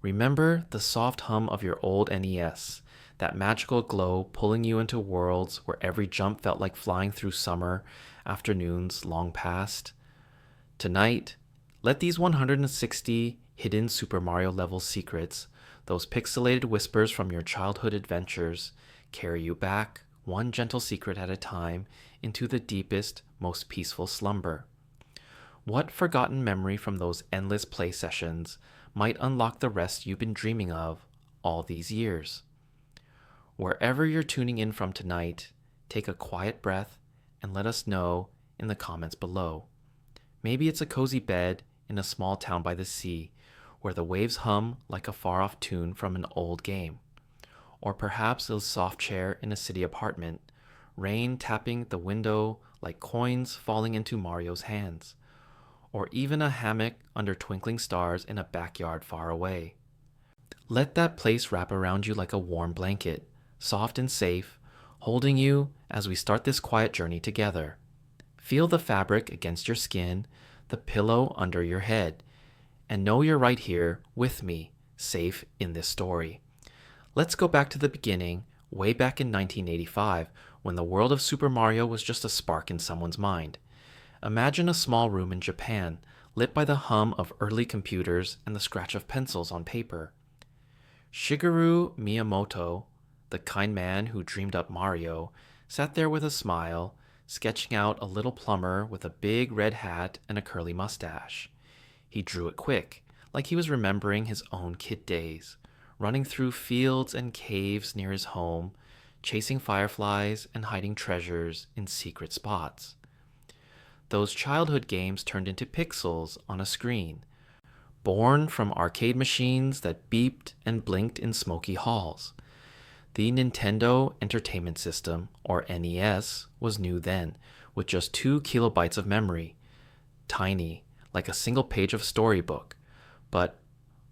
Remember the soft hum of your old NES, that magical glow pulling you into worlds where every jump felt like flying through summer afternoons long past? Tonight, let these 160 hidden Super Mario level secrets, those pixelated whispers from your childhood adventures, carry you back, one gentle secret at a time, into the deepest, most peaceful slumber. What forgotten memory from those endless play sessions might unlock the rest you've been dreaming of all these years? Wherever you're tuning in from tonight, take a quiet breath and let us know in the comments below. Maybe it's a cozy bed in a small town by the sea, where the waves hum like a far-off tune from an old game. Or perhaps a soft chair in a city apartment, rain tapping the window like coins falling into Mario's hands. Or even a hammock under twinkling stars in a backyard far away. Let that place wrap around you like a warm blanket, soft and safe, holding you as we start this quiet journey together. Feel the fabric against your skin, the pillow under your head, and know you're right here with me, safe in this story. Let's go back to the beginning, way back in 1985, when the world of Super Mario was just a spark in someone's mind. Imagine a small room in Japan, lit by the hum of early computers and the scratch of pencils on paper. Shigeru Miyamoto, the kind man who dreamed up Mario, sat there with a smile, sketching out a little plumber with a big red hat and a curly mustache. He drew it quick, like he was remembering his own kid days, running through fields and caves near his home, chasing fireflies and hiding treasures in secret spots. Those childhood games turned into pixels on a screen, born from arcade machines that beeped and blinked in smoky halls. The Nintendo Entertainment System, or NES, was new then, with just 2 kilobytes of memory. Tiny, like a single page of storybook. But,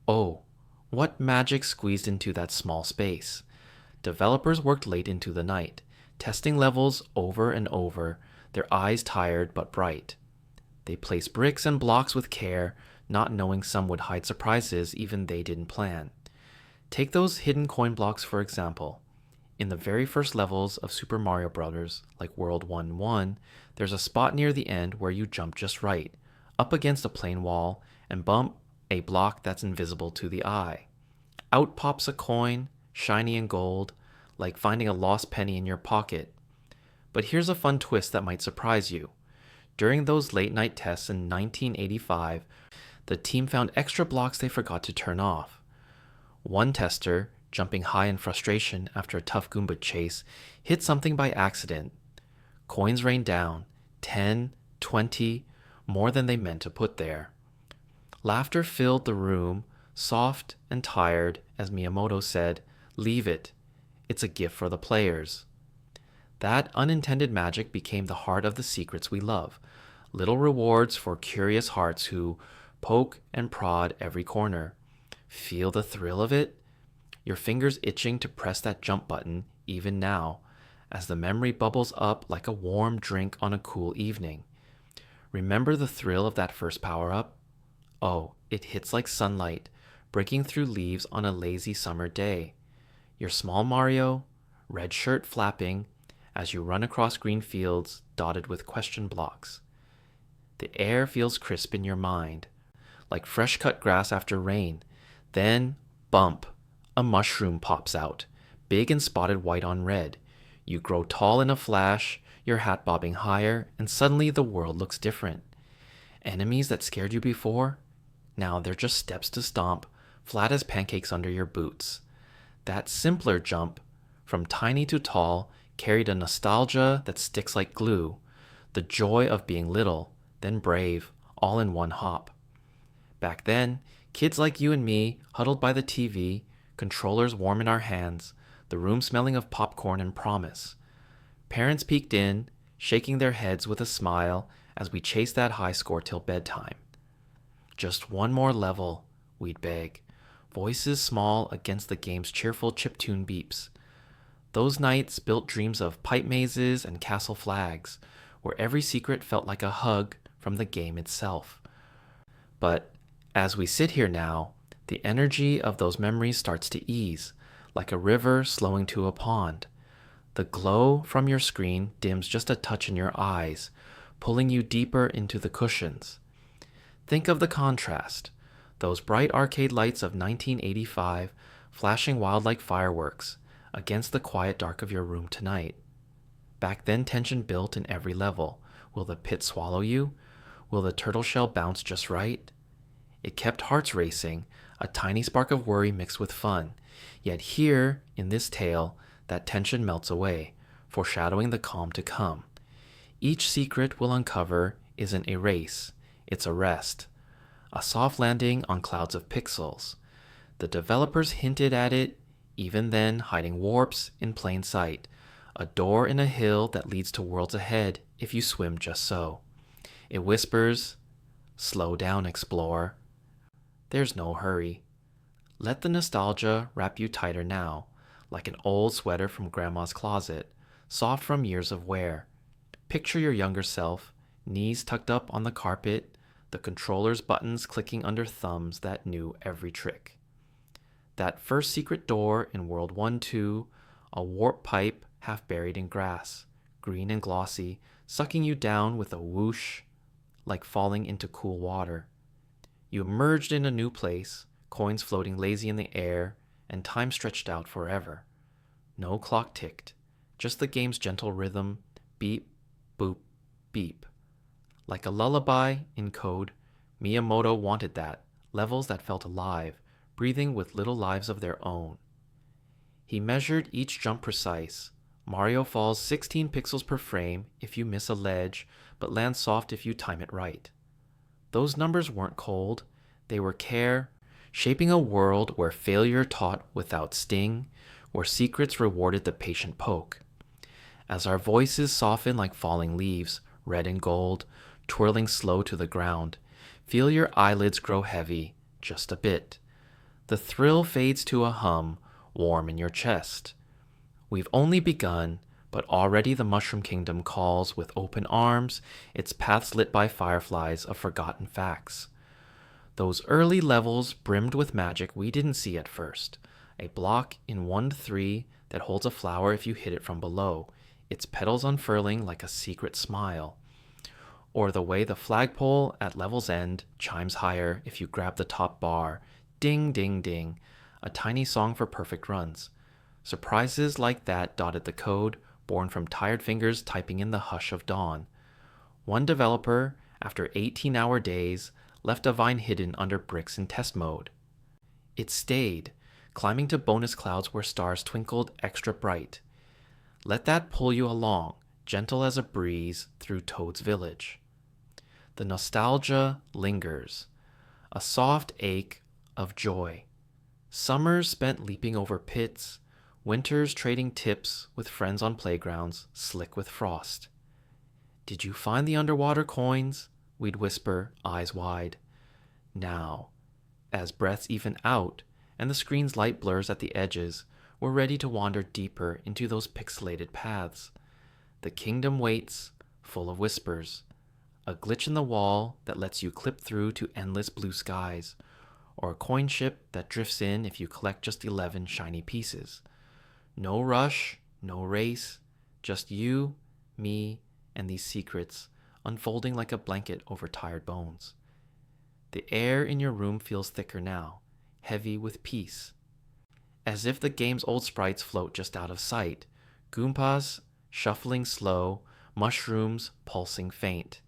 oh, what magic squeezed into that small space. Developers worked late into the night, testing levels over and over, their eyes tired but bright. They placed bricks and blocks with care, not knowing some would hide surprises even they didn't plan. Take those hidden coin blocks for example. In the very first levels of Super Mario Bros., like World 1-1, there's a spot near the end where you jump just right, up against a plain wall, and bump a block that's invisible to the eye. Out pops a coin, shiny and gold, like finding a lost penny in your pocket. But here's a fun twist that might surprise you. During those late-night tests in 1985, the team found extra blocks they forgot to turn off. One tester, jumping high in frustration after a tough Goomba chase, hit something by accident. Coins rained down, 10, 20, more than they meant to put there. Laughter filled the room, soft and tired, as Miyamoto said, "Leave it. It's a gift for the players." That unintended magic became the heart of the secrets we love, little rewards for curious hearts who poke and prod every corner. Feel the thrill of it? Your fingers itching to press that jump button even now, as the memory bubbles up like a warm drink on a cool evening. Remember the thrill of that first power-up? Oh, it hits like sunlight, breaking through leaves on a lazy summer day. Your small Mario, red shirt flapping, as you run across green fields dotted with question blocks. The air feels crisp in your mind, like fresh-cut grass after rain. Then, bump, a mushroom pops out, big and spotted white on red. You grow tall in a flash, your hat bobbing higher, and suddenly the world looks different. Enemies that scared you before? Now they're just steps to stomp, flat as pancakes under your boots. That simpler jump, from tiny to tall, carried a nostalgia that sticks like glue, the joy of being little, then brave, all in one hop. Back then, kids like you and me huddled by the TV, controllers warm in our hands, the room smelling of popcorn and promise. Parents peeked in, shaking their heads with a smile as we chased that high score till bedtime. Just one more level, we'd beg, voices small against the game's cheerful chiptune beeps. Those nights built dreams of pipe mazes and castle flags, where every secret felt like a hug from the game itself. But as we sit here now, The energy of those memories starts to ease, like a river slowing to a pond. The glow from your screen dims just a touch in your eyes, pulling you deeper into the cushions. Think of the contrast. Those bright arcade lights of 1985 flashing wild like fireworks against the quiet dark of your room tonight. Back then, tension built in every level. Will the pit swallow you? Will the turtle shell bounce just right? It kept hearts racing, a tiny spark of worry mixed with fun. Yet here, in this tale, that tension melts away, foreshadowing the calm to come. Each secret we'll uncover isn't a race, it's a rest. A soft landing on clouds of pixels. The developers hinted at it, even then hiding warps in plain sight. A door in a hill that leads to worlds ahead if you swim just so. It whispers, slow down, explorer. There's no hurry. Let the nostalgia wrap you tighter now, like an old sweater from grandma's closet, soft from years of wear. Picture your younger self, knees tucked up on the carpet, the controller's buttons clicking under thumbs that knew every trick. That first secret door in World 1-2, a warp pipe half buried in grass, green and glossy, sucking you down with a whoosh, like falling into cool water. You emerged in a new place, coins floating lazy in the air, and time stretched out forever. No clock ticked, just the game's gentle rhythm, beep, boop, beep. Like a lullaby in code, Miyamoto wanted that, levels that felt alive, breathing with little lives of their own. He measured each jump precise. Mario falls 16 pixels per frame if you miss a ledge, but lands soft if you time it right. Those numbers weren't cold, they were care, shaping a world where failure taught without sting, where secrets rewarded the patient poke. As our voices soften like falling leaves, red and gold, twirling slow to the ground, feel your eyelids grow heavy, just a bit. The thrill fades to a hum, warm in your chest. We've only begun, but already the Mushroom Kingdom calls with open arms, its paths lit by fireflies of forgotten facts. Those early levels brimmed with magic we didn't see at first. A block in 1-3 that holds a flower if you hit it from below, its petals unfurling like a secret smile. Or the way the flagpole at level's end chimes higher if you grab the top bar. Ding, ding, ding. A tiny song for perfect runs. Surprises like that dotted the code, born from tired fingers typing in the hush of dawn. One developer, after 18-hour days, left a vine hidden under bricks in test mode. It stayed, climbing to bonus clouds where stars twinkled extra bright. Let that pull you along, gentle as a breeze through Toad's village. The nostalgia lingers, a soft ache of joy. Summers spent leaping over pits, winters trading tips with friends on playgrounds slick with frost. Did you find the underwater coins? We'd whisper, eyes wide. Now, as breaths even out and the screen's light blurs at the edges, we're ready to wander deeper into those pixelated paths. The kingdom waits, full of whispers. A glitch in the wall that lets you clip through to endless blue skies, or a coin ship that drifts in if you collect just 11 shiny pieces. No rush, no race, just you, me, and these secrets unfolding like a blanket over tired bones. The air in your room feels thicker now, heavy with peace. As if the game's old sprites float just out of sight, Goombas shuffling slow, mushrooms pulsing faint.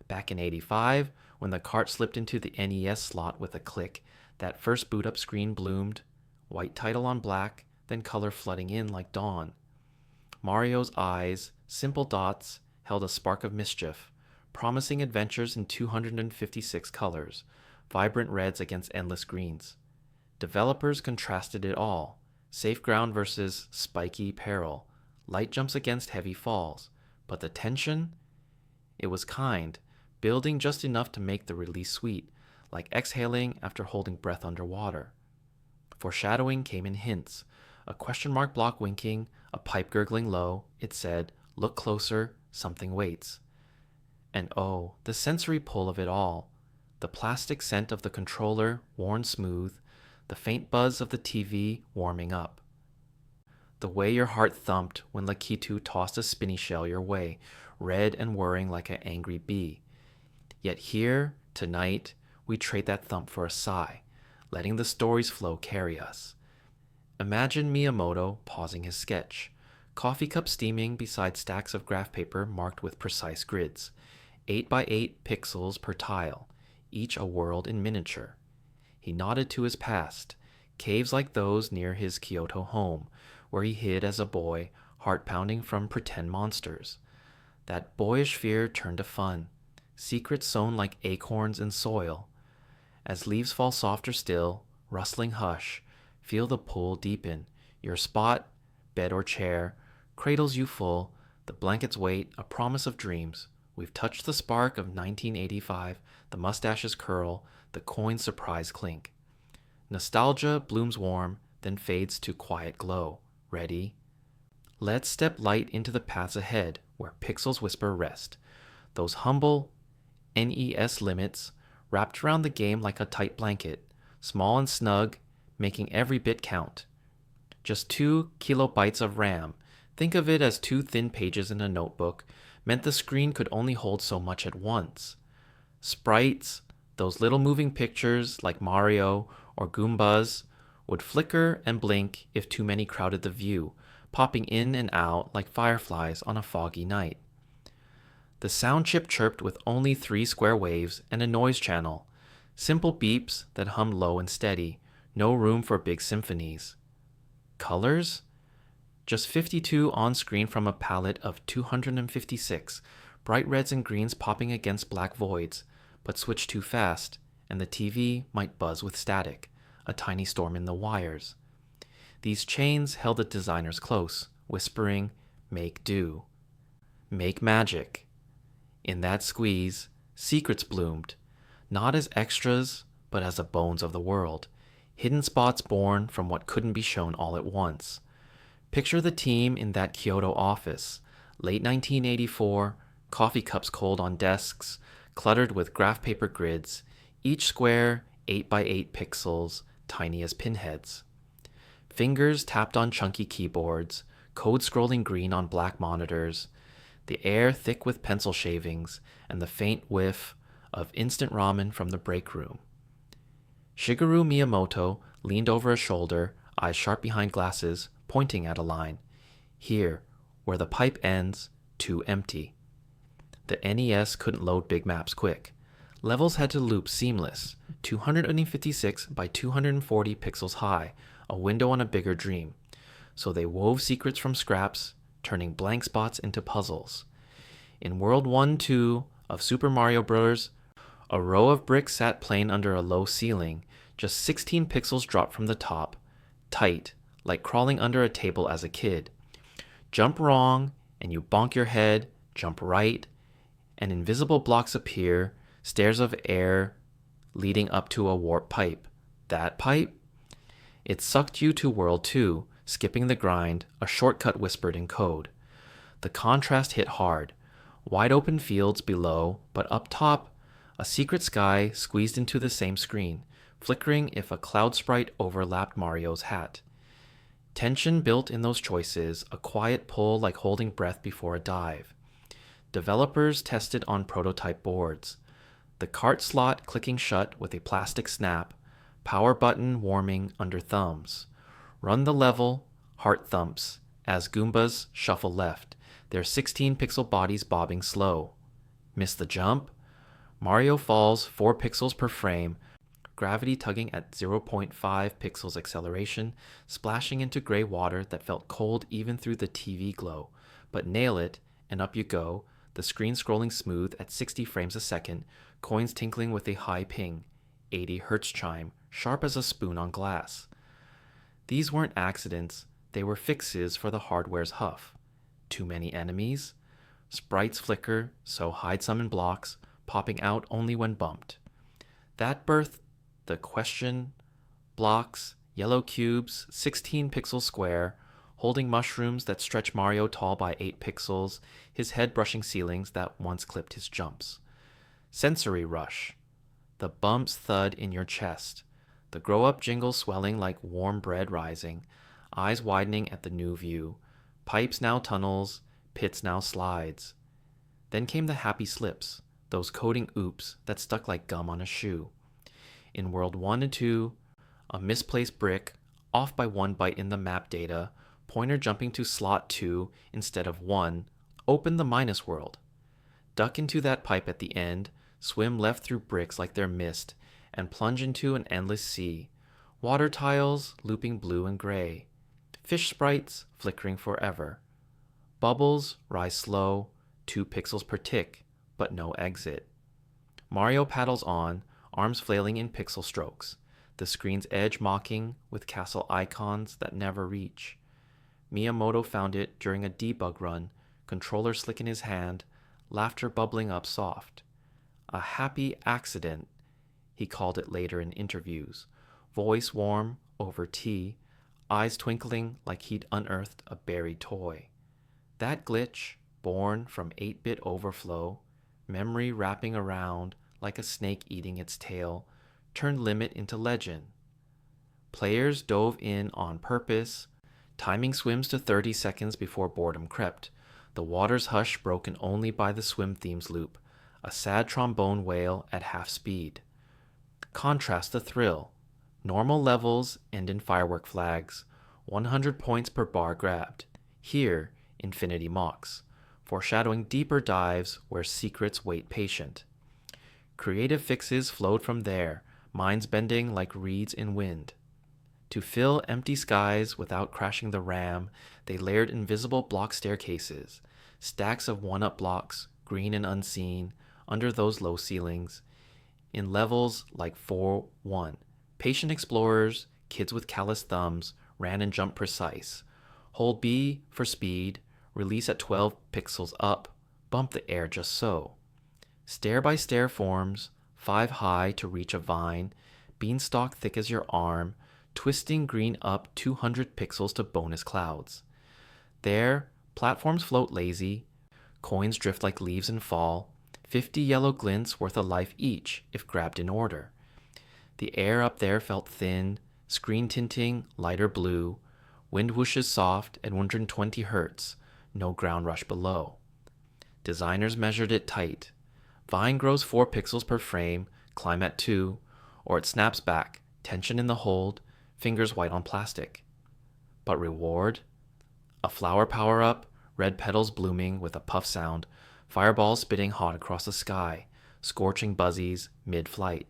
Back in 85, when the cart slipped into the NES slot with a click, that first boot-up screen bloomed, white title on black, then color flooding in like dawn. Mario's eyes, simple dots, held a spark of mischief, promising adventures in 256 colors, vibrant reds against endless greens. Developers contrasted it all, safe ground versus spiky peril, light jumps against heavy falls, but the tension? It was kind, building just enough to make the release sweet, like exhaling after holding breath underwater. Foreshadowing came in hints, a question mark block winking, a pipe gurgling low. It said, "Look closer, something waits." And oh, the sensory pull of it all. The plastic scent of the controller, worn smooth, the faint buzz of the TV warming up. The way your heart thumped when Lakitu tossed a spinny shell your way, red and whirring like an angry bee. Yet here, tonight, we trade that thump for a sigh, letting the story's flow carry us. Imagine Miyamoto pausing his sketch, coffee cup steaming beside stacks of graph paper marked with precise grids, 8 by 8 pixels per tile, each a world in miniature. He nodded to his past, caves like those near his Kyoto home, where he hid as a boy, heart pounding from pretend monsters. That boyish fear turned to fun, secrets sown like acorns in soil. As leaves fall softer still, rustling hush, feel the pull deepen. Your spot, bed or chair, cradles you full, the blanket's weight, a promise of dreams. We've touched the spark of 1985, the mustaches curl, the coins surprise clink. Nostalgia blooms warm, then fades to quiet glow. Ready? Let's step light into the paths ahead, where pixels whisper rest. Those humble NES limits, wrapped around the game like a tight blanket, small and snug, making every bit count. Just 2 kilobytes of RAM, think of it as 2 thin pages in a notebook, meant the screen could only hold so much at once. Sprites, those little moving pictures like Mario or Goombas, would flicker and blink if too many crowded the view, popping in and out like fireflies on a foggy night. The sound chip chirped with only 3 square waves and a noise channel, simple beeps that hummed low and steady, no room for big symphonies. Colors? Just 52 on screen from a palette of 256, bright reds and greens popping against black voids, but switch too fast, and the TV might buzz with static, a tiny storm in the wires. These chains held the designers close, whispering, "Make do. Make magic." In that squeeze, secrets bloomed, not as extras, but as the bones of the world, hidden spots born from what couldn't be shown all at once. Picture the team in that Kyoto office, late 1984, coffee cups cold on desks, cluttered with graph paper grids, each square 8 by 8 pixels, tiny as pinheads. Fingers tapped on chunky keyboards, code scrolling green on black monitors, the air thick with pencil shavings, and the faint whiff of instant ramen from the break room. Shigeru Miyamoto leaned over a shoulder, eyes sharp behind glasses, pointing at a line. Here, where the pipe ends, too empty. The NES couldn't load big maps quick. Levels had to loop seamless, 256 by 240 pixels high, a window on a bigger dream. So they wove secrets from scraps, turning blank spots into puzzles. In World 1-2 of Super Mario Bros., a row of bricks sat plain under a low ceiling, just 16 pixels dropped from the top, tight, like crawling under a table as a kid. Jump wrong, and you bonk your head, jump right, and invisible blocks appear, stairs of air leading up to a warp pipe. That pipe? It sucked you to World 2, skipping the grind, a shortcut whispered in code. The contrast hit hard. Wide open fields below, but up top, a secret sky squeezed into the same screen, flickering if a cloud sprite overlapped Mario's hat. Tension built in those choices, a quiet pull like holding breath before a dive. Developers tested on prototype boards. The cart slot clicking shut with a plastic snap, power button warming under thumbs. Run the level, heart thumps, as Goombas shuffle left, their 16-pixel bodies bobbing slow. Miss the jump? Mario falls 4 pixels per frame, gravity tugging at 0.5 pixels acceleration, splashing into gray water that felt cold even through the TV glow. But nail it, and up you go, the screen scrolling smooth at 60 frames a second, coins tinkling with a high ping, 80 hertz chime, sharp as a spoon on glass. These weren't accidents, they were fixes for the hardware's huff. Too many enemies? Sprites flicker, so hide some in blocks, popping out only when bumped. That birthed the question: blocks, yellow cubes, 16 pixels square, holding mushrooms that stretch Mario tall by 8 pixels, his head brushing ceilings that once clipped his jumps. Sensory rush. The bumps thud in your chest. the grow-up jingle swelling like warm bread rising, eyes widening at the new view, pipes now tunnels, pits now slides. Then came the happy slips, those coding oops that stuck like gum on a shoe. In World 1 and 2, a misplaced brick, off by 1 byte in the map data, pointer jumping to slot 2 instead of 1, open the minus world. Duck into that pipe at the end, swim left through bricks like they're mist, and plunge into an endless sea. Water tiles looping blue and gray. Fish sprites flickering forever. Bubbles rise slow, 2 pixels per tick, but no exit. Mario paddles on, arms flailing in pixel strokes, the screen's edge mocking with castle icons that never reach. Miyamoto found it during a debug run, controller slick in his hand, laughter bubbling up soft. A happy accident, he called it later in interviews, voice warm over tea, eyes twinkling like he'd unearthed a buried toy. That glitch, born from 8-bit overflow, memory wrapping around like a snake eating its tail, turned limit into legend. Players dove in on purpose, timing swims to 30 seconds before boredom crept, the water's hush broken only by the swim theme's loop, a sad trombone wail at half speed. Contrast the thrill. Normal levels end in firework flags, 100 points per bar grabbed. Here, infinity mocks, foreshadowing deeper dives where secrets wait patient. Creative fixes flowed from there, minds bending like reeds in wind. To fill empty skies without crashing the RAM, they layered invisible block staircases, stacks of one-up blocks, green and unseen, under those low ceilings. In levels like 4-1, patient explorers, kids with calloused thumbs, ran and jumped precise. Hold B for speed, release at 12 pixels up, bump the air just so. Stair-by-stair forms, 5 high to reach a vine, beanstalk thick as your arm, twisting green up 200 pixels to bonus clouds. There, platforms float lazy, coins drift like leaves and fall, 50 yellow glints worth a life each if grabbed in order. The air up there felt thin, screen tinting lighter blue, wind whooshes soft at 120 Hz, no ground rush below. Designers measured it tight. Vine grows 4 pixels per frame, climb at 2, or it snaps back, tension in the hold, fingers white on plastic. But reward? A flower power-up, red petals blooming with a puff sound, fireballs spitting hot across the sky, scorching buzzies mid-flight.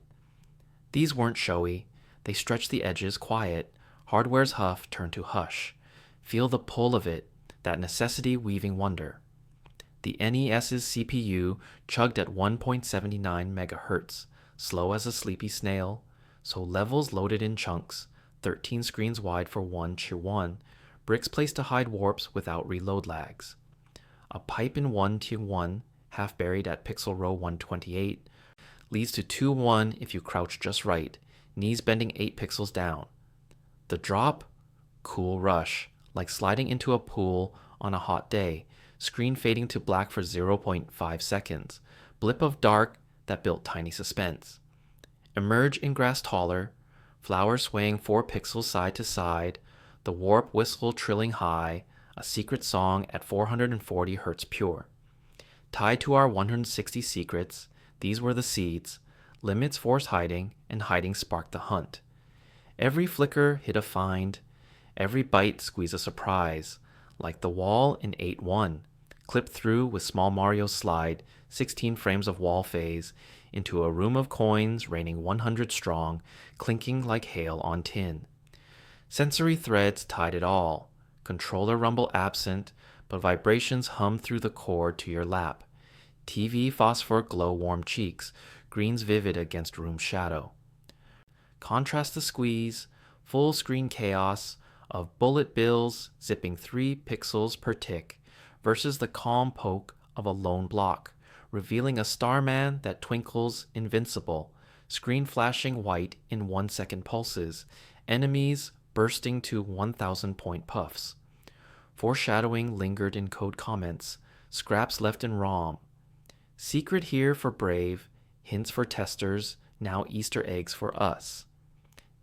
These weren't showy, they stretched the edges quiet, hardware's huff turned to hush. Feel the pull of it, that necessity weaving wonder. The NES's CPU chugged at 1.79 MHz, slow as a sleepy snail, so levels loaded in chunks, 13 screens wide for 1-1, bricks placed to hide warps without reload lags. A pipe in 1-1, half buried at pixel row 128, leads to 2-1 if you crouch just right, knees bending 8 pixels down. The drop? Cool rush, like sliding into a pool on a hot day, screen fading to black for 0.5 seconds, blip of dark that built tiny suspense. Emerge in grass taller, flowers swaying 4 pixels side to side, the warp whistle trilling high, a secret song at 440 Hz pure. Tied to our 160 secrets, these were the seeds, limits force hiding, and hiding sparked the hunt. Every flicker hit a find, every bite squeeze a surprise, like the wall in 8-1, clipped through with small Mario slide, 16 frames of wall phase, into a room of coins raining 100 strong, clinking like hail on tin. Sensory threads tied it all, controller rumble absent, but vibrations hum through the cord to your lap. TV phosphor glow warm cheeks, greens vivid against room shadow. Contrast the squeeze, full screen chaos of bullet bills zipping 3 pixels per tick versus the calm poke of a lone block, revealing a Starman that twinkles invincible, screen flashing white in 1-second pulses, enemies bursting to 1,000-point puffs. Foreshadowing lingered in code comments, scraps left in ROM. Secret here for brave, hints for testers, now Easter eggs for us.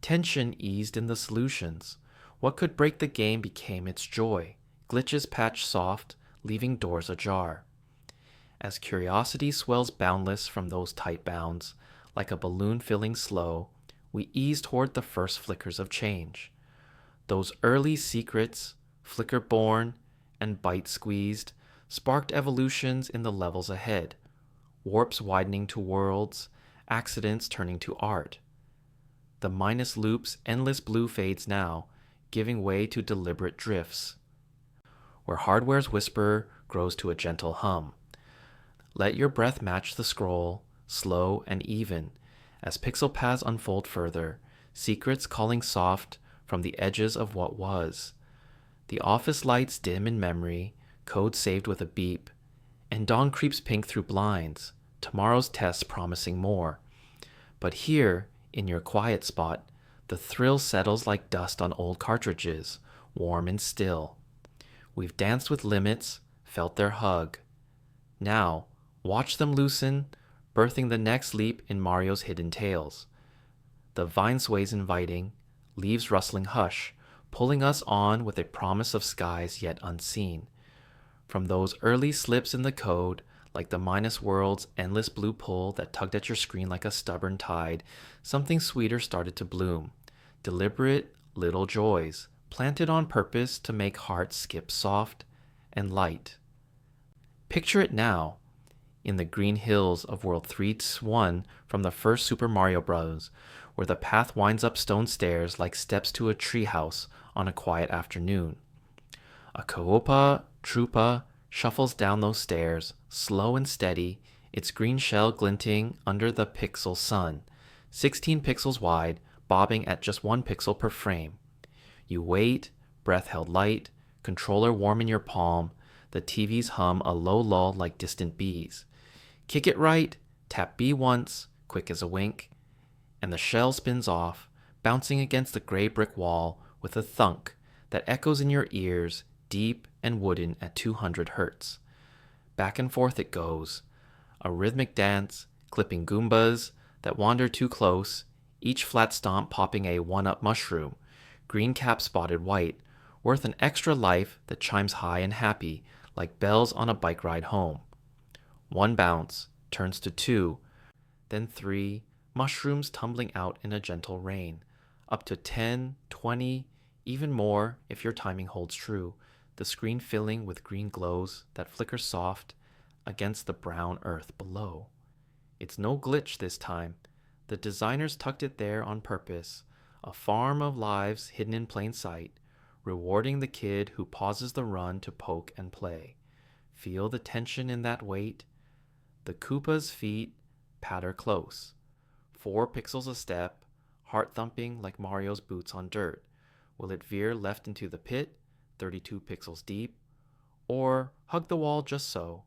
Tension eased in the solutions. What could break the game became its joy. Glitches patched soft, leaving doors ajar. As curiosity swells boundless from those tight bounds, like a balloon filling slow, we ease toward the first flickers of change. Those early secrets, flicker born and bite squeezed, sparked evolutions in the levels ahead, warps widening to worlds, accidents turning to art. The minus loop's endless blue fades now, giving way to deliberate drifts, where hardware's whisper grows to a gentle hum. Let your breath match the scroll, slow and even, as pixel paths unfold further, secrets calling soft from the edges of what was. The office lights dim in memory, code saved with a beep, and dawn creeps pink through blinds, tomorrow's tests promising more. But here, in your quiet spot, the thrill settles like dust on old cartridges, warm and still. We've danced with limits, felt their hug. Now, watch them loosen, birthing the next leap in Mario's hidden tales. The vine sways inviting, leaves rustling hush, pulling us on with a promise of skies yet unseen. From those early slips in the code, like the minus world's endless blue pull that tugged at your screen like a stubborn tide, something sweeter started to bloom. Deliberate little joys, planted on purpose to make hearts skip soft and light. Picture it now, in the green hills of World 3-1 from the first Super Mario Bros., where the path winds up stone stairs like steps to a treehouse on a quiet afternoon. A Koopa Troopa shuffles down those stairs, slow and steady, its green shell glinting under the pixel sun, 16 pixels wide, bobbing at just 1 pixel per frame. You wait, breath held light, controller warm in your palm, the TV's hum a low lull like distant bees. Kick it right, tap B once, quick as a wink, and the shell spins off, bouncing against the gray brick wall with a thunk that echoes in your ears, deep and wooden at 200 hertz. Back and forth it goes, a rhythmic dance, clipping Goombas that wander too close, each flat stomp popping a one-up mushroom, green cap spotted white, worth an extra life that chimes high and happy like bells on a bike ride home. 1 bounce turns to 2, then 3, mushrooms tumbling out in a gentle rain, up to 10, 20, even more if your timing holds true, the screen filling with green glows that flicker soft against the brown earth below. It's no glitch this time. The designers tucked it there on purpose, a farm of lives hidden in plain sight, rewarding the kid who pauses the run to poke and play. Feel the tension in that weight? The Koopa's feet patter close. 4 pixels a step, heart thumping like Mario's boots on dirt. Will it veer left into the pit, 32 pixels deep? Or hug the wall just so?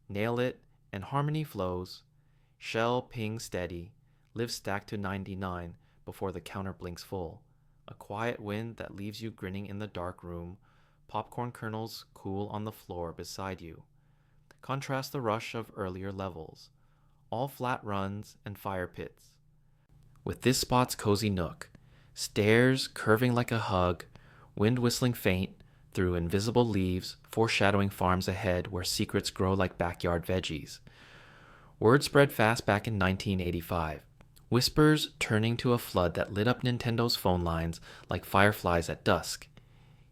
Nail it, and harmony flows. Shell pings steady, live stacked to 99 before the counter blinks full. A quiet wind that leaves you grinning in the dark room, popcorn kernels cool on the floor beside you. Contrast the rush of earlier levels, all flat runs and fire pits. With this spot's cozy nook, stairs curving like a hug, wind whistling faint through invisible leaves, foreshadowing farms ahead where secrets grow like backyard veggies. Word spread fast back in 1985. Whispers turning to a flood that lit up Nintendo's phone lines like fireflies at dusk.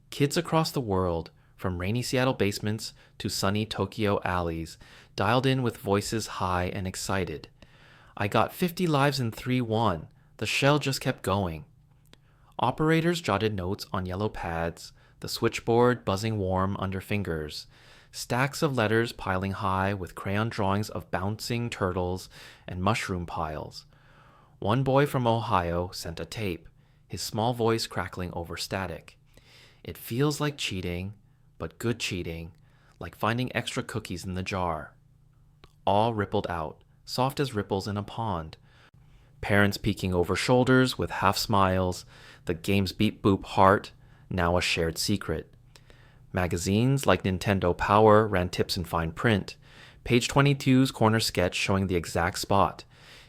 Kids across the world, from rainy Seattle basements to sunny Tokyo alleys, dialed in with voices high and excited. I got 50 lives in 3-1. The shell just kept going. Operators jotted notes on yellow pads, the switchboard buzzing warm under fingers. Stacks of letters piling high with crayon drawings of bouncing turtles and mushroom piles. One boy from Ohio sent a tape, his small voice crackling over static. It feels like cheating, but good cheating, like finding extra cookies in the jar. All rippled out, soft as ripples in a pond. Parents peeking over shoulders with half smiles, the game's beep boop heart, now a shared secret. Magazines like Nintendo Power ran tips in fine print. Page 22's corner sketch showing the exact spot.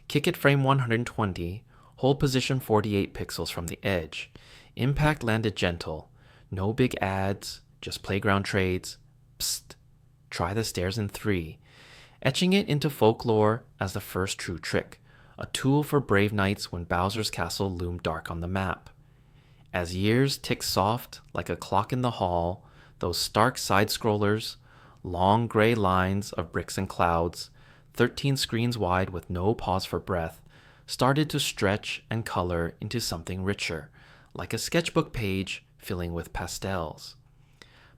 Kick it frame 120, Hold position 48 pixels from the edge. Impact landed gentle. No big ads, just playground trades. Psst. Try the stairs in 3. Etching it into folklore as the first true trick. A tool for brave knights when Bowser's castle loomed dark on the map. As years tick soft like a clock in the hall, those stark side-scrollers, long gray lines of bricks and clouds, 13 screens wide with no pause for breath, started to stretch and color into something richer, like a sketchbook page filling with pastels.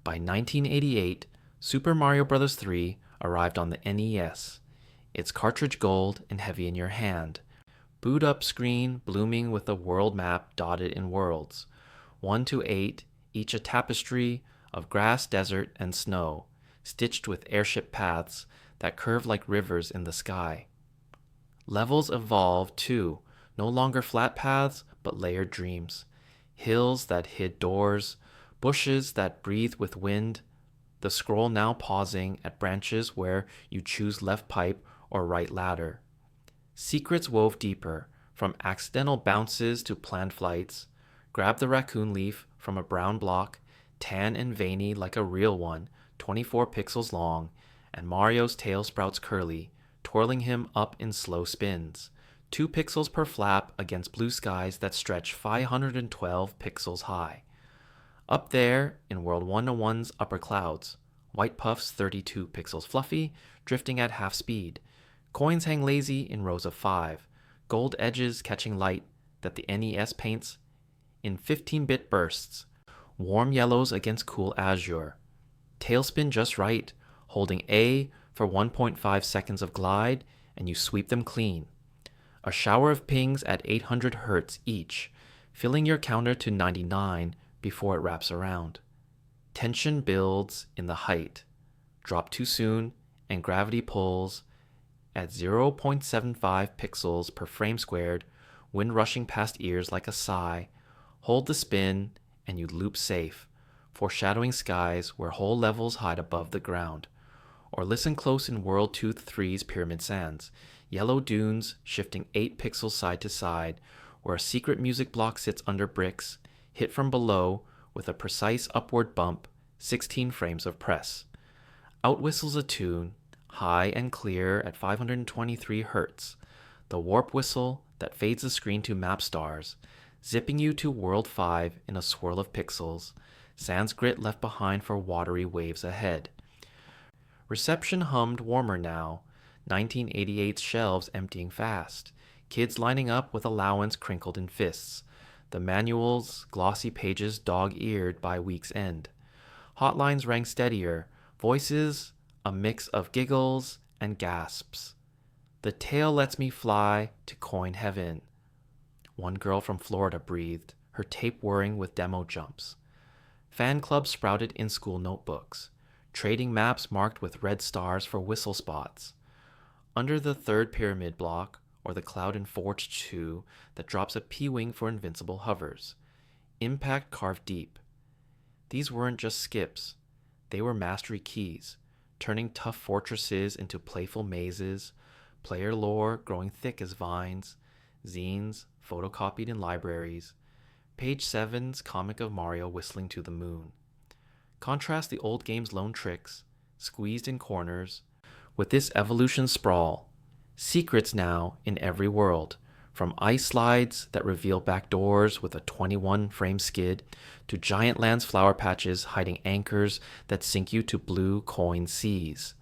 By 1988, Super Mario Bros. 3 arrived on the NES, its cartridge gold and heavy in your hand. Boot up screen blooming with a world map dotted in worlds, 1 to 8, each a tapestry of grass, desert, and snow, stitched with airship paths that curve like rivers in the sky. Levels evolved too, no longer flat paths, but layered dreams. Hills that hid doors, bushes that breathed with wind, the scroll now pausing at branches where you choose left pipe or right ladder. Secrets wove deeper, from accidental bounces to planned flights. Grab the raccoon leaf from a brown block, tan and veiny like a real one, 24 pixels long, and Mario's tail sprouts curly, twirling him up in slow spins, 2 pixels per flap against blue skies that stretch 512 pixels high. Up there, in World 101's upper clouds, white puffs 32 pixels fluffy, drifting at half speed. Coins hang lazy in rows of 5, gold edges catching light that the NES paints in 15-bit bursts, warm yellows against cool azure. Tailspin just right, holding A for 1.5 seconds of glide, and you sweep them clean. A shower of pings at 800 Hz each, filling your counter to 99 before it wraps around. Tension builds in the height. Drop too soon, and gravity pulls at 0.75 pixels per frame squared, wind rushing past ears like a sigh. Hold the spin, and you loop safe, foreshadowing skies where whole levels hide above the ground. Or listen close in World 2-3's Pyramid Sands, yellow dunes shifting 8 pixels side to side, where a secret music block sits under bricks, hit from below with a precise upward bump, 16 frames of press. Out whistles a tune, high and clear at 523 Hz, the warp whistle that fades the screen to map stars, zipping you to World 5 in a swirl of pixels, Sanskrit left behind for watery waves ahead. Reception hummed warmer now, 1988's shelves emptying fast, kids lining up with allowance crinkled in fists, the manual's glossy pages dog-eared by week's end. Hotlines rang steadier, voices a mix of giggles and gasps. The tail lets me fly to coin heaven. One girl from Florida breathed, her tape whirring with demo jumps. Fan clubs sprouted in school notebooks, trading maps marked with red stars for whistle spots. Under the third pyramid block, or the cloud in Forge 2 that drops a P-wing for invincible hovers. Impact carved deep. These weren't just skips. They were mastery keys, turning tough fortresses into playful mazes, player lore growing thick as vines, zines photocopied in libraries, page 7's comic of Mario whistling to the moon. Contrast the old game's lone tricks, squeezed in corners, with this evolution sprawl. Secrets now in every world, from ice slides that reveal back doors with a 21-frame skid, to giant land's flower patches hiding anchors that sink you to blue coin seas.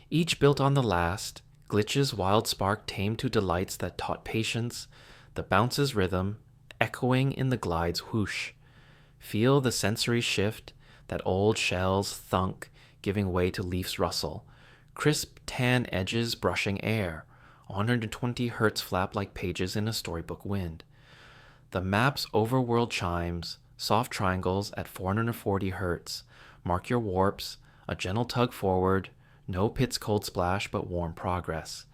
Each built on the last, Glitch's wild spark tamed to delights that taught patience, the bounce's rhythm, echoing in the glide's whoosh. Feel the sensory shift, that old shells thunk, giving way to leaves rustle, crisp tan edges brushing air, 120 Hz flap like pages in a storybook wind. The map's overworld chimes, soft triangles at 440 Hz, mark your warps, a gentle tug forward, no pit's cold splash but warm progress.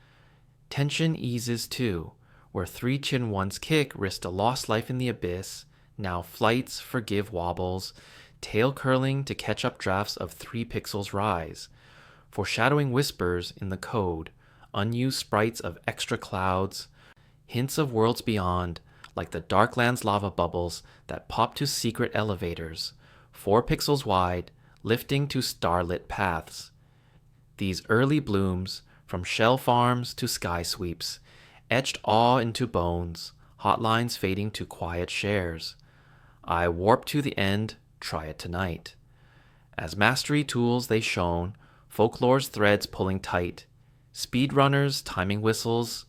Tension eases too, where 3 chin ones kick risked a lost life in the abyss, now flights forgive wobbles, tail curling to catch up drafts of 3 pixels rise, foreshadowing whispers in the code, unused sprites of extra clouds, Hints of worlds beyond, like the Darklands lava bubbles that pop to secret elevators, 4 pixels wide, lifting to starlit paths. These early blooms, from shell farms to sky sweeps, etched awe into bones, hotlines fading to quiet shares. I warp to the end, try it tonight. As mastery tools they shone, folklore's threads pulling tight, speedrunners timing whistles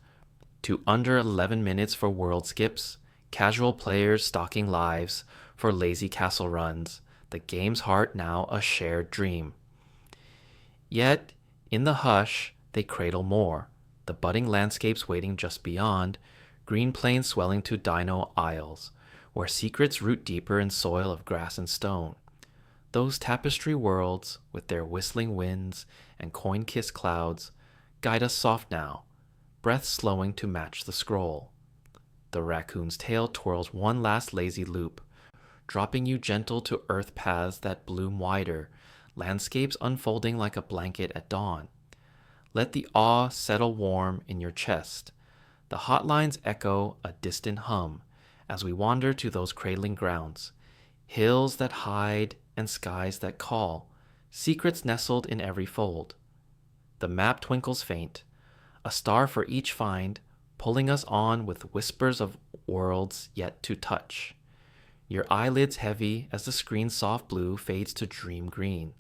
to under 11 minutes for world skips, casual players stocking lives for lazy castle runs, the game's heart now a shared dream. Yet, in the hush, they cradle more, the budding landscapes waiting just beyond, green plains swelling to dino isles, where secrets root deeper in soil of grass and stone. Those tapestry worlds, with their whistling winds and coin-kissed clouds, guide us soft now, breath slowing to match the scroll. The raccoon's tail twirls one last lazy loop, dropping you gentle to earth paths that bloom wider, landscapes unfolding like a blanket at dawn. Let the awe settle warm in your chest. The hotlines echo a distant hum as we wander to those cradling grounds, hills that hide and skies that call, secrets nestled in every fold. The map twinkles faint, a star for each find, pulling us on with whispers of worlds yet to touch. Your eyelids heavy as the screen's soft blue fades to dream green.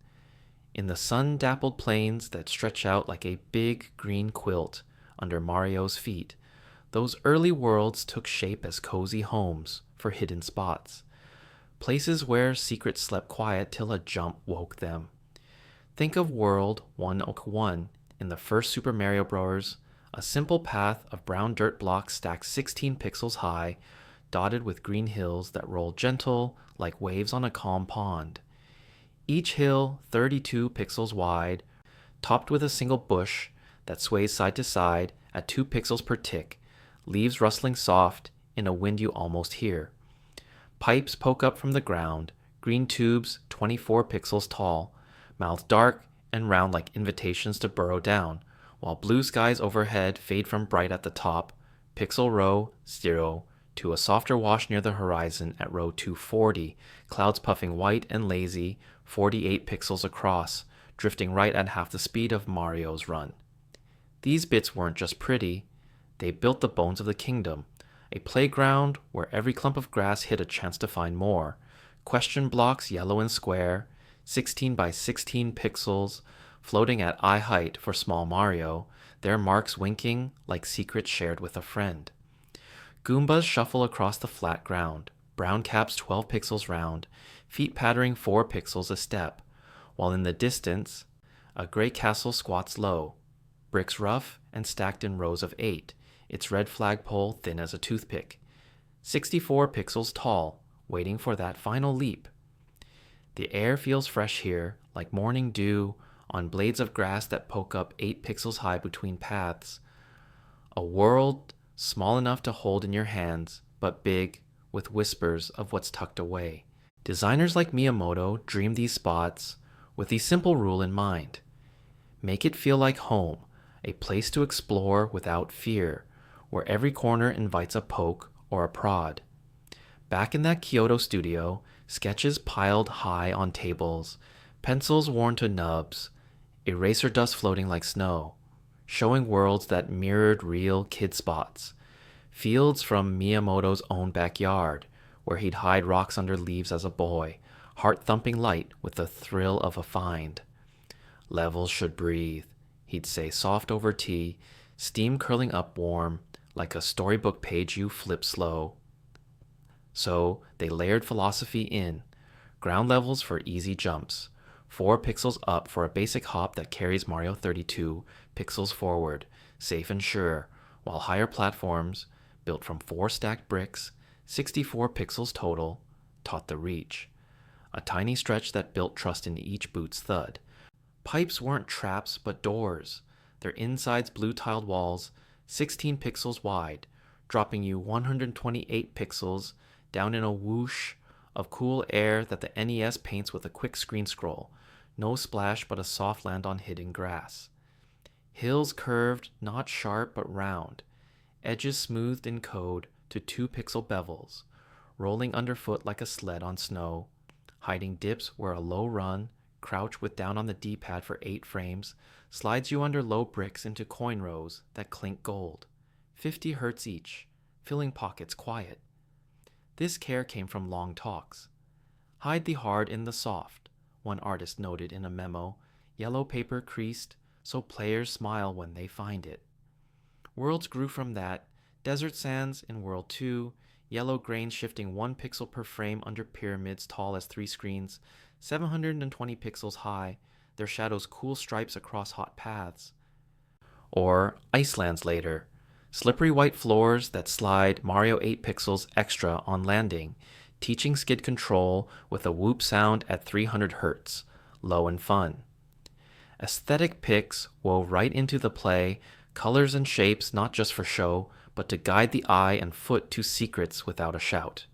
In the sun-dappled plains that stretch out like a big green quilt under Mario's feet, those early worlds took shape as cozy homes for hidden spots, places where secrets slept quiet till a jump woke them. Think of World 101 in the first Super Mario Bros., a simple path of brown dirt blocks stacked 16 pixels high, dotted with green hills that roll gentle like waves on a calm pond. Each hill 32 pixels wide, topped with a single bush that sways side to side at 2 pixels per tick, leaves rustling soft in a wind you almost hear. Pipes poke up from the ground, green tubes 24 pixels tall, mouths dark and round like invitations to burrow down, while blue skies overhead fade from bright at the top, pixel row 0, to a softer wash near the horizon at row 240, clouds puffing white and lazy, 48 pixels across, drifting right at half the speed of Mario's run. These bits weren't just pretty, they built the bones of the kingdom, a playground where every clump of grass hid a chance to find more, question blocks yellow and square, 16 by 16 pixels, floating at eye height for small Mario, their marks winking like secrets shared with a friend. Goombas shuffle across the flat ground, brown caps 12 pixels round, feet pattering 4 pixels a step, while in the distance, a gray castle squats low, bricks rough and stacked in rows of 8, its red flagpole thin as a toothpick, 64 pixels tall, waiting for that final leap. The air feels fresh here, like morning dew on blades of grass that poke up 8 pixels high between paths. A world small enough to hold in your hands, but big with whispers of what's tucked away. Designers like Miyamoto dream these spots with the simple rule in mind. Make it feel like home, a place to explore without fear, where every corner invites a poke or a prod. Back in that Kyoto studio, sketches piled high on tables, pencils worn to nubs, eraser dust floating like snow, showing worlds that mirrored real kid spots, fields from Miyamoto's own backyard, where he'd hide rocks under leaves as a boy, heart-thumping light with the thrill of a find. Levels should breathe, he'd say soft over tea, steam curling up warm, like a storybook page you flip slow. So they layered philosophy in, ground levels for easy jumps, 4 pixels up for a basic hop that carries Mario 32 pixels forward, safe and sure, while higher platforms, built from 4 stacked bricks, 64 pixels total, taught the reach. A tiny stretch that built trust in each boot's thud. Pipes weren't traps but doors, their insides blue-tiled walls, 16 pixels wide, dropping you 128 pixels down in a whoosh of cool air that the NES paints with a quick screen scroll, no splash but a soft land on hidden grass. Hills curved, not sharp but round, edges smoothed in code to 2-pixel bevels, rolling underfoot like a sled on snow, hiding dips where a low run, crouch with down on the D-pad for 8 frames, slides you under low bricks into coin rows that clink gold. 50 hertz each, filling pockets quiet. This care came from long talks. Hide the hard in the soft, one artist noted in a memo, yellow paper creased so players smile when they find it. Worlds grew from that, desert sands in World 2, yellow grains shifting 1 pixel per frame under pyramids tall as 3 screens, 720 pixels high, their shadows cool stripes across hot paths. Or Icelands later, slippery white floors that slide Mario 8 pixels extra on landing, teaching skid control with a whoop sound at 300 Hz, low and fun. Aesthetic picks wove right into the play, colors and shapes not just for show, but to guide the eye and foot to secrets without a shout.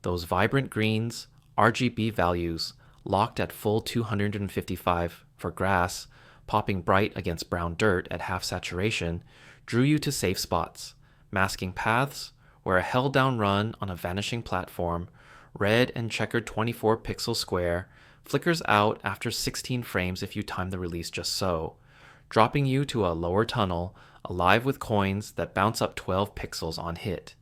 Those vibrant greens, RGB values, locked at full 255 for grass, popping bright against brown dirt at half saturation, drew you to safe spots, masking paths where a held-down run on a vanishing platform, red and checkered 24-pixel square, flickers out after 16 frames if you time the release just so, dropping you to a lower tunnel, alive with coins that bounce up 12 pixels on hit.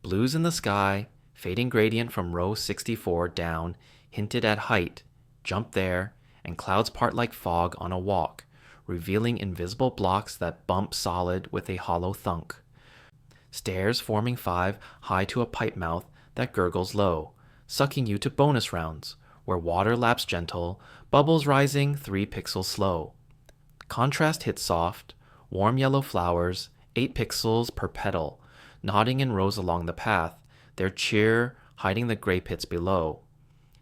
Blues in the sky, fading gradient from row 64 down, hinted at height, jump there, and clouds part like fog on a walk, revealing invisible blocks that bump solid with a hollow thunk. Stairs forming 5 high to a pipe mouth that gurgles low, sucking you to bonus rounds, where water laps gentle, bubbles rising 3 pixels slow. Contrast hits soft, warm yellow flowers, 8 pixels per petal, nodding in rows along the path, their cheer hiding the gray pits below.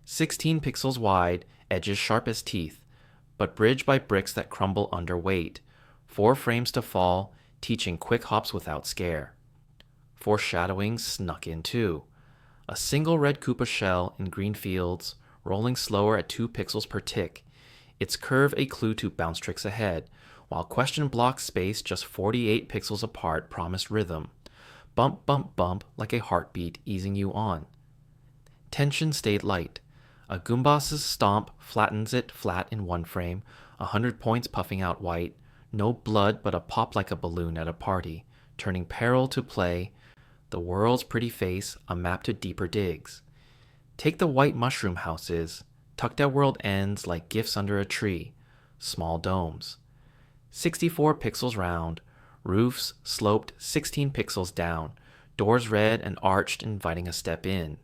16 pixels wide, edges sharp as teeth, but bridged by bricks that crumble under weight. 4 frames to fall, teaching quick hops without scare. Foreshadowing snuck in too. A single red Koopa shell in green fields, rolling slower at 2 pixels per tick, its curve a clue to bounce tricks ahead, while question blocks spaced just 48 pixels apart promised rhythm. Bump, bump, bump like a heartbeat easing you on. Tension stayed light. A Goomba's stomp flattens it flat in 1 frame, 100 points puffing out white, no blood but a pop like a balloon at a party, turning peril to play, the world's pretty face a map to deeper digs. Take the white mushroom houses, tucked at world ends like gifts under a tree, small domes. 64 pixels round, roofs sloped 16 pixels down, doors red and arched inviting a step in.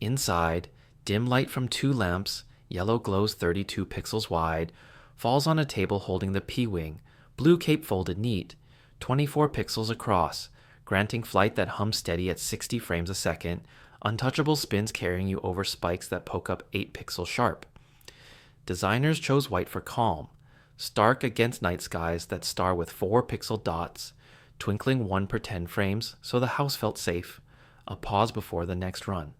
Inside, dim light from 2 lamps, yellow glows 32 pixels wide, falls on a table holding the P-Wing, blue cape folded neat, 24 pixels across, granting flight that hums steady at 60 frames a second, untouchable spins carrying you over spikes that poke up 8 pixels sharp. Designers chose white for calm, stark against night skies that star with 4 pixel dots, twinkling 1 per 10 frames so the house felt safe, a pause before the next run.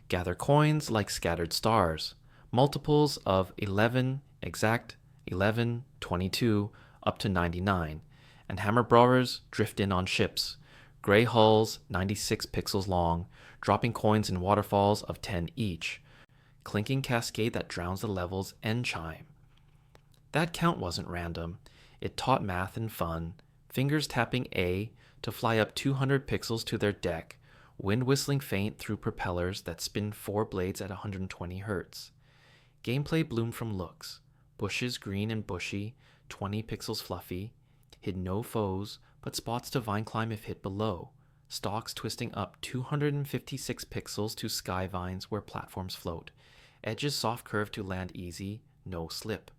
Gather coins like scattered stars, multiples of 11, exact, 11, 22, up to 99, and hammer brawlers drift in on ships, gray hulls 96 pixels long, dropping coins in waterfalls of 10 each, clinking cascade that drowns the level's end chime. That count wasn't random. It taught math and fun, fingers tapping A to fly up 200 pixels to their deck, wind whistling faint through propellers that spin 4 blades at 120 Hz. Gameplay bloomed from looks, bushes green and bushy, 20 pixels fluffy, hid no foes, but spots to vine climb if hit below, stalks twisting up 256 pixels to sky vines where platforms float, edges soft curve to land easy, no slip.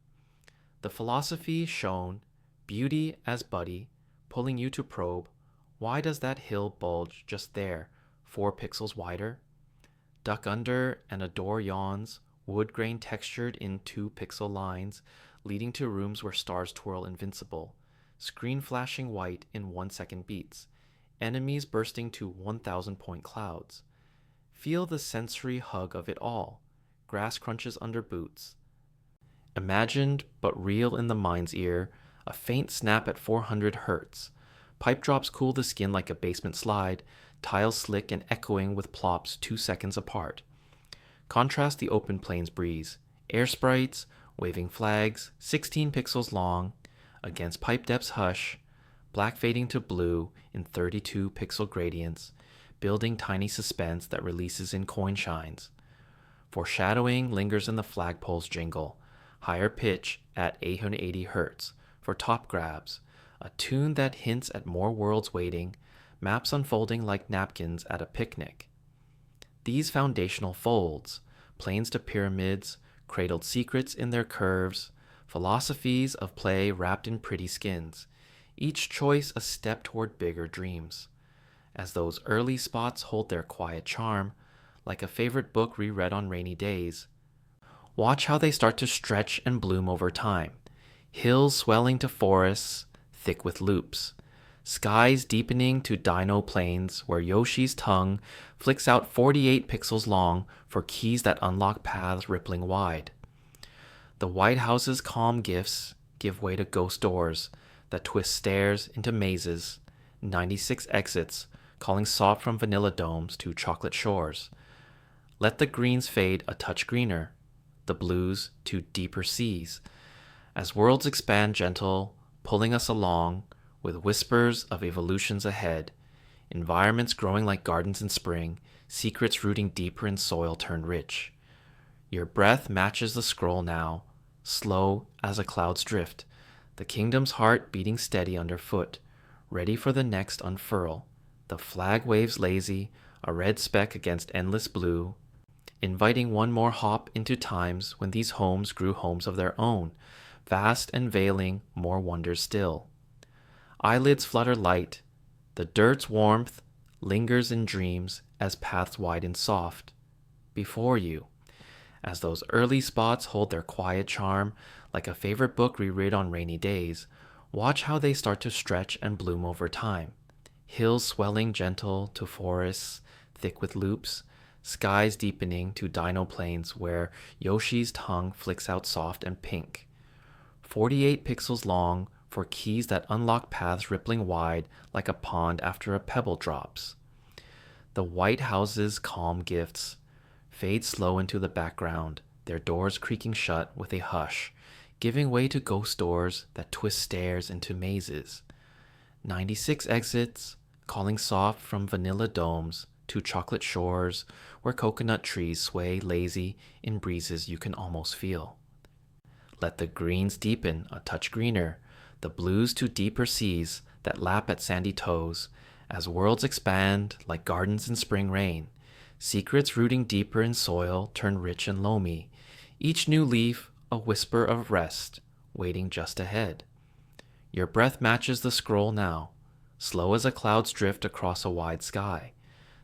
The philosophy shown, beauty as buddy, pulling you to probe, why does that hill bulge just there, 4 pixels wider? Duck under and a door yawns, wood grain textured in 2 pixel lines, leading to rooms where stars twirl invincible, screen flashing white in 1 second beats, enemies bursting to 1,000 point clouds. Feel the sensory hug of it all, grass crunches under boots. Imagined but real in the mind's ear, a faint snap at 400 Hz, Pipe drops cool the skin like a basement slide, tiles slick and echoing with plops 2 seconds apart. Contrast the open plains breeze. Air sprites, waving flags, 16 pixels long, against pipe depths hush, black fading to blue in 32 pixel gradients, building tiny suspense that releases in coin shines. Foreshadowing lingers in the flagpole's jingle, higher pitch at 880 Hz for top grabs, a tune that hints at more worlds waiting, maps unfolding like napkins at a picnic. These foundational folds, planes to pyramids, cradled secrets in their curves, philosophies of play wrapped in pretty skins, each choice a step toward bigger dreams. As those early spots hold their quiet charm, like a favorite book reread on rainy days, watch how they start to stretch and bloom over time. Hills swelling to forests, thick with loops. Skies deepening to dino plains where Yoshi's tongue flicks out 48 pixels long for keys that unlock paths rippling wide. The White House's calm gifts give way to ghost doors that twist stairs into mazes, 96 exits calling soft from vanilla domes to chocolate shores. Let the greens fade a touch greener, the blues to deeper seas, as worlds expand gentle, pulling us along with whispers of evolutions ahead, environments growing like gardens in spring, secrets rooting deeper in soil turned rich. Your breath matches the scroll now, slow as a cloud's drift, the kingdom's heart beating steady underfoot, ready for the next unfurl. The flag waves lazy, a red speck against endless blue, inviting one more hop into times when these homes grew homes of their own, vast and veiling more wonders still. Eyelids flutter light, the dirt's warmth lingers in dreams as paths widen soft. Before you, as those early spots hold their quiet charm, like a favorite book reread on rainy days, watch how they start to stretch and bloom over time. Hills swelling gentle to forests thick with loops, skies deepening to dino plains where Yoshi's tongue flicks out soft and pink. 48 pixels long for keys that unlock paths rippling wide like a pond after a pebble drops. The White House's calm gifts fade slow into the background, their doors creaking shut with a hush, giving way to ghost doors that twist stairs into mazes. 96 exits, calling soft from vanilla domes to chocolate shores where coconut trees sway lazy in breezes you can almost feel. Let the greens deepen a touch greener, the blues to deeper seas that lap at sandy toes, as worlds expand like gardens in spring rain, secrets rooting deeper in soil turn rich and loamy, each new leaf a whisper of rest, waiting just ahead. Your breath matches the scroll now, slow as a cloud's drift across a wide sky,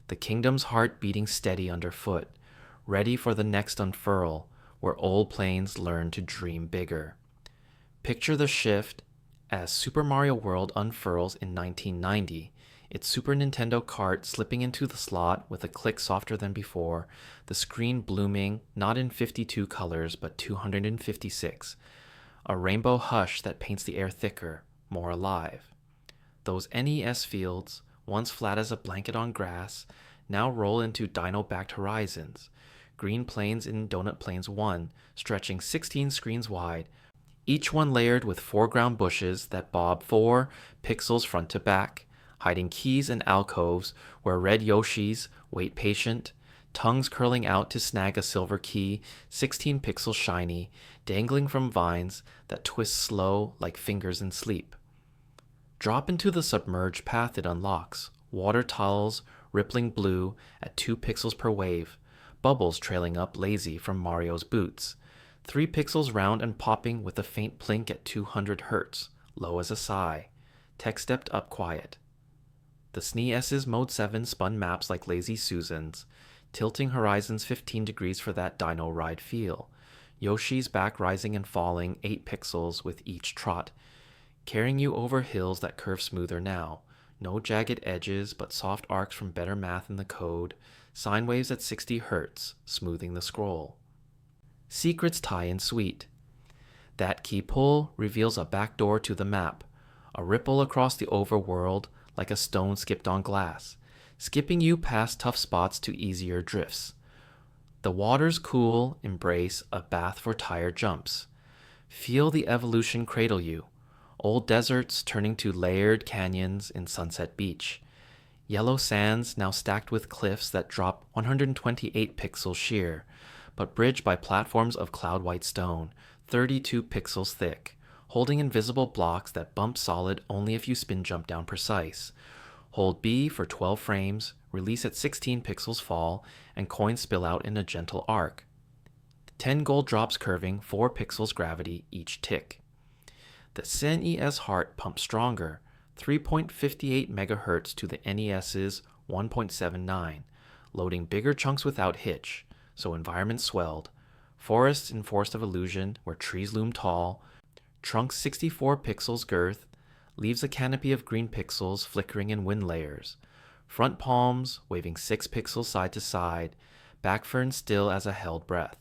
the kingdom's heart beating steady underfoot, ready for the next unfurl, where old planes learn to dream bigger. Picture the shift as Super Mario World unfurls in 1990, its Super Nintendo cart slipping into the slot with a click softer than before, the screen blooming not in 52 colors but 256, a rainbow hush that paints the air thicker, more alive. Those NES fields, once flat as a blanket on grass, now roll into dino-backed horizons, green plains in Donut Plains 1 stretching 16 screens wide, each one layered with foreground bushes that bob 4 pixels front to back, hiding keys and alcoves where red Yoshis wait patient, tongues curling out to snag a silver key 16 pixels shiny, dangling from vines that twist slow like fingers in sleep. Drop into the submerged path it unlocks, water tunnels rippling blue at 2 pixels per wave, bubbles trailing up lazy from Mario's boots, 3 pixels round and popping with a faint plink at 200 Hz, low as a sigh, tech stepped up quiet. The SNES's Mode 7 spun maps like lazy Susans, tilting horizons 15 degrees for that dino ride feel, Yoshi's back rising and falling 8 pixels with each trot, carrying you over hills that curve smoother now, no jagged edges but soft arcs from better math in the code, sine waves at 60 Hz, smoothing the scroll. Secrets tie in sweet. That key pull reveals a back door to the map, a ripple across the overworld like a stone skipped on glass, skipping you past tough spots to easier drifts. The water's cool embrace a bath for tired jumps. Feel the evolution cradle you, old deserts turning to layered canyons in Sunset Beach. Yellow sands now stacked with cliffs that drop 128 pixels sheer, but bridged by platforms of cloud white stone, 32 pixels thick, holding invisible blocks that bump solid only if you spin jump down precise. Hold B for 12 frames, release at 16 pixels fall, and coins spill out in a gentle arc. 10 gold drops curving 4 pixels gravity each tick. The XenES Heart pumps stronger, 3.58 MHz to the NES's 1.79, loading bigger chunks without hitch, so environments swelled. Forests in Forest of Illusion, where trees loom tall, trunks 64 pixels girth, leaves a canopy of green pixels flickering in wind layers. Front palms waving 6 pixels side to side, back ferns still as a held breath.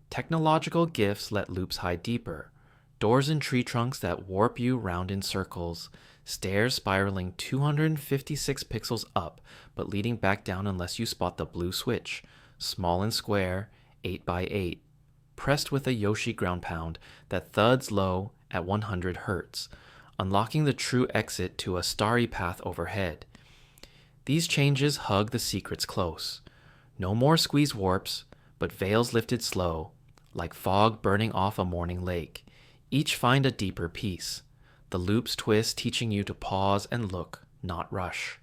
Technological gifts let loops hide deeper. Doors in tree trunks that warp you round in circles, stairs spiraling 256 pixels up, but leading back down unless you spot the blue switch, small and square, 8 by 8, pressed with a Yoshi ground pound that thuds low at 100 Hz, unlocking the true exit to a starry path overhead. These changes hug the secrets close. No more squeeze warps, but veils lifted slow, like fog burning off a morning lake. Each find a deeper peace. The loop's twist teaching you to pause and look, not rush.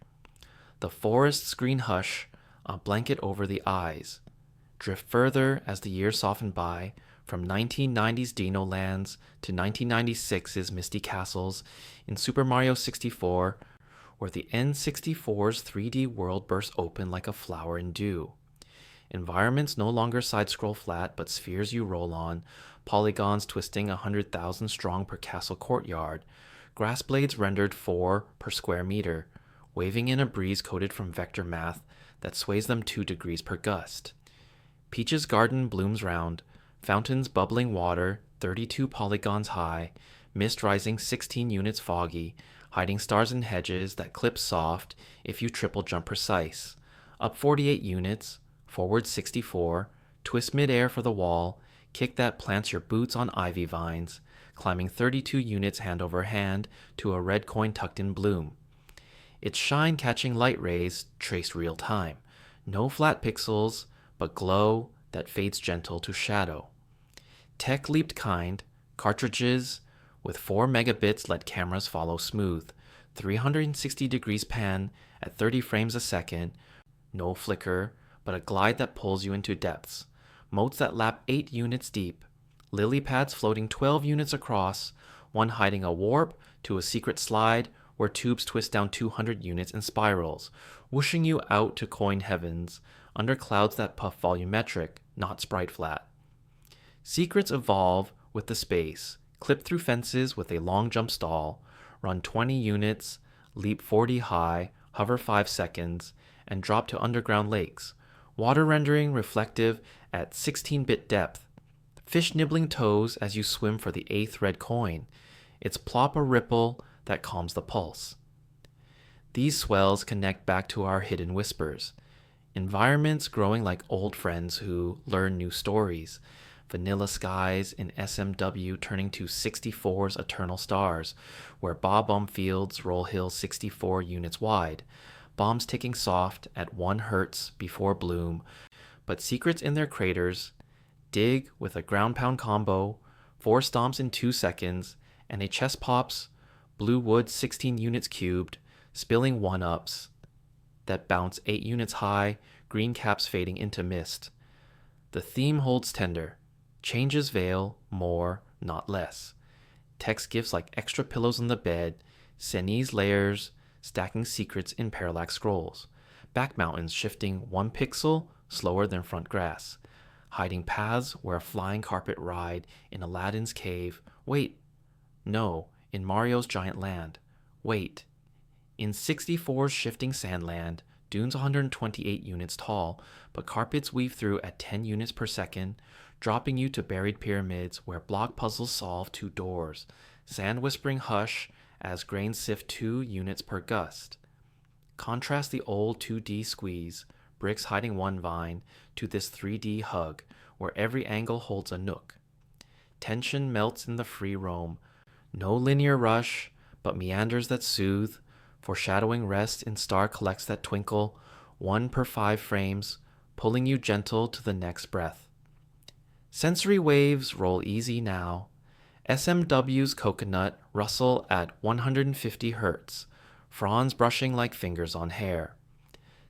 The forest's green hush, a blanket over the eyes. Drift further as the years soften by, from 1990's Dino lands to 1996's Misty Castles in Super Mario 64, where the N64's 3D world bursts open like a flower in dew. Environments no longer side-scroll flat, but spheres you roll on, polygons twisting 100,000 strong per castle courtyard, grass blades rendered 4 per square meter, waving in a breeze coded from vector math that sways them 2 degrees per gust. Peach's garden blooms round, fountains bubbling water 32 polygons high, mist rising 16 units foggy, hiding stars in hedges that clip soft if you triple jump precise. Up 48 units, forward 64, twist midair for the wall, kick that plants your boots on ivy vines, climbing 32 units hand over hand to a red coin tucked in bloom. Its shine catching light rays traced real time. No flat pixels, but glow that fades gentle to shadow. Tech leaped kind, cartridges with 4 megabits let cameras follow smooth, 360 degrees pan at 30 frames a second, no flicker, but a glide that pulls you into depths, moats that lap 8 units deep, lily pads floating 12 units across, one hiding a warp to a secret slide where tubes twist down 200 units in spirals, whooshing you out to coin heavens, under clouds that puff volumetric, not sprite flat. Secrets evolve with the space, clip through fences with a long jump stall, run 20 units, leap 40 high, hover 5 seconds, and drop to underground lakes, water rendering reflective at 16-bit depth, fish nibbling toes as you swim for the 8th red coin, its plop a ripple that calms the pulse. These swells connect back to our hidden whispers, environments growing like old friends who learn new stories, vanilla skies in SMW turning to 64's eternal stars, where bob-omb fields roll hills 64 units wide, bombs ticking soft at 1 hertz before bloom, but secrets in their craters, dig with a ground pound combo, 4 stomps in 2 seconds, and a chest pops, blue wood 16 units cubed, spilling 1-ups that bounce 8 units high, green caps fading into mist. The theme holds tender. Changes veil, more, not less. Text gifts like extra pillows on the bed, XenES layers, stacking secrets in parallax scrolls. Back mountains shifting 1 pixel slower than front grass. Hiding paths where a flying carpet ride in Aladdin's cave. Wait. No, in Mario's giant land. Wait. In 64's shifting sandland, dunes 128 units tall, but carpets weave through at 10 units per second, dropping you to buried pyramids where block puzzles solve 2 doors, sand whispering hush as grains sift 2 units per gust. Contrast the old 2D squeeze, bricks hiding one vine, to this 3D hug, where every angle holds a nook. Tension melts in the free roam, no linear rush, but meanders that soothe, foreshadowing rest in star collects that twinkle, 1 per 5 frames, pulling you gentle to the next breath. Sensory waves roll easy now. SMW's coconut rustle at 150 Hz, fronds brushing like fingers on hair.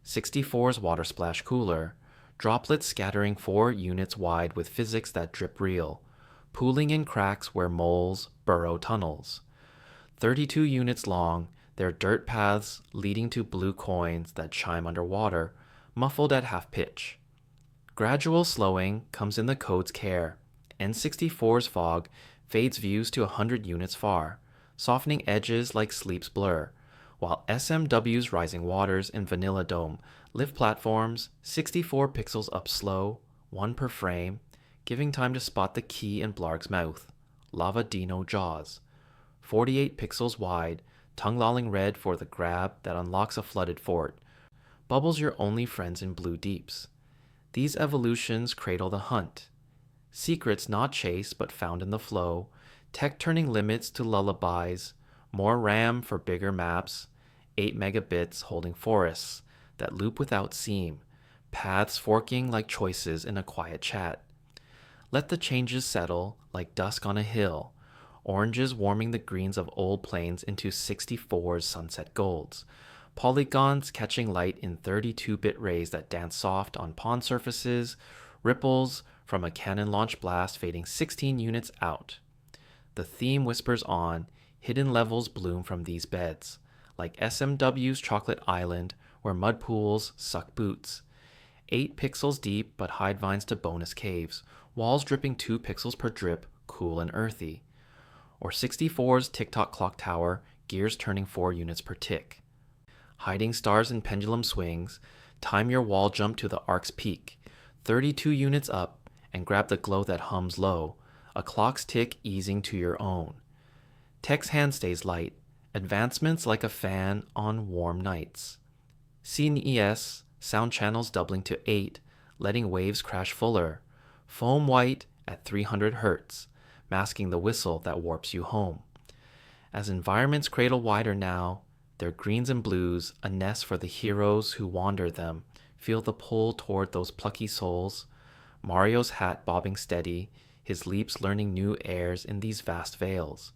64's water splash cooler, droplets scattering 4 units wide with physics that drip real, pooling in cracks where moles burrow tunnels. 32 units long, their dirt paths leading to blue coins that chime underwater, muffled at half pitch. Gradual slowing comes in the code's care. N64's fog fades views to 100 units far, softening edges like sleep's blur, while SMW's rising waters in Vanilla Dome lift platforms 64 pixels up slow, 1 per frame, giving time to spot the key in Blarg's mouth, Lava Dino jaws. 48 pixels wide, tongue-lolling red for the grab that unlocks a flooded fort. Bubbles your only friends in blue deeps. These evolutions cradle the hunt. Secrets not chased but found in the flow, tech turning limits to lullabies, more RAM for bigger maps, 8 megabits holding forests that loop without seam, paths forking like choices in a quiet chat. Let the changes settle like dusk on a hill, oranges warming the greens of old plains into 64's sunset golds, polygons catching light in 32-bit rays that dance soft on pond surfaces, ripples from a cannon launch blast fading 16 units out. The theme whispers on, hidden levels bloom from these beds, like SMW's Chocolate Island, where mud pools suck boots. 8 pixels deep but hide vines to bonus caves, walls dripping 2 pixels per drip, cool and earthy. Or 64's TikTok clock tower, gears turning 4 units per tick. Hiding stars in pendulum swings, time your wall jump to the arc's peak, 32 units up, and grab the glow that hums low, a clock's tick easing to your own. Tech's hand stays light, advancements like a fan on warm nights. CNES, sound channels doubling to 8, letting waves crash fuller, foam white at 300 Hz, masking the whistle that warps you home. As environments cradle wider now, their greens and blues, a nest for the heroes who wander them, feel the pull toward those plucky souls. Mario's hat bobbing steady, his leaps learning new airs in these vast vales.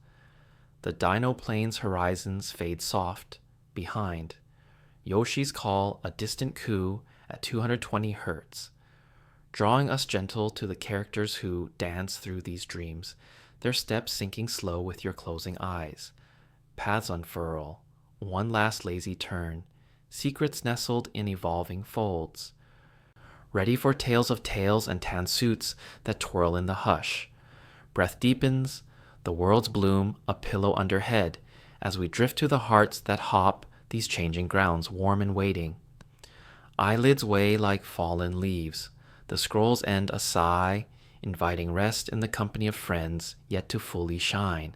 The Dino Plains horizons fade soft, behind. Yoshi's call a distant coo at 220 Hz, drawing us gentle to the characters who dance through these dreams, their steps sinking slow with your closing eyes. Paths unfurl, one last lazy turn, secrets nestled in evolving folds. Ready for tales of tails and tan suits that twirl in the hush. Breath deepens, the world's bloom a pillow under head, as we drift to the hearts that hop these changing grounds warm and waiting. Eyelids weigh like fallen leaves, the scrolls end a sigh, inviting rest in the company of friends yet to fully shine.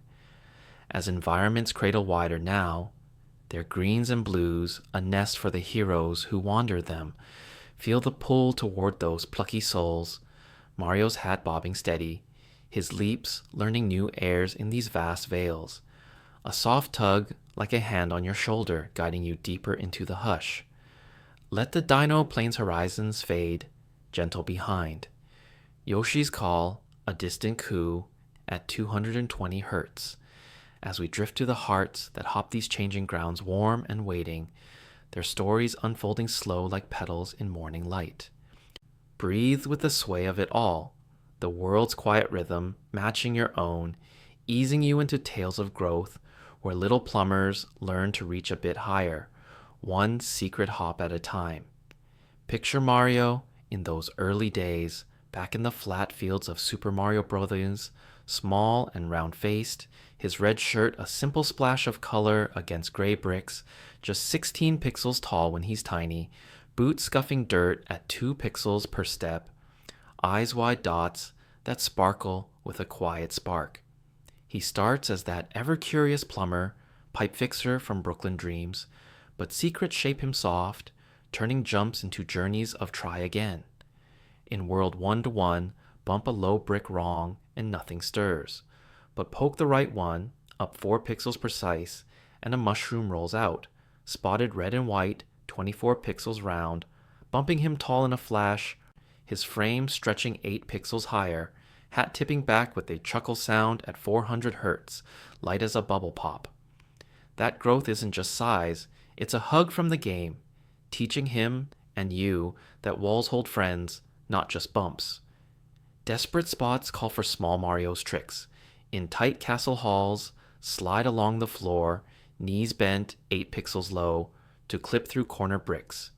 As environments cradle wider now, their greens and blues, a nest for the heroes who wander them, feel the pull toward those plucky souls, Mario's hat bobbing steady, his leaps learning new airs in these vast vales, a soft tug like a hand on your shoulder guiding you deeper into the hush. Let the Dino Plains horizons fade, gentle behind. Yoshi's call, a distant coo at 220 Hz, as we drift to the hearts that hop these changing grounds warm and waiting, their stories unfolding slow like petals in morning light. Breathe with the sway of it all, the world's quiet rhythm matching your own, easing you into tales of growth where little plumbers learn to reach a bit higher, one secret hop at a time. Picture Mario in those early days, back in the flat fields of Super Mario Bros., small and round-faced, his red shirt a simple splash of color against gray bricks, just 16 pixels tall when he's tiny, boots scuffing dirt at 2 pixels per step, eyes wide dots that sparkle with a quiet spark. He starts as that ever-curious plumber, pipe fixer from Brooklyn Dreams, but secrets shape him soft, turning jumps into journeys of try again. In world 1-to-1, bump a low brick wrong and nothing stirs, but poke the right one, up 4 pixels precise, and a mushroom rolls out, spotted red and white, 24 pixels round, bumping him tall in a flash, his frame stretching 8 pixels higher, hat tipping back with a chuckle sound at 400 hertz, light as a bubble pop. That growth isn't just size, it's a hug from the game, teaching him and you that walls hold friends, not just bumps. Desperate spots call for small Mario's tricks. In tight castle halls, slide along the floor, knees bent 8 pixels low, to clip through corner bricks.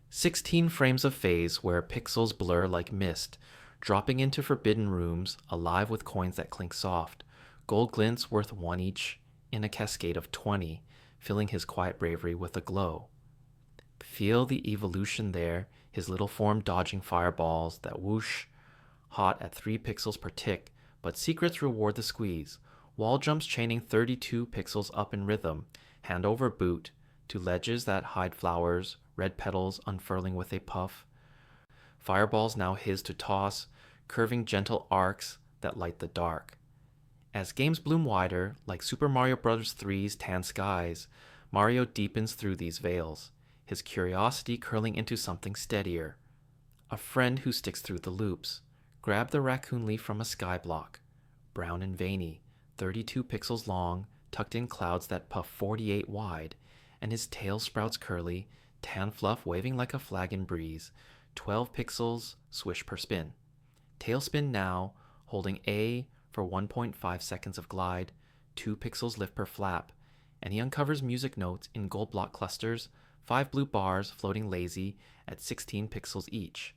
16 frames of phase where pixels blur like mist, dropping into forbidden rooms, alive with coins that clink soft, gold glints worth 1 each, in a cascade of 20, filling his quiet bravery with a glow. Feel the evolution there, his little form dodging fireballs that whoosh, hot at 3 pixels per tick, but secrets reward the squeeze. Wall jumps chaining 32 pixels up in rhythm, hand over boot, to ledges that hide flowers, red petals unfurling with a puff. Fireballs now his to toss, curving gentle arcs that light the dark. As games bloom wider, like Super Mario Bros. 3's tan skies, Mario deepens through these veils, his curiosity curling into something steadier. A friend who sticks through the loops. Grab the raccoon leaf from a sky block, brown and veiny, 32 pixels long, tucked in clouds that puff 48 wide, and his tail sprouts curly, tan fluff waving like a flag in breeze, 12 pixels, swish per spin. Tailspin now, holding A for 1.5 seconds of glide, 2 pixels lift per flap, and he uncovers music notes in gold block clusters, 5 blue bars floating lazy at 16 pixels each,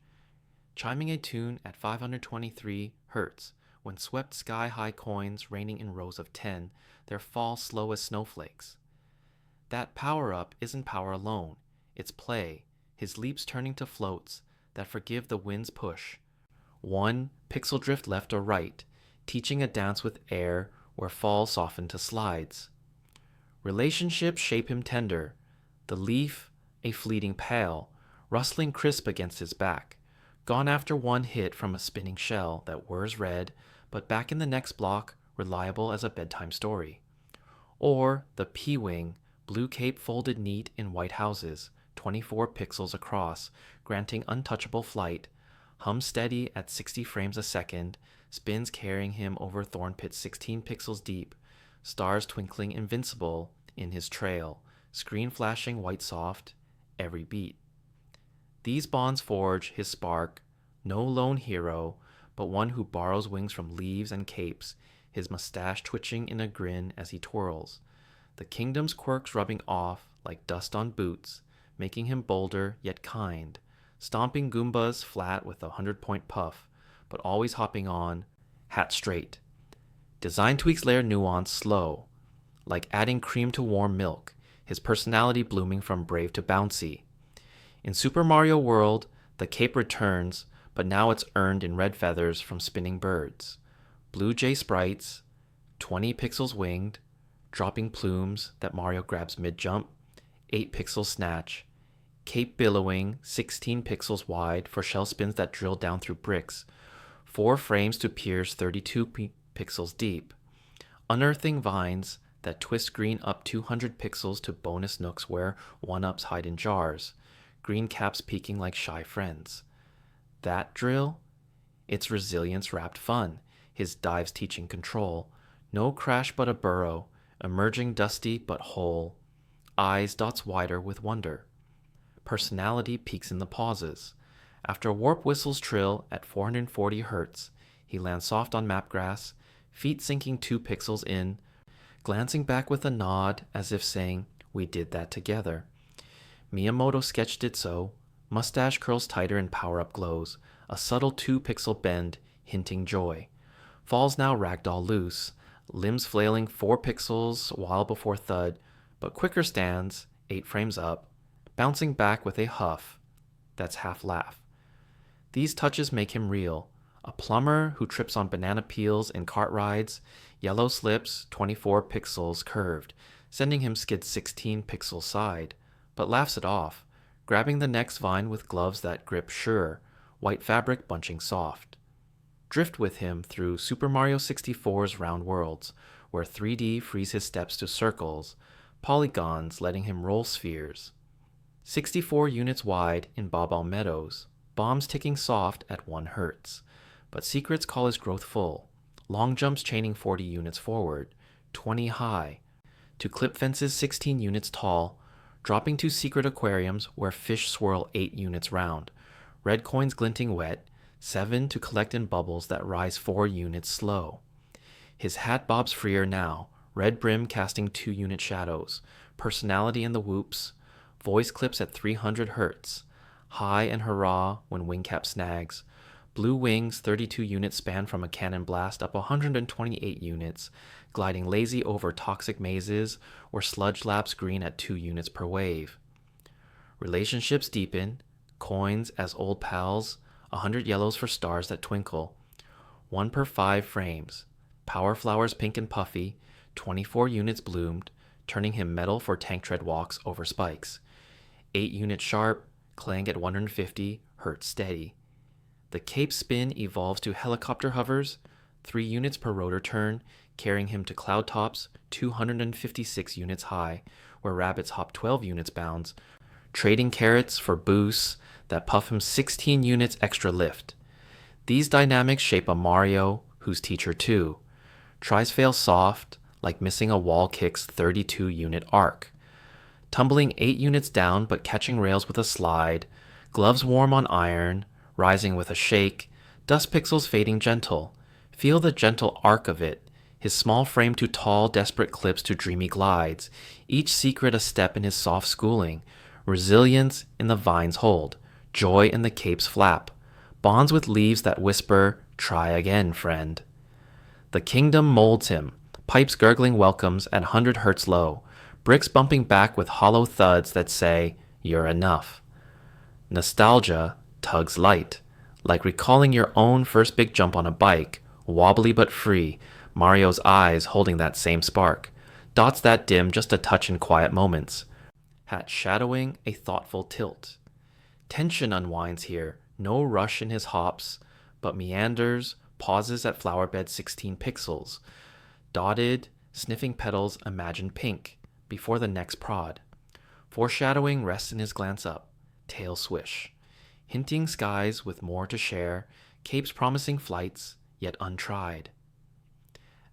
chiming a tune at 523 hertz. When swept sky-high coins raining in rows of 10, their fall slow as snowflakes. That power-up isn't power alone, it's play, his leaps turning to floats that forgive the wind's push. 1 pixel drift left or right, teaching a dance with air where falls soften to slides. Relationships shape him tender, the leaf a fleeting pale, rustling crisp against his back, gone after 1 hit from a spinning shell that whirs red, but back in the next block, reliable as a bedtime story. Or the P-Wing, blue cape folded neat in white houses, 24 pixels across, granting untouchable flight, hums steady at 60 frames a second, spins carrying him over thorn pits 16 pixels deep, stars twinkling invincible in his trail, screen flashing white soft, every beat. These bonds forge his spark, no lone hero, but one who borrows wings from leaves and capes, his mustache twitching in a grin as he twirls, the kingdom's quirks rubbing off like dust on boots, making him bolder yet kind, stomping Goombas flat with a 100-point puff, but always hopping on, hat straight. Design tweaks layer nuance slow, like adding cream to warm milk, his personality blooming from brave to bouncy. In Super Mario World, the cape returns, but now it's earned in red feathers from spinning birds. Blue jay sprites, 20 pixels winged, dropping plumes that Mario grabs mid-jump, 8 pixels snatch, cape billowing, 16 pixels wide for shell spins that drill down through bricks, 4 frames to pierce 32 pixels deep, unearthing vines that twist green up 200 pixels to bonus nooks where 1-ups hide in jars, green caps peeking like shy friends. That drill? It's resilience wrapped fun, his dives teaching control, no crash but a burrow, emerging dusty but whole, eyes dots wider with wonder. Personality peaks in the pauses. After warp whistles trill at 440 hertz, he lands soft on map grass, feet sinking 2 pixels in, glancing back with a nod as if saying, "We did that together." Miyamoto sketched it so, mustache curls tighter and power-up glows, a subtle 2-pixel bend, hinting joy. Falls now ragdoll loose, limbs flailing 4 pixels while before thud, but quicker stands, 8 frames up, bouncing back with a huff. That's half laugh. These touches make him real, a plumber who trips on banana peels in cart rides, yellow slips, 24 pixels curved, sending him skid 16 pixels side, but laughs it off, grabbing the next vine with gloves that grip sure, white fabric bunching soft. Drift with him through Super Mario 64's round worlds, where 3D frees his steps to circles, polygons letting him roll spheres. 64 units wide in Bob-omb Meadows, bombs ticking soft at 1 Hz, but secrets call his growth full, long jumps chaining 40 units forward, 20 high, to clip fences 16 units tall, dropping to secret aquariums where fish swirl 8 units round, red coins glinting wet, 7 to collect in bubbles that rise 4 units slow. His hat bobs freer now, red brim casting 2-unit shadows, personality in the whoops, voice clips at 300 Hz, high and hurrah when wingcap snags, blue wings 32-unit span from a cannon blast up 128 units, gliding lazy over toxic mazes or sludge laps green at 2 units per wave. Relationships deepen, coins as old pals, 100 yellows for stars that twinkle, 1 per 5 frames, power flowers pink and puffy, 24 units bloomed, turning him metal for tank tread walks over spikes, 8 units sharp, clang at 150 Hz steady. The cape spin evolves to helicopter hovers, 3 units per rotor turn, carrying him to cloud tops 256 units high, where rabbits hop 12 units bounds, trading carrots for boosts that puff him 16 units extra lift. These dynamics shape a Mario who's teacher too. Tries fail soft, like missing a wall kick's 32-unit arc. Tumbling 8 units down but catching rails with a slide, gloves warm on iron, rising with a shake, dust pixels fading gentle. Feel the gentle arc of it, his small frame to tall, desperate clips to dreamy glides, each secret a step in his soft schooling, resilience in the vine's hold, joy in the cape's flap, bonds with leaves that whisper, try again, friend. The kingdom molds him, pipes gurgling welcomes at 100 Hz low, bricks bumping back with hollow thuds that say, you're enough. Nostalgia tugs light, like recalling your own first big jump on a bike, wobbly but free, Mario's eyes holding that same spark, dots that dim just a touch in quiet moments, hat shadowing a thoughtful tilt. Tension unwinds here, no rush in his hops, but meanders, pauses at flowerbed 16 pixels, dotted, sniffing petals imagined pink, before the next prod. Foreshadowing rests in his glance up, tail swish, hinting skies with more to share, capes promising flights, yet untried.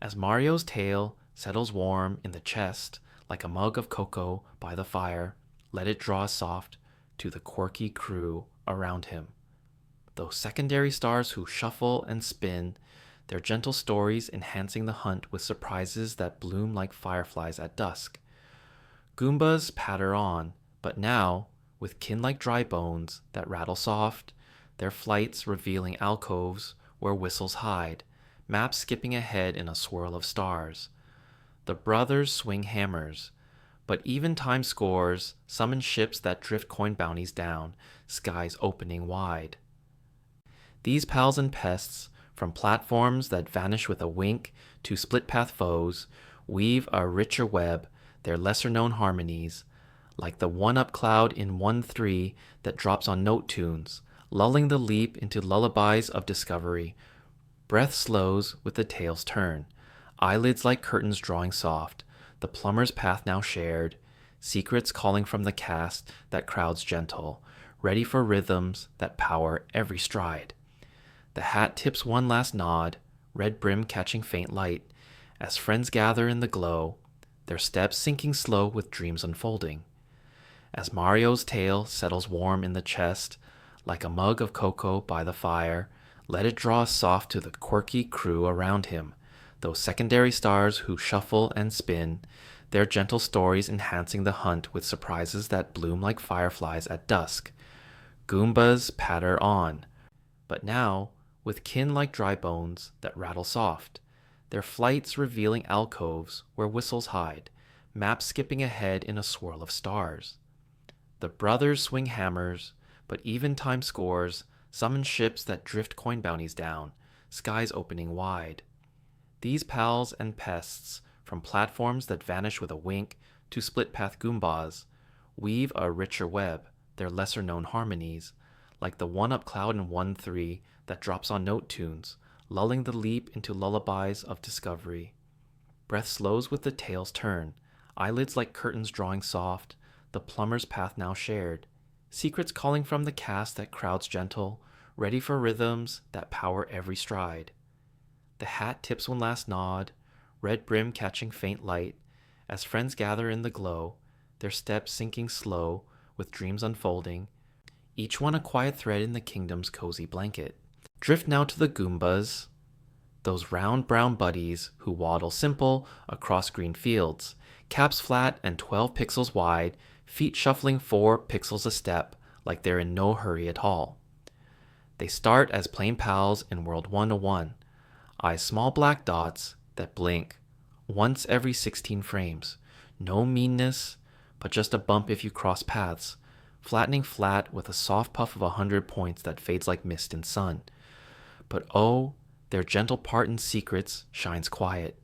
As Mario's tail settles warm in the chest, like a mug of cocoa by the fire, let it draw soft to the quirky crew around him. Those secondary stars who shuffle and spin, their gentle stories enhancing the hunt with surprises that bloom like fireflies at dusk. Goombas patter on, but now, with kin like dry bones that rattle soft, their flights revealing alcoves where whistles hide, maps skipping ahead in a swirl of stars. The brothers swing hammers, but even time scores summon ships that drift coin bounties down, skies opening wide. These pals and pests, from platforms that vanish with a wink to split-path foes, weave a richer web, their lesser-known harmonies, like the one-up cloud in 1-3 that drops on note tunes, lulling the leap into lullabies of discovery. Breath slows with the tail's turn, eyelids like curtains drawing soft, the plumber's path now shared, secrets calling from the cast that crowds gentle, ready for rhythms that power every stride. The hat tips one last nod, red brim catching faint light, as friends gather in the glow, their steps sinking slow with dreams unfolding. As Mario's tail settles warm in the chest, like a mug of cocoa by the fire, let it draw soft to the quirky crew around him, those secondary stars who shuffle and spin, their gentle stories enhancing the hunt with surprises that bloom like fireflies at dusk. Goombas patter on, but now, with kin like dry bones that rattle soft, their flights revealing alcoves where whistles hide, maps skipping ahead in a swirl of stars. The brothers swing hammers, but even time scores summon ships that drift coin bounties down, skies opening wide. These pals and pests, from platforms that vanish with a wink to split-path Goombas, weave a richer web, their lesser-known harmonies, like the one-up cloud in 1-3 that drops on note tunes, lulling the leap into lullabies of discovery. Breath slows with the tail's turn, eyelids like curtains drawing soft, the plumber's path now shared, secrets calling from the cast that crowds gentle, ready for rhythms that power every stride. The hat tips one last nod, red brim catching faint light, as friends gather in the glow, their steps sinking slow, with dreams unfolding, each one a quiet thread in the kingdom's cozy blanket. Drift now to the Goombas, those round brown buddies who waddle simple across green fields, caps flat and 12 pixels wide, feet shuffling 4 pixels a step, like they're in no hurry at all. They start as plain pals in World 101, eyes small black dots that blink once every 16 frames. No meanness, but just a bump if you cross paths, flattening flat with a soft puff of 100 points that fades like mist in sun. But oh, their gentle part in secrets shines quiet.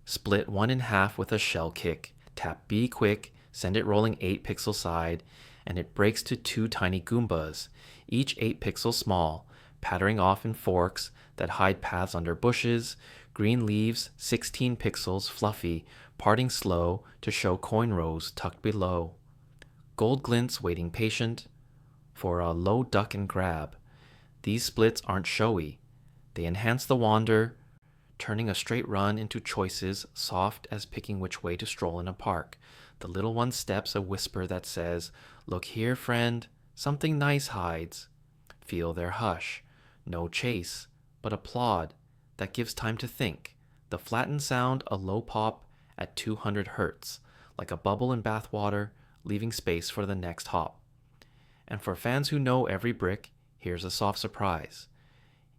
Split one in half with a shell kick, tap B quick, send it rolling 8 pixels side, and it breaks to 2 tiny Goombas, each 8 pixels small, pattering off in forks that hide paths under bushes, green leaves 16 pixels fluffy, parting slow to show coin rows tucked below. Gold glints waiting patient for a low duck and grab. These splits aren't showy. They enhance the wander, turning a straight run into choices soft as picking which way to stroll in a park. The little one steps a whisper that says, "Look here, friend, something nice hides." Feel their hush. No chase, but applaud that gives time to think. The flattened sound a low pop at 200 hertz, like a bubble in bathwater, leaving space for the next hop. And for fans who know every brick, here's a soft surprise.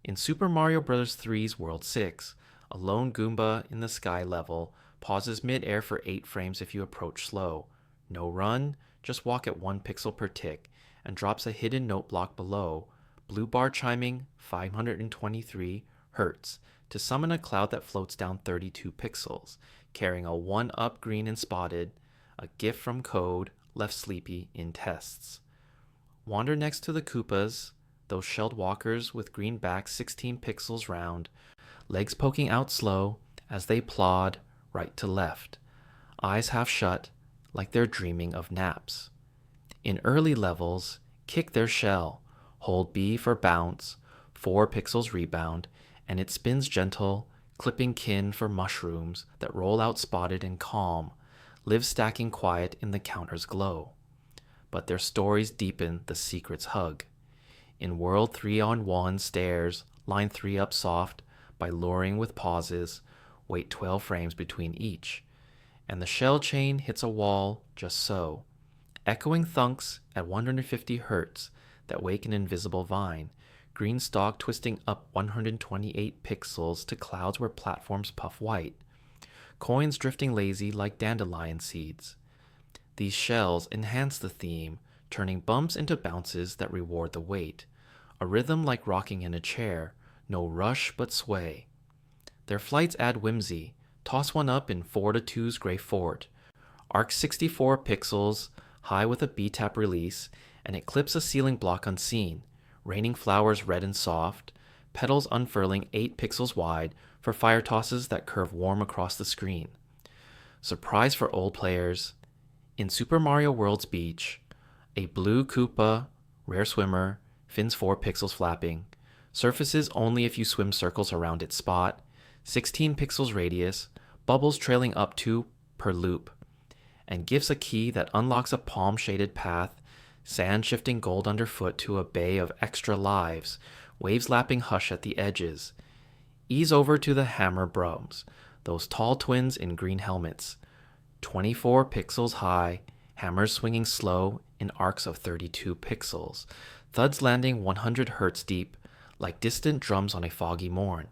In Super Mario Bros. 3's World 6, a lone Goomba in the sky level pauses mid-air for 8 frames if you approach slow. No run, just walk at 1 pixel per tick, and drops a hidden note block below, blue bar chiming 523 hertz, to summon a cloud that floats down 32 pixels, carrying a 1-up green and spotted, a gift from Code left sleepy in tests. Wander next to the Koopas, those shelled walkers with green backs 16 pixels round, legs poking out slow as they plod right to left, eyes half shut like they're dreaming of naps. In early levels, kick their shell, hold B for bounce, 4 pixels rebound, and it spins gentle, clipping kin for mushrooms that roll out spotted and calm, live stacking quiet in the counter's glow. But their stories deepen the secret's hug. In World 3-on-1 stairs, line 3 up soft, by luring with pauses, wait 12 frames between each, and the shell chain hits a wall just so, echoing thunks at 150 hertz that wake an invisible vine, green stalk twisting up 128 pixels to clouds where platforms puff white, coins drifting lazy like dandelion seeds. These shells enhance the theme, turning bumps into bounces that reward the wait, a rhythm like rocking in a chair, no rush but sway. Their flights add whimsy, toss one up in 4-2's Gray Fort, arc 64 pixels, high with a B-tap release, and it clips a ceiling block unseen, raining flowers red and soft, petals unfurling 8 pixels wide for fire tosses that curve warm across the screen. Surprise for old players, in Super Mario World's beach, a blue Koopa, rare swimmer, fins 4 pixels flapping, surfaces only if you swim circles around its spot, 16 pixels radius, bubbles trailing up 2 per loop, and gives a key that unlocks a palm-shaded path, sand shifting gold underfoot to a bay of extra lives, waves lapping hush at the edges. Ease over to the Hammer Bros, those tall twins in green helmets, 24 pixels high, hammers swinging slow in arcs of 32 pixels, thuds landing 100 hertz deep, like distant drums on a foggy morn.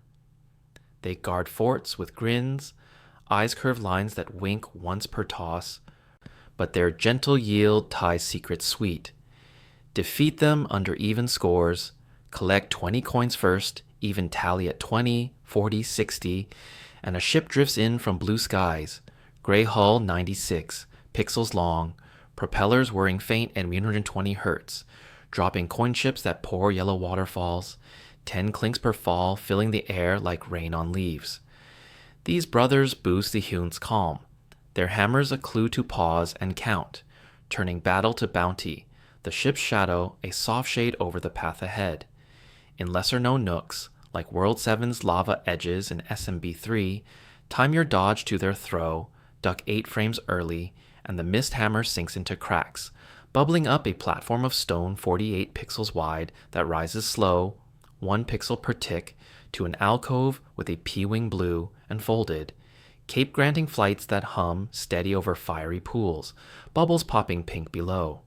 They guard forts with grins, eyes curve lines that wink once per toss, but their gentle yield ties secrets sweet. Defeat them under even scores, collect 20 coins first even tally at 20, 40, 60, and a ship drifts in from blue skies. Gray hull 96, pixels long, propellers whirring faint at 120 hertz, dropping coin chips that pour yellow waterfalls, 10 clinks per fall, filling the air like rain on leaves. These brothers boost the Hune's calm, their hammers a clue to pause and count, turning battle to bounty, the ship's shadow a soft shade over the path ahead. In lesser-known nooks, like World 7's lava edges in SMB3, time your dodge to their throw, duck 8 frames early, and the mist hammer sinks into cracks, bubbling up a platform of stone 48 pixels wide that rises slow, 1 pixel per tick, to an alcove with a P-wing blue and folded, cape-granting flights that hum steady over fiery pools, bubbles popping pink below.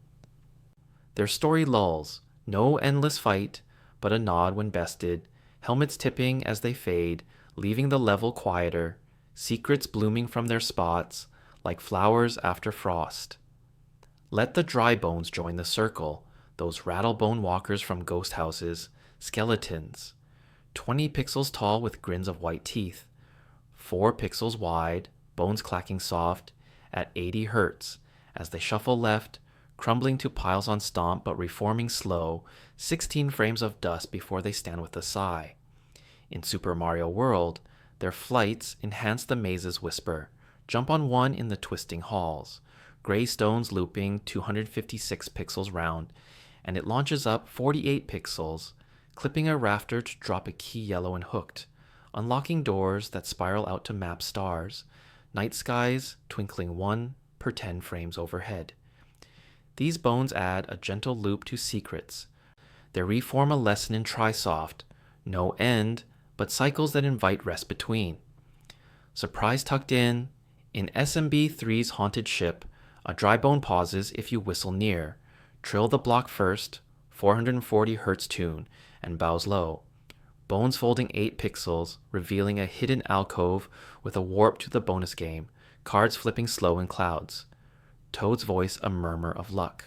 Their story lulls, no endless fight, but a nod when bested, helmets tipping as they fade, leaving the level quieter, secrets blooming from their spots, like flowers after frost. Let the dry bones join the circle, those rattlebone walkers from ghost houses, skeletons, 20 pixels tall with grins of white teeth, 4 pixels wide, bones clacking soft, at 80 hertz, as they shuffle left, crumbling to piles on stomp but reforming slow, 16 frames of dust before they stand with a sigh. In Super Mario World, their flights enhance the maze's whisper, jump on one in the twisting halls, gray stones looping 256 pixels round, and it launches up 48 pixels, clipping a rafter to drop a key yellow and hooked, unlocking doors that spiral out to map stars, night skies twinkling 1 per 10 frames overhead. These bones add a gentle loop to secrets. They reform a lesson in Trisoft, no end, but cycles that invite rest between. Surprise tucked in SMB3's haunted ship, a dry bone pauses if you whistle near, trill the block first, 440 Hz tune, and bows low. Bones folding 8 pixels, revealing a hidden alcove with a warp to the bonus game, cards flipping slow in clouds. Toad's voice a murmur of luck.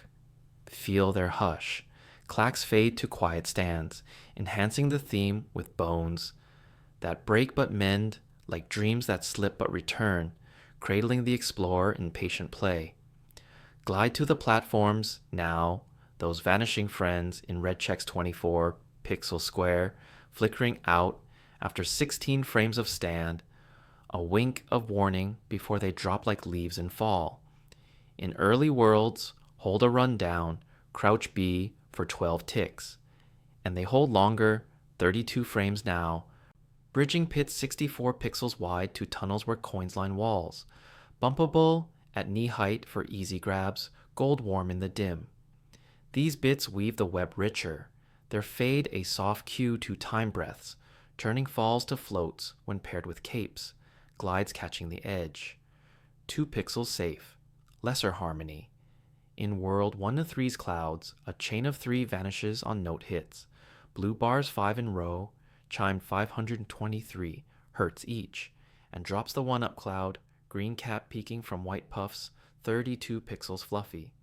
Feel their hush. Clacks fade to quiet stands, enhancing the theme with bones that break but mend, like dreams that slip but return, cradling the explorer in patient play. Glide to the platforms, now, those vanishing friends in Red Checks 24, pixel square, flickering out after 16 frames of stand, a wink of warning before they drop like leaves and fall. In early worlds, hold a run down, crouch B for 12 ticks, and they hold longer, 32 frames now, bridging pits 64 pixels wide to tunnels where coins line walls, bumpable at knee height for easy grabs, gold warm in the dim. These bits weave the web richer, their fade a soft cue to time breaths, turning falls to floats when paired with capes, glides catching the edge. 2 pixels safe, lesser harmony. In world 1 to 3's clouds, a chain of 3 vanishes on note hits, blue bars 5 in row, chimed 523 hertz each, and drops the 1-up cloud, green cap peeking from white puffs, 32 pixels fluffy.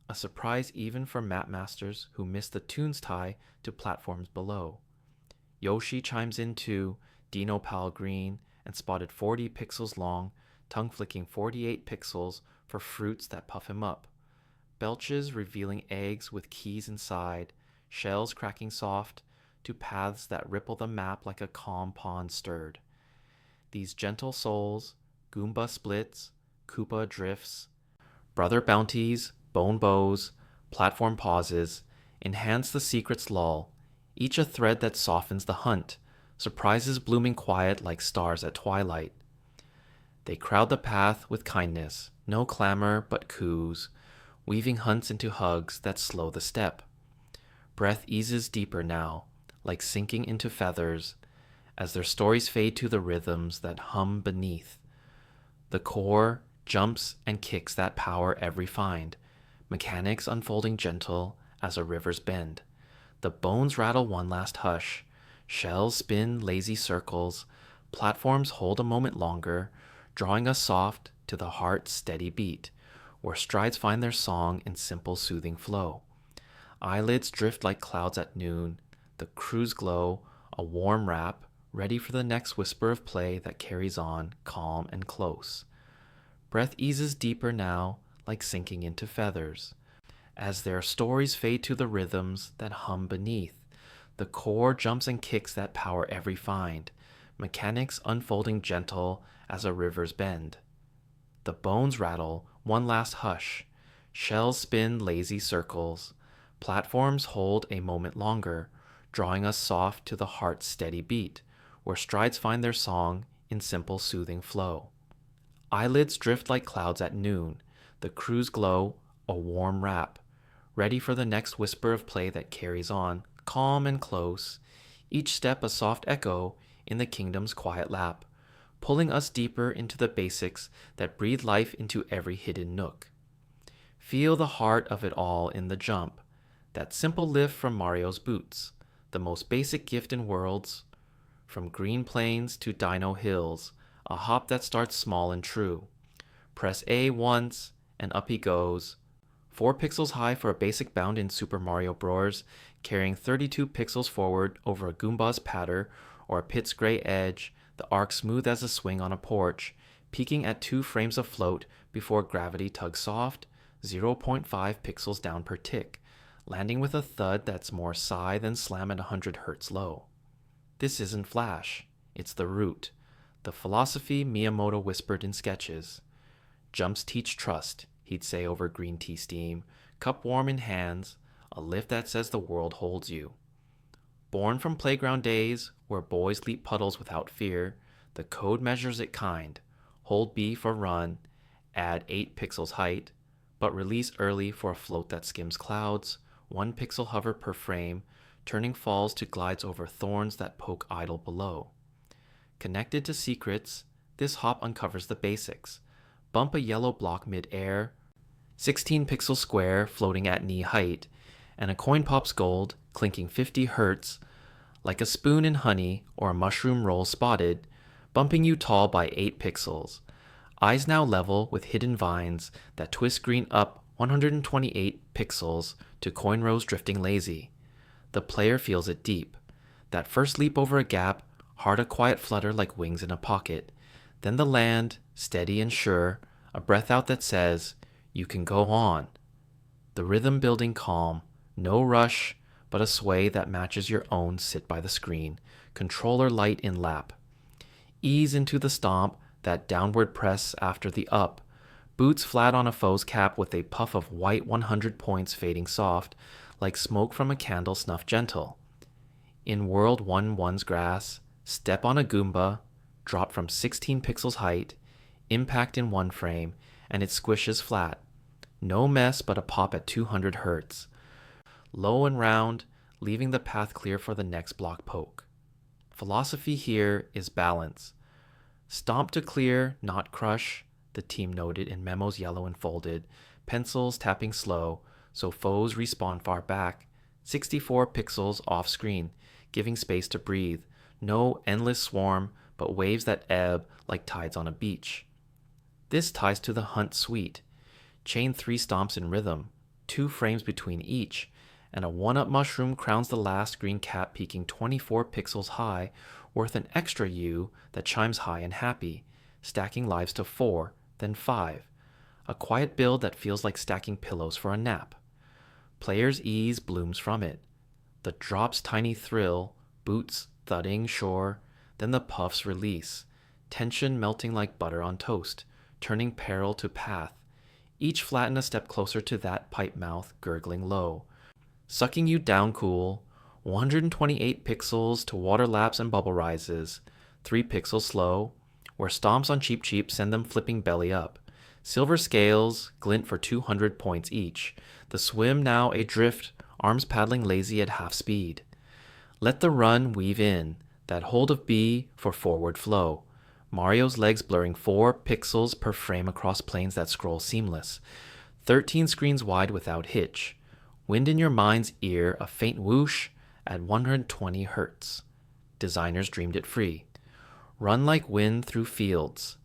A surprise even for map masters who missed the tunes tie to platforms below. Yoshi chimes in too, Dino Pal green, and spotted 40 pixels long, tongue flicking 48 pixels for fruits that puff him up. Belches revealing eggs with keys inside, shells cracking soft, to paths that ripple the map like a calm pond stirred. These gentle souls, Goomba splits, Koopa drifts, brother bounties, bone bows, platform pauses, enhance the secret's lull, each a thread that softens the hunt, surprises blooming quiet like stars at twilight. They crowd the path with kindness, no clamor but coos, weaving hunts into hugs that slow the step. Breath eases deeper now, like sinking into feathers, as their stories fade to the rhythms that hum beneath. The core jumps and kicks that power every find, mechanics unfolding gentle as a river's bend. The bones rattle one last hush, shells spin lazy circles, platforms hold a moment longer, drawing us soft to the heart's steady beat, where strides find their song in simple soothing flow. Eyelids drift like clouds at noon, the crew's glow, a warm wrap, ready for the next whisper of play that carries on, calm and close. Breath eases deeper now, like sinking into feathers. As their stories fade to the rhythms that hum beneath, the core jumps and kicks that power every find, mechanics unfolding gentle as a river's bend. The bones rattle, one last hush. Shells spin lazy circles. Platforms hold a moment longer, drawing us soft to the heart's steady beat, where strides find their song in simple soothing flow. Eyelids drift like clouds at noon, the crew's glow a warm wrap, ready for the next whisper of play that carries on, calm and close, each step a soft echo in the kingdom's quiet lap, pulling us deeper into the basics that breathe life into every hidden nook. Feel the heart of it all in the jump, that simple lift from Mario's boots, the most basic gift in worlds. From green plains to Dino Hills, a hop that starts small and true. Press A once, and up he goes. 4 pixels high for a basic bound in Super Mario Bros., carrying 32 pixels forward over a Goomba's patter or a pit's gray edge, the arc smooth as a swing on a porch, peaking at 2 frames afloat before gravity tugs soft, 0.5 pixels down per tick, landing with a thud that's more sigh than slam at 100 Hz low. This isn't Flash, it's the root, the philosophy Miyamoto whispered in sketches. Jumps teach trust, he'd say over green tea steam, cup warm in hands, a lift that says the world holds you. Born from playground days, where boys leap puddles without fear, the code measures it kind. Hold B for run, add 8 pixels height, but release early for a float that skims clouds, 1 pixel hover per frame, turning falls to glides over thorns that poke idle below. Connected to secrets, this hop uncovers the basics. Bump a yellow block mid-air, 16 pixel square floating at knee height, and a coin pops gold, clinking 50 Hz, like a spoon in honey or a mushroom roll spotted, bumping you tall by 8 pixels. Eyes now level with hidden vines that twist green up 128 pixels to coin rows drifting lazy. The player feels it deep. That first leap over a gap, heart a quiet flutter like wings in a pocket. Then the land, steady and sure, a breath out that says, you can go on. The rhythm building calm, no rush, but a sway that matches your own sit by the screen, controller light in lap. Ease into the stomp, that downward press after the up, boots flat on a foe's cap with a puff of white 100 points fading soft, like smoke from a candle snuffed gentle. In World 1-1's grass, step on a Goomba, drop from 16 pixels height, impact in 1 frame, and it squishes flat. No mess but a pop at 200 Hz. Low and round, leaving the path clear for the next block poke. Philosophy here is balance. Stomp to clear, not crush, the team noted in memos yellow and folded, pencils tapping slow, so foes respawn far back, 64 pixels off screen, giving space to breathe. No endless swarm, but waves that ebb like tides on a beach. This ties to the hunt suite. Chain 3 stomps in rhythm, 2 frames between each, and a 1-up mushroom crowns the last green cap peaking 24 pixels high, worth an extra U that chimes high and happy, stacking lives to 4, then 5. A quiet build that feels like stacking pillows for a nap. Player's ease blooms from it. The drop's tiny thrill, boots thudding sure, then the puffs release, tension melting like butter on toast, turning peril to path. Each flatten a step closer to that pipe mouth gurgling low, sucking you down cool, 128 pixels to water laps and bubble rises, 3 pixels slow, where stomps on Cheep send them flipping belly up. Silver scales glint for 200 points each, the swim now adrift, arms paddling lazy at half speed. Let the run weave in, that hold of B for forward flow. Mario's legs blurring 4 pixels per frame across planes that scroll seamless. 13 screens wide without hitch. Wind in your mind's ear, a faint whoosh at 120 Hz. Designers dreamed it free. Run like wind through fields,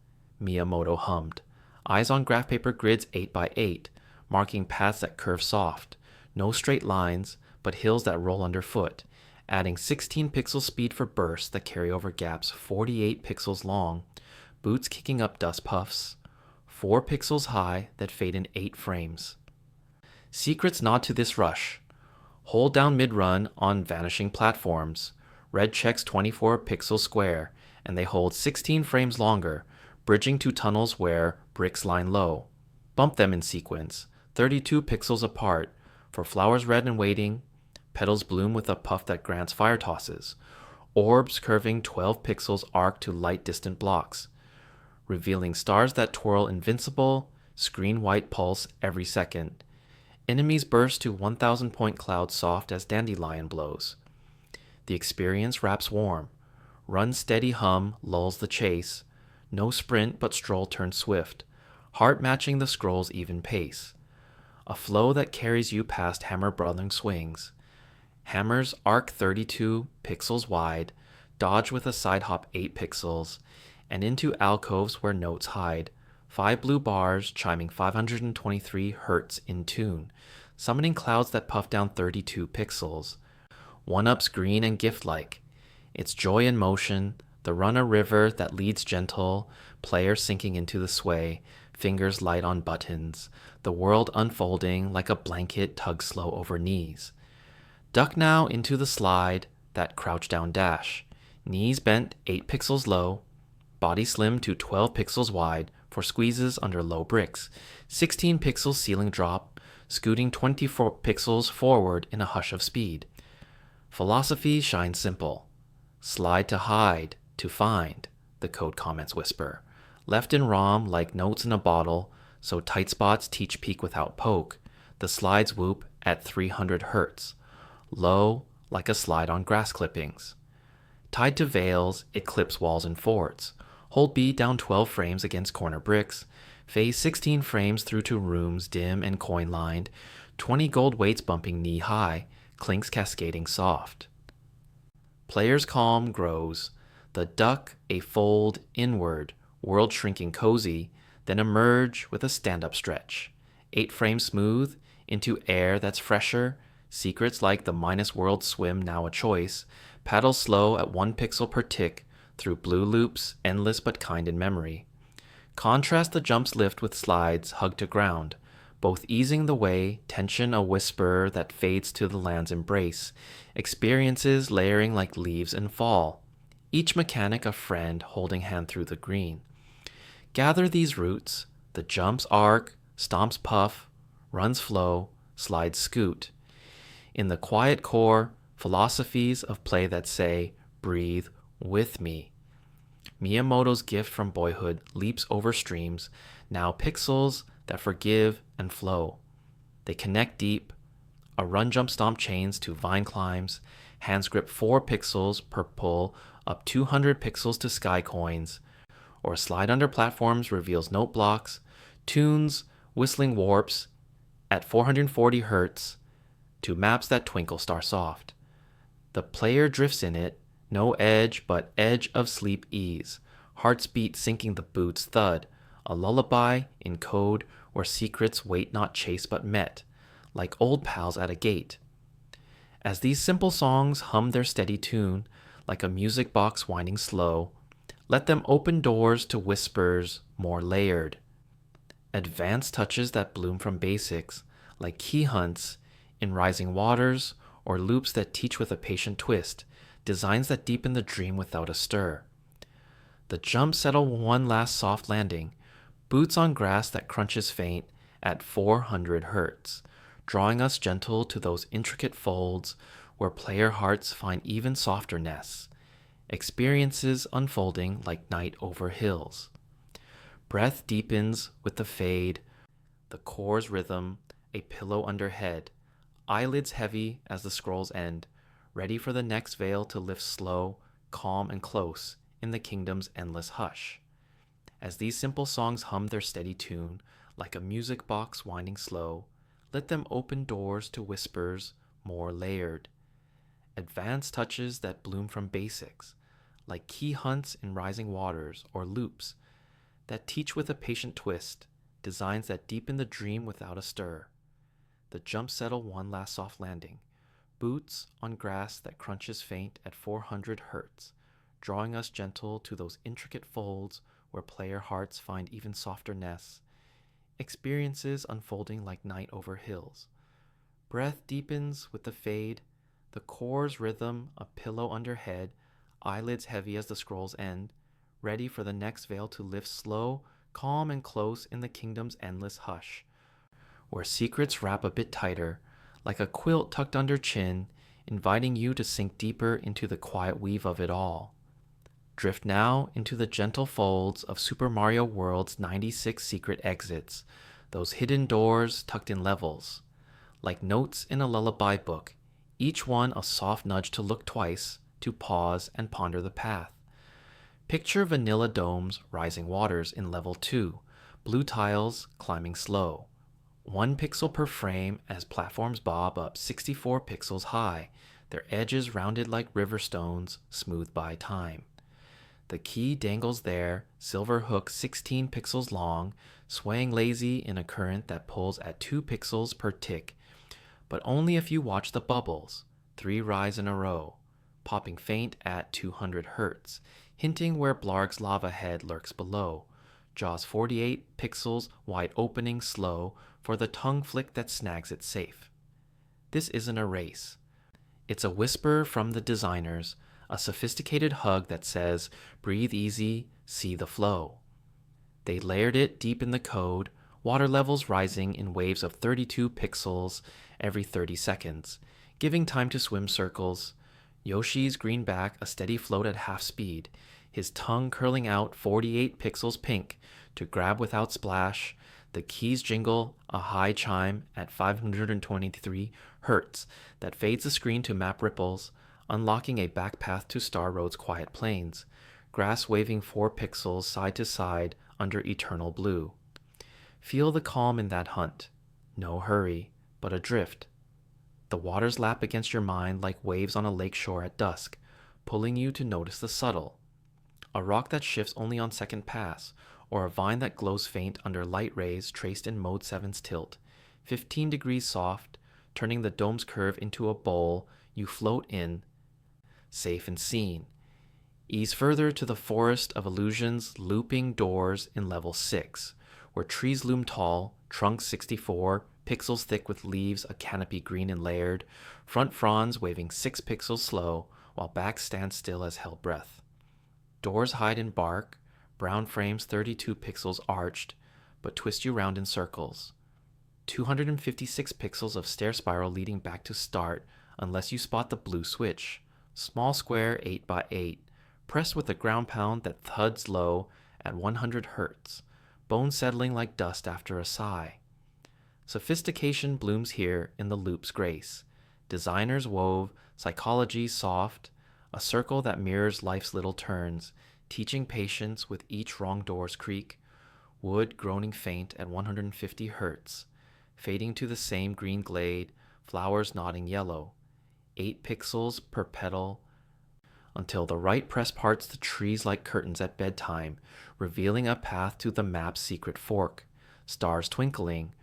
Miyamoto hummed. Eyes on graph paper grids 8x8, marking paths that curve soft. No straight lines, but hills that roll underfoot. adding 16 pixel speed for bursts that carry over gaps 48 pixels long, boots kicking up dust puffs, 4 pixels high that fade in 8 frames. Secrets nod to this rush. Hold down mid-run on vanishing platforms. Red checks 24 pixels square, and they hold 16 frames longer, bridging to tunnels where bricks line low. Bump them in sequence, 32 pixels apart, for flowers red and waiting, petals bloom with a puff that grants fire tosses, orbs curving 12 pixels arc to light distant blocks, revealing stars that twirl invincible, screen white pulse every second. Enemies burst to 1,000 point clouds soft as dandelion blows. The experience wraps warm. Run steady hum lulls the chase. No sprint but stroll turns swift, heart matching the scroll's even pace. A flow that carries you past hammer brothering swings. Hammers arc 32 pixels wide, dodge with a side hop 8 pixels, and into alcoves where notes hide. 5 blue bars chiming 523 hertz in tune, summoning clouds that puff down 32 pixels. One-up's green and gift-like. Its joy in motion, the run a river that leads gentle, player sinking into the sway, fingers light on buttons, the world unfolding like a blanket tugged slow over knees. Duck now into the slide, that crouch down dash. Knees bent 8 pixels low, body slim to 12 pixels wide for squeezes under low bricks, 16 pixels ceiling drop, scooting 24 pixels forward in a hush of speed. Philosophy shines simple. Slide to hide, to find, the code comments whisper. Left in ROM like notes in a bottle, so tight spots teach peak without poke. The slides whoop at 300 hertz. Low, like a slide on grass clippings. Tied to veils, it clips walls and forts. Hold B down 12 frames against corner bricks. Phase 16 frames through to rooms dim and coin-lined. 20 gold weights bumping knee-high, clinks cascading soft. Player's calm grows. The duck a fold inward, world shrinking cozy, then emerge with a stand-up stretch. 8 frames smooth, into air that's fresher, secrets like the minus world swim now a choice, paddle slow at 1 pixel per tick, through blue loops, endless but kind in memory. Contrast the jumps lift with slides hugged to ground, both easing the way, tension a whisper that fades to the land's embrace, experiences layering like leaves in fall, each mechanic a friend holding hand through the green. Gather these roots, the jumps arc, stomps puff, runs flow, slides scoot. In the quiet core, philosophies of play that say, breathe with me. Miyamoto's gift from boyhood leaps over streams, now pixels that forgive and flow. They connect deep, a run jump stomp chains to vine climbs, hands grip 4 pixels per pull up 200 pixels to sky coins, or slide under platforms reveals note blocks, tunes, whistling warps at 440 hertz to maps that twinkle star soft. The player drifts in it, no edge but edge of sleep ease, heart's beat sinking the boots thud, a lullaby in code where secrets wait not chased but met, like old pals at a gate. As these simple songs hum their steady tune, like a music box winding slow, let them open doors to whispers more layered. Advanced touches that bloom from basics, like key hunts in rising waters, or loops that teach with a patient twist, designs that deepen the dream without a stir. The jumps settle one last soft landing, boots on grass that crunches faint at 400 hertz, drawing us gentle to those intricate folds where player hearts find even softer nests, experiences unfolding like night over hills. Breath deepens with the fade, the core's rhythm, a pillow under head, eyelids heavy as the scrolls end, ready for the next veil to lift slow, calm and close in the kingdom's endless hush. As these simple songs hum their steady tune, like a music box winding slow, let them open doors to whispers more layered. Advanced touches that bloom from basics, like key hunts in rising waters or loops that teach with a patient twist, designs that deepen the dream without a stir. The jumps settle one last soft landing, Boots on grass that crunches faint at 400 hertz, drawing us gentle to those intricate folds where player hearts find even softer nests. Experiences unfolding like night over hills. Breath deepens with the fade, the core's rhythm a pillow underhead, eyelids heavy as the scroll's end, ready for the next veil to lift slow, calm and close in the kingdom's endless hush, where secrets wrap a bit tighter, like a quilt tucked under chin, inviting you to sink deeper into the quiet weave of it all. Drift now into the gentle folds of Super Mario World's 96 secret exits, those hidden doors tucked in levels. Like notes in a lullaby book, each one a soft nudge to look twice, to pause and ponder the path. Picture vanilla domes rising waters in level 2, blue tiles climbing slow. 1 pixel per frame as platforms bob up 64 pixels high, their edges rounded like river stones, smoothed by time. The key dangles there, silver hook 16 pixels long, swaying lazy in a current that pulls at 2 pixels per tick. But only if you watch the bubbles, 3 rise in a row, popping faint at 200 hertz, hinting where Blarg's lava head lurks below. Jaws 48 pixels wide opening slow for the tongue flick that snags it safe. This isn't a race. It's a whisper from the designers, a sophisticated hug that says, breathe easy, see the flow. They layered it deep in the code, water levels rising in waves of 32 pixels every 30 seconds, giving time to swim circles. Yoshi's green back a steady float at half speed, his tongue curling out 48 pixels pink to grab without splash. The keys jingle a high chime at 523 hertz that fades the screen to map ripples, unlocking a back path to Star Road's quiet plains, grass waving 4 pixels side to side under eternal blue. Feel the calm in that hunt. No hurry, but a drift. The waters lap against your mind like waves on a lake shore at dusk, pulling you to notice the subtle. A rock that shifts only on second pass, or a vine that glows faint under light rays traced in Mode 7's tilt. 15 degrees soft, turning the dome's curve into a bowl you float in, safe and seen. Ease further to the forest of illusions looping doors in level 6, where trees loom tall, trunks 64, pixels thick with leaves a canopy green and layered, front fronds waving 6 pixels slow, while backs stand still as held breath. Doors hide in bark, brown frames 32 pixels arched, but twist you round in circles. 256 pixels of stair spiral leading back to start, unless you spot the blue switch. Small square 8x8, pressed with a ground pound that thuds low at 100 hertz, bones settling like dust after a sigh. Sophistication blooms here in the loop's grace. Designers wove psychology soft, a circle that mirrors life's little turns, teaching patience with each wrong door's creak, wood groaning faint at 150 hertz, fading to the same green glade, flowers nodding yellow, 8 pixels per petal, until the right press parts the trees like curtains at bedtime, revealing a path to the map's secret fork, stars twinkling,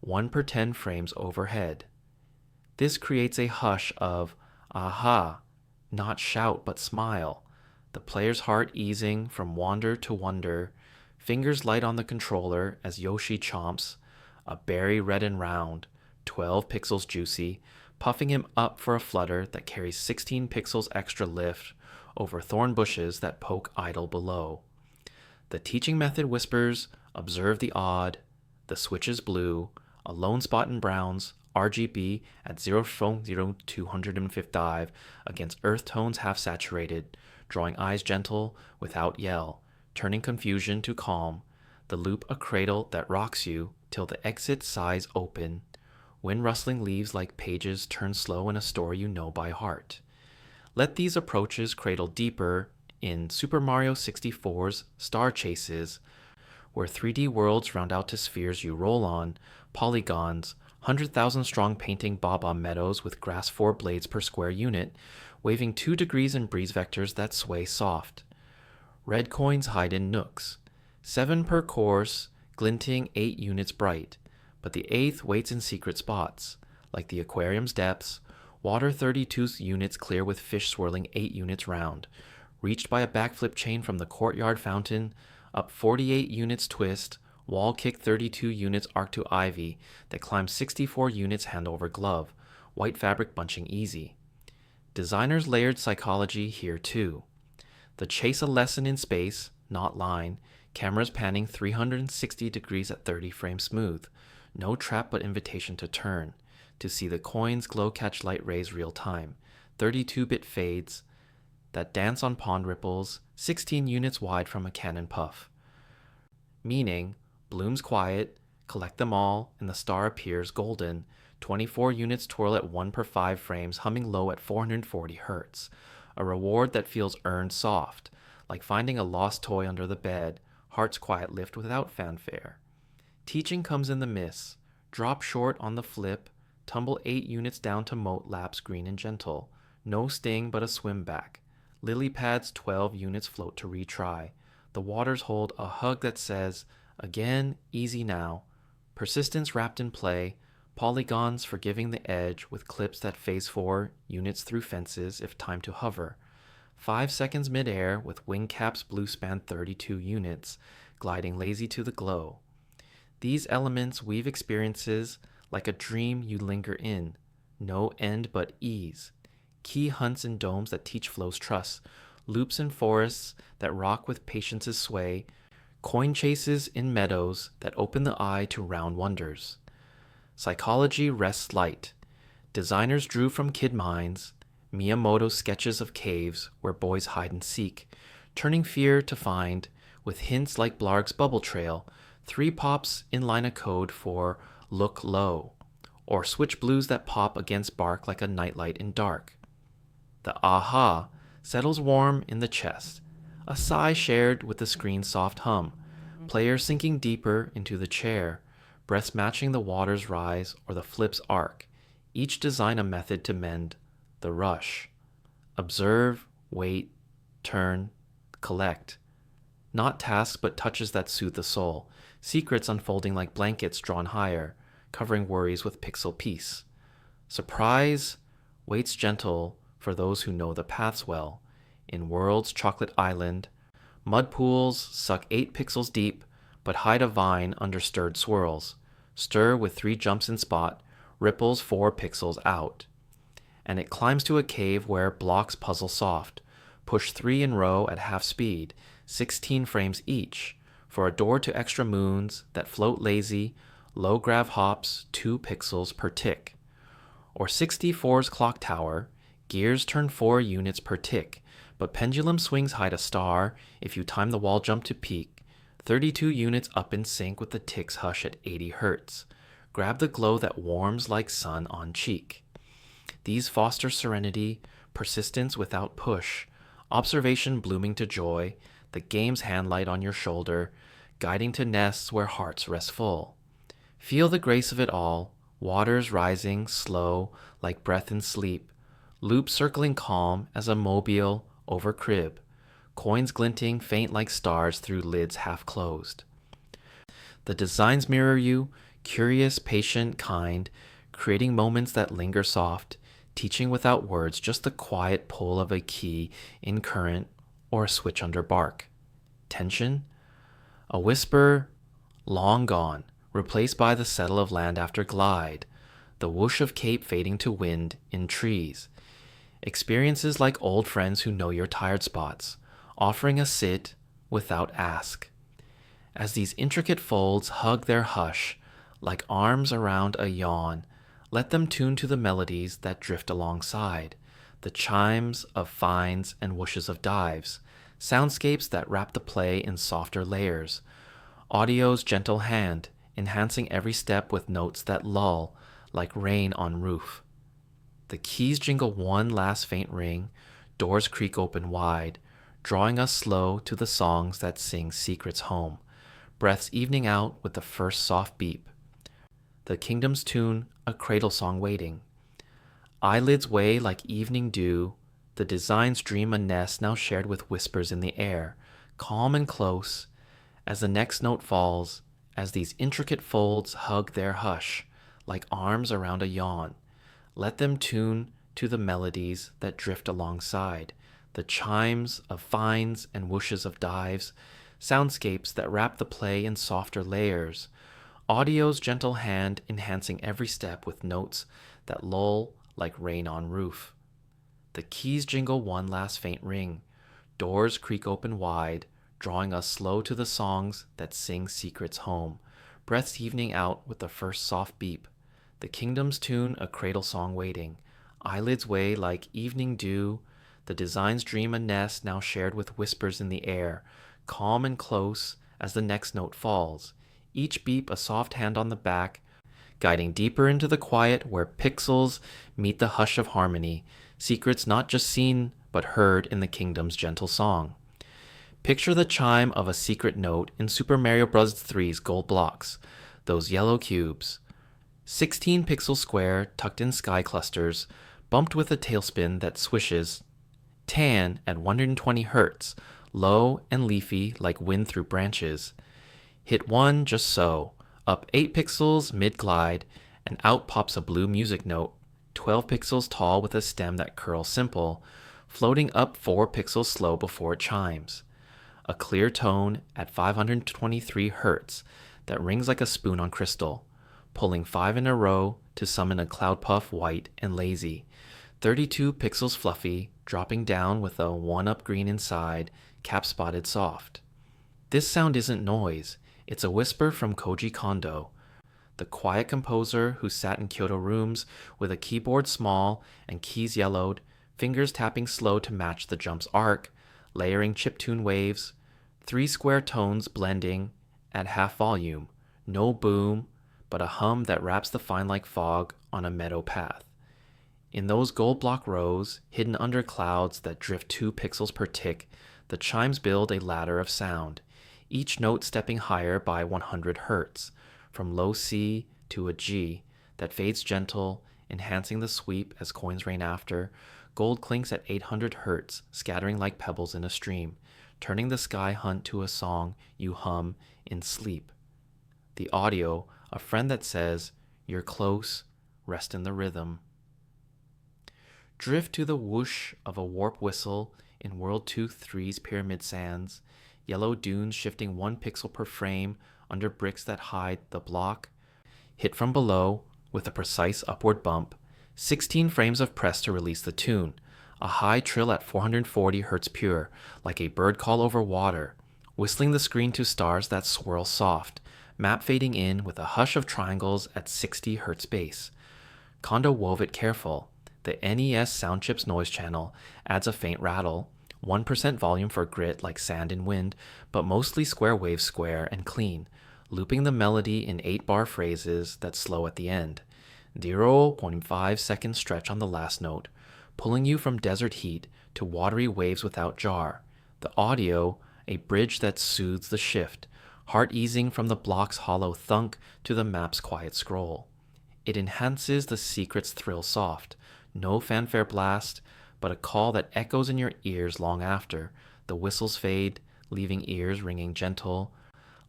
1 per 10 frames overhead. This creates a hush of, aha, not shout but smile, the player's heart easing from wander to wonder, fingers light on the controller as Yoshi chomps, a berry red and round, 12 pixels juicy, puffing him up for a flutter that carries 16 pixels extra lift over thorn bushes that poke idle below. The teaching method whispers, observe the odd, the switch is blue, a lone spot in browns, RGB at 0.0255 against earth tones half saturated, drawing eyes gentle without yell, turning confusion to calm, the loop a cradle that rocks you till the exit sighs open, wind rustling leaves like pages turn slow in a story you know by heart. Let these approaches cradle deeper in Super Mario 64's Star Chases, where 3D worlds round out to spheres you roll on, polygons, 100,000 strong painting bob-omb meadows with grass 4 blades per square unit, waving 2 degrees in breeze vectors that sway soft. Red coins hide in nooks, 7 per course, glinting 8 units bright, but the 8th waits in secret spots, like the aquarium's depths, Water 32's units clear with fish swirling 8 units round. Reached by a backflip chain from the courtyard fountain, up 48 units twist, wall kick 32 units arc to ivy that climbs 64 units hand over glove, white fabric bunching easy. Designers layered psychology here too. The chase a lesson in space, not line, cameras panning 360 degrees at 30 frames smooth, no trap but invitation to turn, to see the coins glow catch light rays real time, 32-bit fades that dance on pond ripples, 16 units wide from a cannon puff. Meaning, blooms quiet, collect them all, and the star appears golden, 24 units twirl at 1 per 5 frames, humming low at 440 hertz. A reward that feels earned soft, like finding a lost toy under the bed, heart's quiet lift without fanfare. Teaching comes in the miss, drop short on the flip, tumble 8 units down to moat laps green and gentle, no sting but a swim back. Lily pads 12 units float to retry. The waters hold a hug that says, again, easy now. Persistence wrapped in play, polygons forgiving the edge with clips that phase 4 units through fences if time to hover. 5 seconds midair with wing caps blue span 32 units, gliding lazy to the glow. These elements weave experiences like a dream you linger in, no end but ease. Key hunts in domes that teach flow's trust, loops in forests that rock with patience's sway, coin chases in meadows that open the eye to round wonders. Psychology rests light. Designers drew from kid minds, Miyamoto's sketches of caves where boys hide and seek, turning fear to find, with hints like Blarg's bubble trail, 3 pops in line of code for look low, or switch blues that pop against bark like a nightlight in dark. The aha settles warm in the chest, a sigh shared with the screen's soft hum, players sinking deeper into the chair, breaths matching the water's rise or the flip's arc, each design a method to mend the rush. Observe, wait, turn, collect. Not tasks but touches that soothe the soul, secrets unfolding like blankets drawn higher, covering worries with pixel peace. Surprise waits gentle for those who know the paths well. In World's Chocolate Island, mud pools suck 8 pixels deep, but hide a vine under stirred swirls. Stir with 3 jumps in spot, ripples 4 pixels out. And it climbs to a cave where blocks puzzle soft. Push 3 in row at half speed, 16 frames each, for a door to extra moons that float lazy, low grav hops 2 pixels per tick. Or 64's clock tower, gears turn 4 units per tick, but pendulum swings hide a star if you time the wall jump to peak, 32 units up in sync with the tick's hush at 80 hertz. Grab the glow that warms like sun on cheek. These foster serenity, persistence without push, observation blooming to joy, the game's handlight on your shoulder, guiding to nests where hearts rest full. Feel the grace of it all, waters rising slow like breath in sleep, loops circling calm as a mobile over crib, coins glinting faint like stars through lids half closed. The designs mirror you, curious, patient, kind, creating moments that linger soft, teaching without words, just the quiet pull of a key in current or a switch under bark. Tension? A whisper long gone, replaced by the settle of land after glide, the whoosh of cape fading to wind in trees. Experiences like old friends who know your tired spots, offering a sit without ask. As these intricate folds hug their hush, like arms around a yawn, let them tune to the melodies that drift alongside, the chimes of fines and whooshes of dives, soundscapes that wrap the play in softer layers, audio's gentle hand, enhancing every step with notes that lull, like rain on roof. The keys jingle one last faint ring, doors creak open wide, drawing us slow to the songs that sing secrets home, breaths evening out with the first soft beep. The kingdom's tune, a cradle song waiting. Eyelids weigh like evening dew, the designs dream a nest now shared with whispers in the air, calm and close, as the next note falls, as these intricate folds hug their hush, like arms around a yawn. Let them tune to the melodies that drift alongside, the chimes of fines and whooshes of dives, soundscapes that wrap the play in softer layers, audio's gentle hand enhancing every step with notes that lull like rain on roof. The keys jingle one last faint ring, doors creak open wide, drawing us slow to the songs that sing secrets home, breaths evening out with the first soft beep, the kingdom's tune a cradle song waiting, eyelids weigh like evening dew, the designs dream a nest now shared with whispers in the air, calm and close as the next note falls, each beep a soft hand on the back, guiding deeper into the quiet where pixels meet the hush of harmony, secrets not just seen but heard in the kingdom's gentle song. Picture the chime of a secret note in Super Mario Bros. 3's gold blocks, those yellow cubes. 16 pixel square tucked in sky clusters, bumped with a tailspin that swishes, tan at 120 Hz, low and leafy like wind through branches. Hit one just so, up 8 pixels mid-glide, and out pops a blue music note, 12 pixels tall with a stem that curls simple, floating up 4 pixels slow before it chimes. A clear tone at 523 Hz that rings like a spoon on crystal, pulling 5 in a row to summon a cloud puff white and lazy, 32 pixels fluffy, dropping down with a 1-up green inside, cap spotted soft. This sound isn't noise, it's a whisper from Koji Kondo, the quiet composer who sat in Kyoto rooms with a keyboard small and keys yellowed, fingers tapping slow to match the jump's arc, layering chiptune waves, 3 square tones blending at half volume, no boom, but a hum that wraps the fine like fog on a meadow path. In those gold block rows, hidden under clouds that drift 2 pixels per tick, the chimes build a ladder of sound, each note stepping higher by 100 Hz, from low C to a G that fades gentle, enhancing the sweep as coins rain after. Gold clinks at 800 Hz, scattering like pebbles in a stream, turning the sky hunt to a song you hum in sleep. The audio, a friend that says, "You're close, rest in the rhythm." Drift to the whoosh of a warp whistle in World 2-3's pyramid sands, yellow dunes shifting 1 pixel per frame under bricks that hide the block. Hit from below with a precise upward bump, 16 frames of press to release the tune, a high trill at 440 Hz pure, like a bird call over water, whistling the screen to stars that swirl soft, map fading in with a hush of triangles at 60 Hz bass. Kondo wove it careful. The NES sound chip's noise channel adds a faint rattle, 1% volume for grit like sand and wind, but mostly square waves square and clean, looping the melody in 8-bar phrases that slow at the end. 0.5 second stretch on the last note, pulling you from desert heat to watery waves without jar. The audio, a bridge that soothes the shift, heart easing from the block's hollow thunk to the map's quiet scroll. It enhances the secret's thrill soft, no fanfare blast, but a call that echoes in your ears long after. The whistles fade, leaving ears ringing gentle,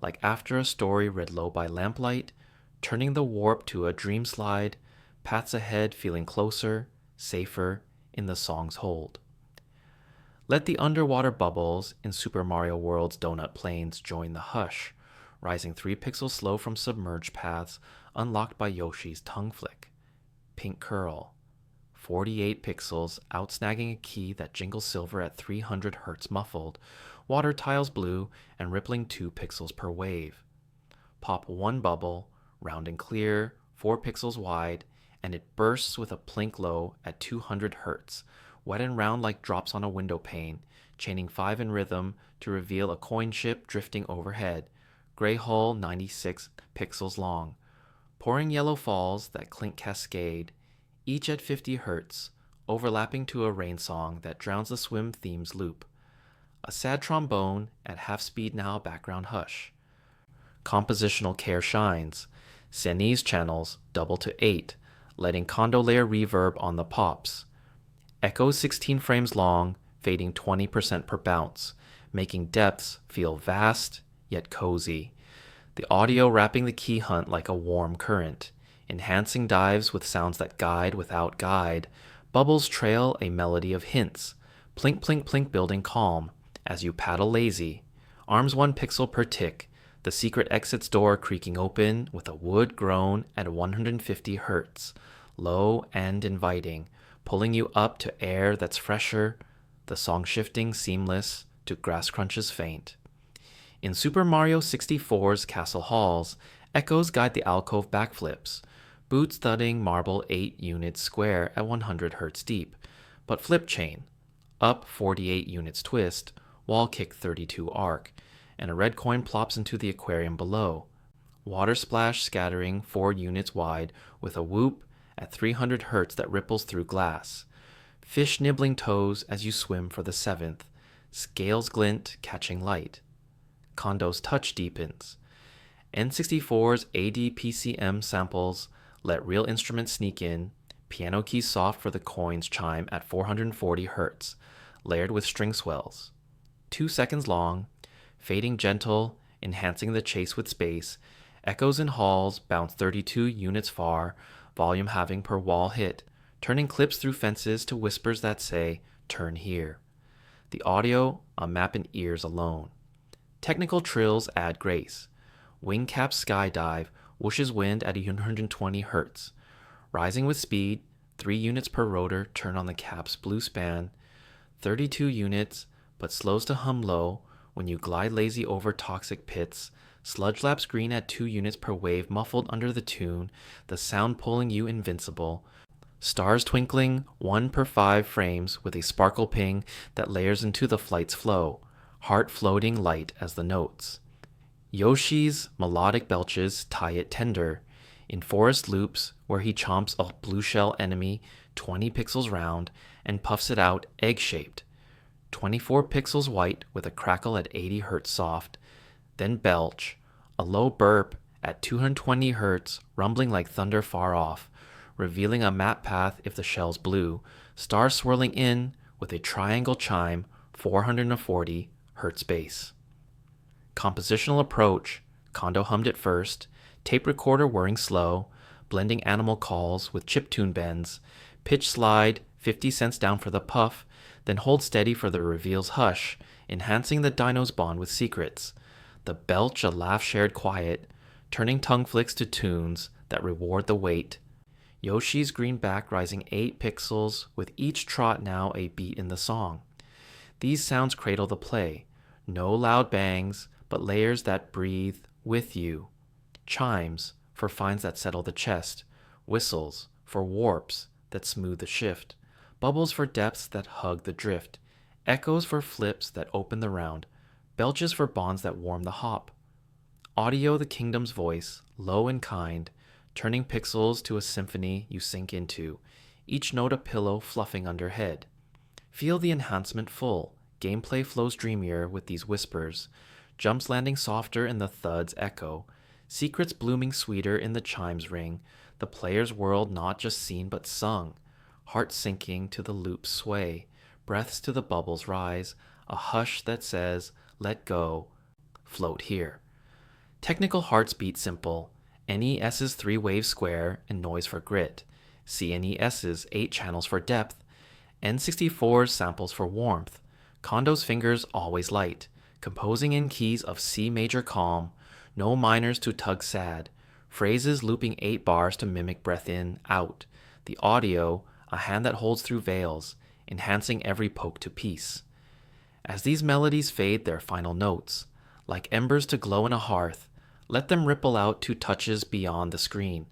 like after a story read low by lamplight, turning the warp to a dream slide, paths ahead feeling closer, safer in the song's hold. Let the underwater bubbles in Super Mario World's donut plains join the hush, rising 3 pixels slow from submerged paths unlocked by Yoshi's tongue flick. Pink curl, 48 pixels outsnagging a key that jingles silver at 300 Hz muffled, water tiles blue and rippling 2 pixels per wave. Pop 1 bubble, round and clear, 4 pixels wide, and it bursts with a plink low at 200 Hz, wet and round like drops on a window pane, chaining 5 in rhythm to reveal a coin chip drifting overhead, gray hull 96 pixels long, pouring yellow falls that clink cascade, each at 50 Hz, overlapping to a rain song that drowns the swim theme's loop. A sad trombone at half speed now background hush. Compositional care shines. Senni's channels double to 8, letting Kondo layer reverb on the pops. Echoes 16 frames long, fading 20% per bounce, making depths feel vast yet cozy. The audio wrapping the key hunt like a warm current, enhancing dives with sounds that guide without guide, Bubbles trail a melody of hints, plink plink plink building calm, as you paddle lazy, arms 1 pixel per tick, the secret exit's door creaking open with a wood groan at 150 hertz, low and inviting, pulling you up to air that's fresher, the song shifting seamless to grass crunches faint. In Super Mario 64's Castle Halls, echoes guide the alcove backflips, boots thudding marble 8 units square at 100 hertz deep, but flip chain, up 48 units twist, wall kick 32 arc, and a red coin plops into the aquarium below. Water splash scattering 4 units wide with a whoop at 300 hertz that ripples through glass. Fish nibbling toes as you swim for the 7th, scales glint catching light. Kondo's touch deepens. N64's ADPCM samples let real instruments sneak in, piano keys soft for the coins chime at 440 hertz, layered with string swells. 2 seconds long, fading gentle, enhancing the chase with space, echoes in halls bounce 32 units far, volume having per wall hit, turning clips through fences to whispers that say, turn here. The audio, a map in ears alone. Technical trills add grace. Wing cap skydive whooshes wind at 120 hertz. Rising with speed, 3 units per rotor turn on the cap's blue span, 32 units, but slows to hum low when you glide lazy over toxic pits, sludge laps green at 2 units per wave muffled under the tune, the sound pulling you invincible, stars twinkling 1 per 5 frames with a sparkle ping that layers into the flight's flow, heart floating light as the notes. Yoshi's melodic belches tie it tender, in forest loops where he chomps a blue shell enemy 20 pixels round and puffs it out egg-shaped, 24 pixels white with a crackle at 80 hertz soft, then belch, a low burp at 220 hertz rumbling like thunder far off, revealing a map path if the shell's blue, stars swirling in with a triangle chime 440 hertz bass. Compositional approach, Kondo hummed it first, tape recorder whirring slow, blending animal calls with chiptune bends, pitch slide 50 cents down for the puff, then hold steady for the reveal's hush, enhancing the dino's bond with secrets. The belch a laugh shared quiet, turning tongue flicks to tunes that reward the wait. Yoshi's green back rising 8 pixels with each trot now a beat in the song. These sounds cradle the play. No loud bangs, but layers that breathe with you. Chimes for fines that settle the chest. Whistles for warps that smooth the shift. Bubbles for depths that hug the drift. Echoes for flips that open the round. Belches for bonds that warm the hop. Audio the kingdom's voice, low and kind, turning pixels to a symphony you sink into, each note a pillow fluffing under head. Feel the enhancement full. Gameplay flows dreamier with these whispers, jumps landing softer in the thud's echo, secrets blooming sweeter in the chime's ring, the player's world not just seen but sung, heart sinking to the loop's sway, breaths to the bubbles rise, a hush that says, let go, float here. Technical hearts beat simple, NES's 3-wave square and noise for grit, CNES's 8 channels for depth, N64's samples for warmth, Kondo's fingers always light, composing in keys of C major calm, no minors to tug sad, phrases looping 8 bars to mimic breath in, out, the audio, a hand that holds through veils, enhancing every poke to peace. As these melodies fade their final notes, like embers to glow in a hearth, let them ripple out to touches beyond the screen,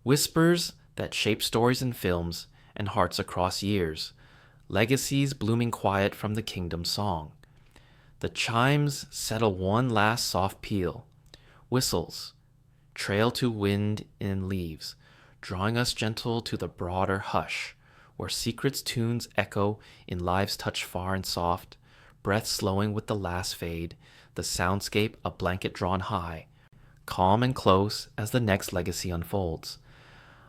whispers that shape stories in films and hearts across years, legacies blooming quiet from the kingdom's song. The chimes settle one last soft peal. Whistles trail to wind in leaves, drawing us gentle to the broader hush, where secrets tunes echo in lives touch far and soft, breath slowing with the last fade, the soundscape a blanket drawn high, calm and close as the next legacy unfolds.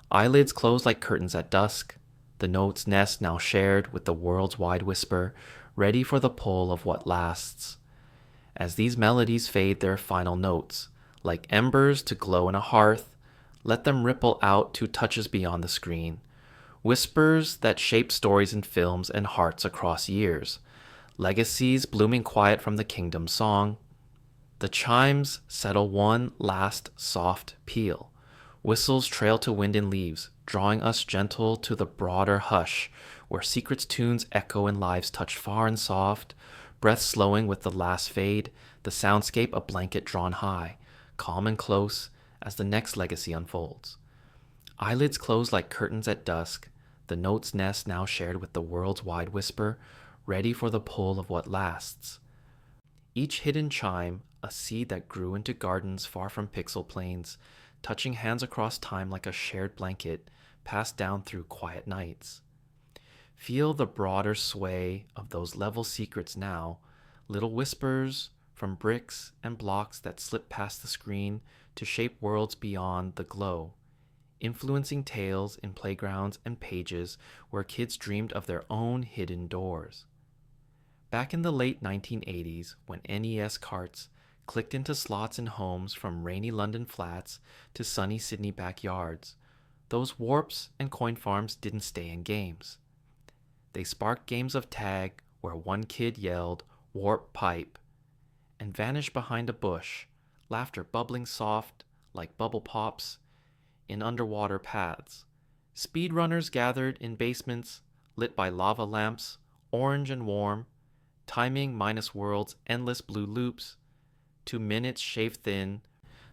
Eyelids close like curtains at dusk, the notes nest now shared with the world's wide whisper, ready for the pull of what lasts. As these melodies fade their final notes, like embers to glow in a hearth, let them ripple out to touches beyond the screen, Whispers that shape stories in films and hearts across years. Legacies blooming quiet from the kingdom song. The chimes settle one last soft peal. Whistles trail to wind and leaves, drawing us gentle to the broader hush, where secrets tunes echo and lives touch far and soft, breath slowing with the last fade, the soundscape a blanket drawn high, calm and close as the next legacy unfolds. Eyelids close like curtains at dusk, the note's nest now shared with the world's wide whisper, ready for the pull of what lasts. Each hidden chime, a seed that grew into gardens far from pixel planes, touching hands across time like a shared blanket, passed down through quiet nights. Feel the broader sway of those level secrets now, little whispers from bricks and blocks that slip past the screen to shape worlds beyond the glow, influencing tales in playgrounds and pages where kids dreamed of their own hidden doors. Back in the late 1980s, when NES carts clicked into slots in homes from rainy London flats to sunny Sydney backyards, those warps and coin farms didn't stay in games. They sparked games of tag where one kid yelled, "Warp pipe," and vanished behind a bush, laughter bubbling soft like bubble pops in underwater paths. Speedrunners gathered in basements lit by lava lamps, orange and warm, timing minus worlds, endless blue loops, 2 minutes shaved thin,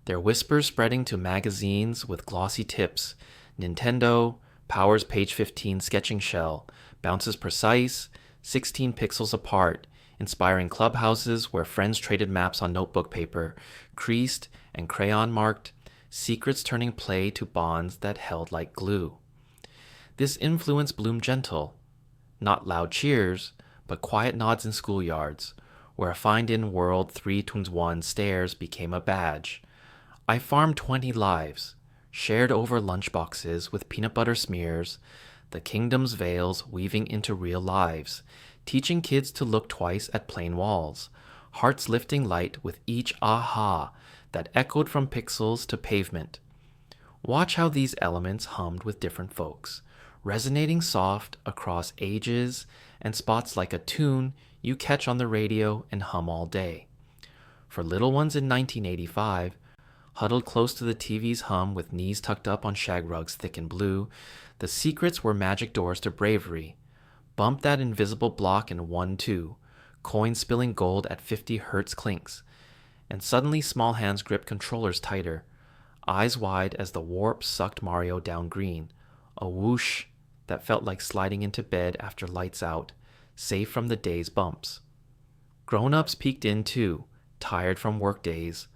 their whispers spreading to magazines with glossy tips. Nintendo powers page 15 sketching shell, bounces precise, 16 pixels apart, inspiring clubhouses where friends traded maps on notebook paper, creased and crayon marked, secrets turning play to bonds that held like glue. This influence bloomed gentle, not loud cheers, but quiet nods in schoolyards, where a find-in world 3-2-1 stares became a badge. I farmed 20 lives, shared over lunchboxes with peanut butter smears, the kingdom's veils weaving into real lives, teaching kids to look twice at plain walls, hearts lifting light with each aha that echoed from pixels to pavement. Watch how these elements hummed with different folks, resonating soft across ages and spots like a tune you catch on the radio and hum all day. For little ones in 1985, huddled close to the TV's hum with knees tucked up on shag rugs thick and blue, the secrets were magic doors to bravery. Bump that invisible block in 1-2, coins spilling gold at 50 hertz clinks, and suddenly small hands grip controllers tighter, eyes wide as the warp sucked Mario down green, a whoosh that felt like sliding into bed after lights out, safe from the day's bumps. Grown-ups peeked in too, tired from work days.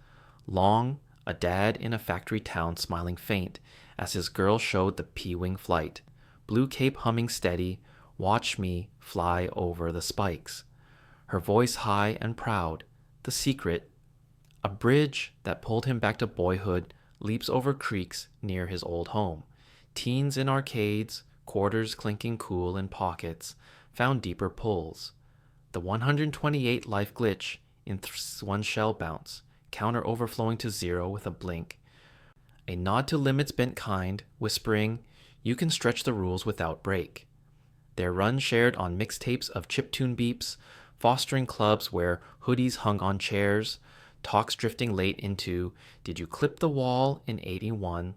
Long, a dad in a factory town smiling faint as his girl showed the P-wing flight, blue cape humming steady, watch me fly over the spikes. Her voice high and proud, the secret, a bridge that pulled him back to boyhood, leaps over creeks near his old home. Teens in arcades, quarters clinking cool in pockets, found deeper pulls. The 128 life glitch in one shell bounce, counter overflowing to 0 with a blink. A nod to limits bent kind, whispering, you can stretch the rules without break. Their run shared on mixtapes of chiptune beeps, fostering clubs where hoodies hung on chairs, talks drifting late into, did you clip the wall in 81?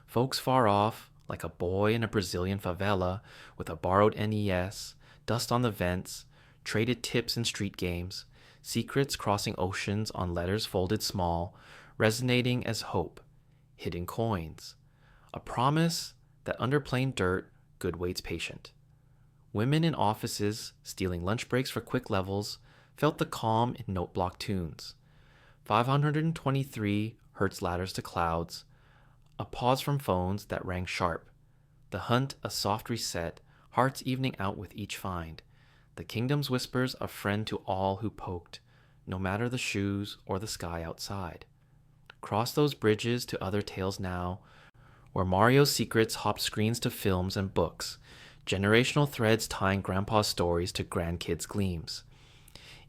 Folks far off, like a boy in a Brazilian favela with a borrowed NES, dust on the vents, traded tips in street games, secrets crossing oceans on letters folded small, resonating as hope, hidden coins, a promise that under plain dirt, good waits patient. Women in offices, stealing lunch breaks for quick levels, felt the calm in note block tunes. 523 hertz ladders to clouds, a pause from phones that rang sharp. The hunt a soft reset, hearts evening out with each find. The kingdom's whispers a friend to all who poked, no matter the shoes or the sky outside. Cross those bridges to other tales now, where Mario's secrets hopped screens to films and books, generational threads tying grandpa's stories to grandkids' gleams.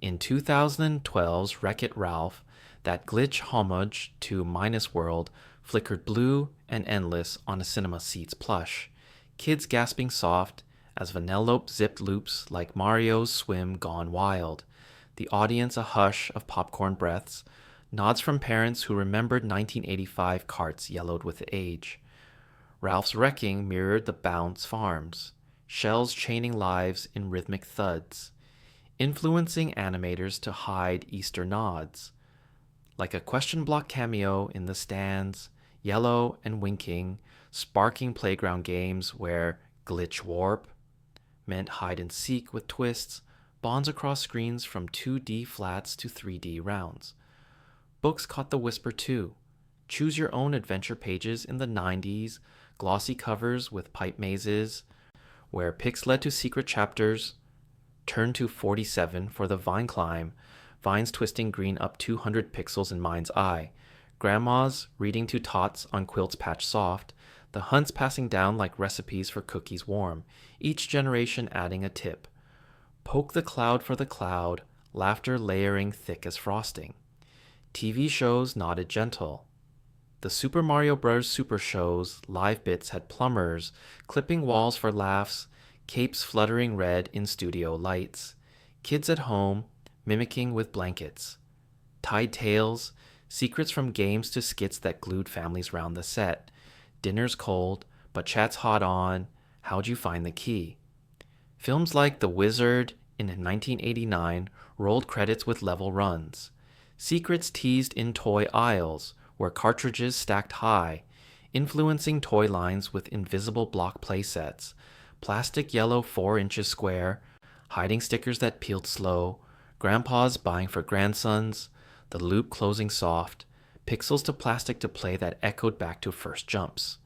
In 2012's Wreck-It Ralph, that glitch homage to Minus World flickered blue and endless on a cinema seat's plush. kids gasping soft as Vanellope zipped loops like Mario's swim gone wild. The audience a hush of popcorn breaths, nods from parents who remembered 1985 carts yellowed with age. Ralph's wrecking mirrored the Bounce farms, shells chaining lives in rhythmic thuds, influencing animators to hide Easter nods. Like a question block cameo in the stands, yellow and winking, sparking playground games where glitch warp meant hide and seek with twists, bonds across screens from 2D flats to 3D rounds. Books caught the whisper too. Choose your own adventure pages in the 90s, glossy covers with pipe mazes, where picks led to secret chapters. Turn to 47 for the vine climb, vines twisting green up 200 pixels in mind's eye, grandmas reading to tots on quilts patched soft, the hunts passing down like recipes for cookies warm, each generation adding a tip. Poke the cloud for the cloud, laughter layering thick as frosting. TV shows nodded gentle. The Super Mario Bros. Super shows, live bits had plumbers, clipping walls for laughs, capes fluttering red in studio lights. Kids at home, mimicking with blankets. Tied tales, secrets from games to skits that glued families round the set. Dinner's cold, but chat's hot on, how'd you find the key? Films like The Wizard in 1989 rolled credits with level runs. Secrets teased in toy aisles, where cartridges stacked high, influencing toy lines with invisible block playsets, plastic yellow 4 inches square, hiding stickers that peeled slow, grandpas buying for grandsons, the loop closing soft, pixels to plastic to play that echoed back to first jumps.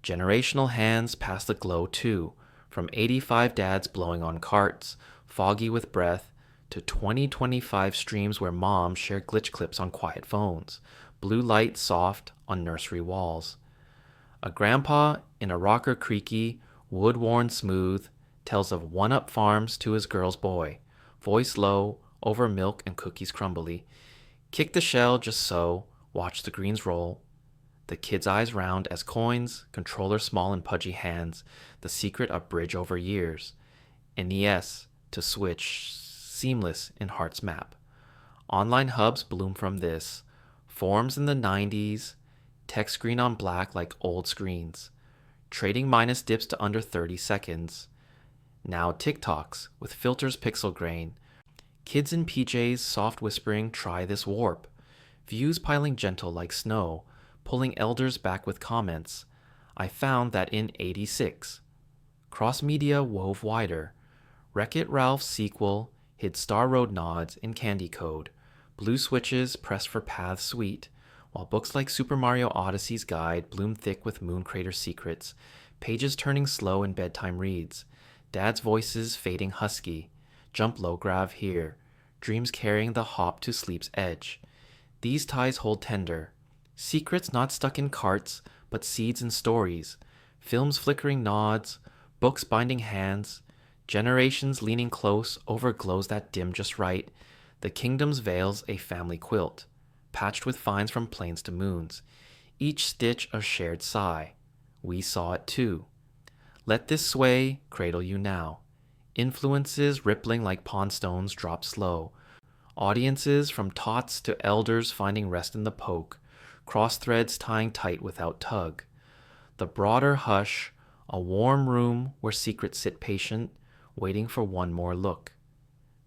Generational hands passed the glow too, from 85 dads blowing on carts, foggy with breath, to 2025 streams where moms shared glitch clips on quiet phones, blue light soft on nursery walls. A grandpa in a rocker creaky, wood worn smooth, tells of one-up farms to his girl's boy, voice low, over milk and cookies crumbly. Kick the shell just so, watch the greens roll. The kid's eyes round as coins, controller small in pudgy hands, the secret a bridge over years. NES to Switch, seamless in Heart's map. Online hubs bloom from this. Forms in the 90s, text screen on black like old screens. Trading minus dips to under 30 seconds. Now TikToks with filters pixel grain. Kids in PJs soft whispering try this warp. Views piling gentle like snow, pulling elders back with comments. I found that in 86. Cross-media wove wider. Wreck-It Ralph's sequel hid Star Road nods in candy code. Blue switches pressed for paths sweet, while books like Super Mario Odyssey's guide bloomed thick with Moon Crater secrets, pages turning slow in bedtime reads, dad's voices fading husky, jump low grav here, dreams carrying the hop to sleep's edge. These ties hold tender, secrets not stuck in carts, but seeds in stories, films flickering nods, books binding hands, generations leaning close over glows that dim just right. The kingdom's veils a family quilt, patched with vines from plains to moons, each stitch a shared sigh. We saw it too. Let this sway cradle you now. Influences rippling like pond stones drop slow. Audiences from tots to elders finding rest in the poke, cross threads tying tight without tug. The broader hush, a warm room where secrets sit patient, waiting for one more look.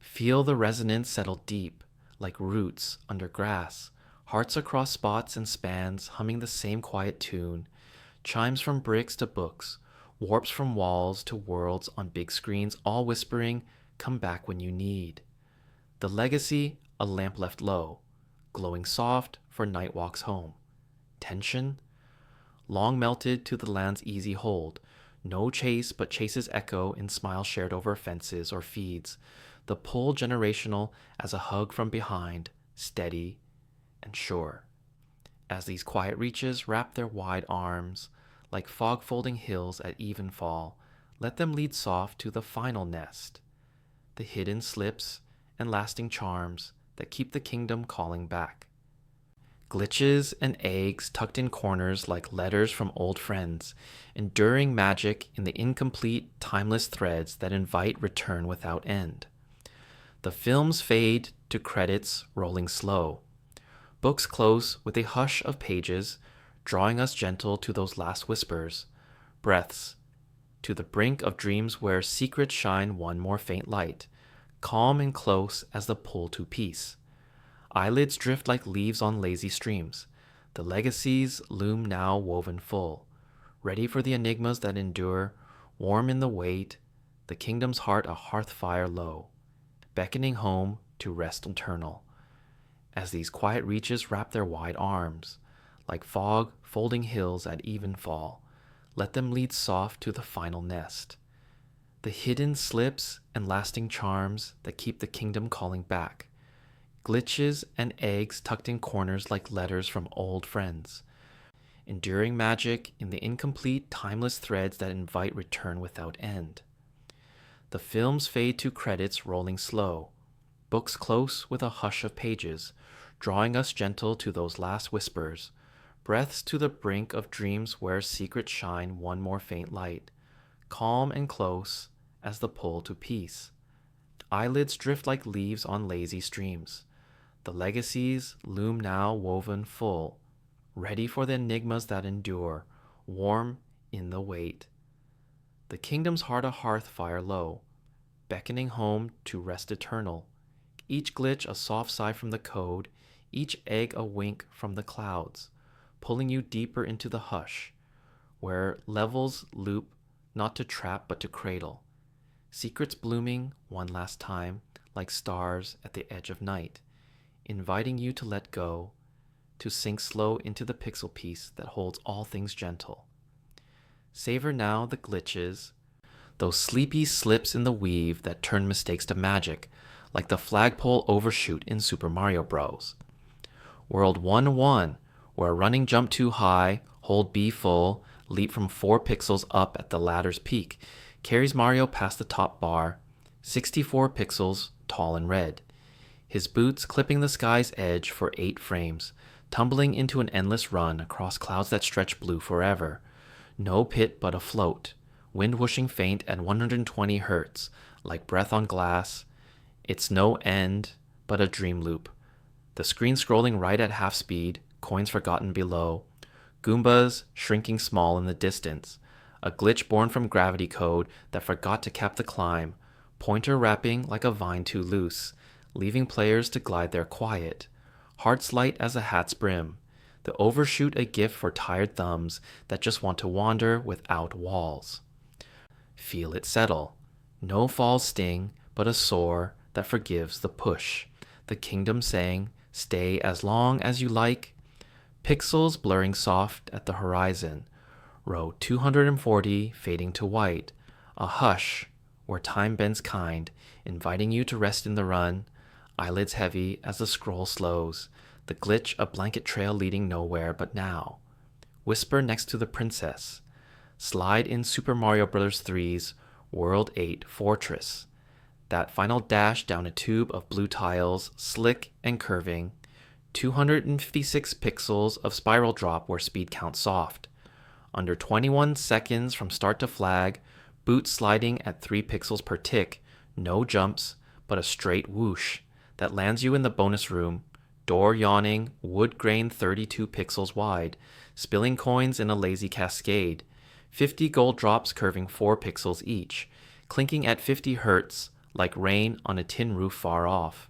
Feel the resonance settle deep, like roots under grass, hearts across spots and spans humming the same quiet tune, chimes from bricks to books, warps from walls to worlds on big screens, all whispering, come back when you need. The legacy, a lamp left low, glowing soft for night walks home. Tension? Long melted to the land's easy hold, no chase but chase's echo in smiles shared over fences or feeds, the pull generational as a hug from behind, steady and sure. As these quiet reaches wrap their wide arms, like fog-folding hills at evenfall, let them lead soft to the final nest, the hidden slips and lasting charms that keep the kingdom calling back. Glitches and eggs tucked in corners like letters from old friends, enduring magic in the incomplete, timeless threads that invite return without end. The films fade to credits rolling slow. Books close with a hush of pages, drawing us gentle to those last whispers, breaths, to the brink of dreams where secrets shine one more faint light, calm and close as the pull to peace. Eyelids drift like leaves on lazy streams. The legacies loom now woven full, ready for the enigmas that endure, warm in the wait, the kingdom's heart a hearth fire low, beckoning home to rest eternal. As these quiet reaches wrap their wide arms, like fog folding hills at evenfall, let them lead soft to the final nest. The hidden slips and lasting charms that keep the kingdom calling back. Glitches and eggs tucked in corners like letters from old friends. Enduring magic in the incomplete, timeless threads that invite return without end. The films fade to credits rolling slow. Books close with a hush of pages, drawing us gentle to those last whispers. Breaths to the brink of dreams where secrets shine one more faint light. Calm and close as the pull to peace. Eyelids drift like leaves on lazy streams. The legacies loom now woven full, ready for the enigmas that endure, warm in the wait. The kingdom's heart a hearth fire low, beckoning home to rest eternal. Each glitch a soft sigh from the code, each egg a wink from the clouds, pulling you deeper into the hush, where levels loop not to trap but to cradle. Secrets blooming one last time, like stars at the edge of night, inviting you to let go, to sink slow into the pixel piece that holds all things gentle. Savor now the glitches, those sleepy slips in the weave that turn mistakes to magic, like the flagpole overshoot in Super Mario Bros. World 1-1, where a running jump too high, hold B full, leap from 4 pixels up at the ladder's peak, carries Mario past the top bar, 64 pixels tall and red. His boots clipping the sky's edge for 8 frames, tumbling into an endless run across clouds that stretch blue forever. No pit but a float, wind whooshing faint at 120 hertz, like breath on glass. It's no end, but a dream loop. The screen scrolling right at half speed, coins forgotten below. Goombas shrinking small in the distance. A glitch born from gravity code that forgot to cap the climb. Pointer wrapping like a vine too loose, leaving players to glide there quiet. Hearts light as a hat's brim. The overshoot a gift for tired thumbs that just want to wander without walls. Feel it settle. No falls sting, but a soar that forgives the push. The kingdom saying, stay as long as you like. Pixels blurring soft at the horizon. Row 240 fading to white. A hush where time bends kind, inviting you to rest in the run. Eyelids heavy as the scroll slows. The glitch a blanket trail leading nowhere but now. Whisper next to the princess. Slide in Super Mario Bros. 3's World 8 Fortress. That final dash down a tube of blue tiles, slick and curving. 256 pixels of spiral drop where speed counts soft. Under 21 seconds from start to flag, boots sliding at 3 pixels per tick, no jumps, but a straight whoosh that lands you in the bonus room, door yawning, wood grain 32 pixels wide, spilling coins in a lazy cascade, 50 gold drops curving 4 pixels each, clinking at 50 hertz like rain on a tin roof far off.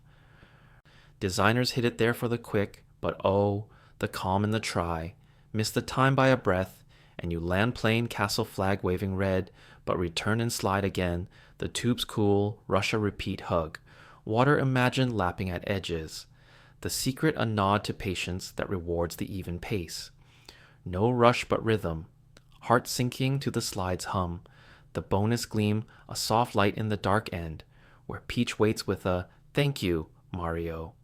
Designers hit it there for the quick, but oh, the calm in the try. Miss the time by a breath, and you land plain castle flag waving red, but return and slide again, the tubes cool, rush a repeat hug. Water imagined lapping at edges. The secret a nod to patience that rewards the even pace. No rush but rhythm. Heart sinking to the slide's hum. The bonus gleam, a soft light in the dark end, where Peach waits with a, thank you, Mario.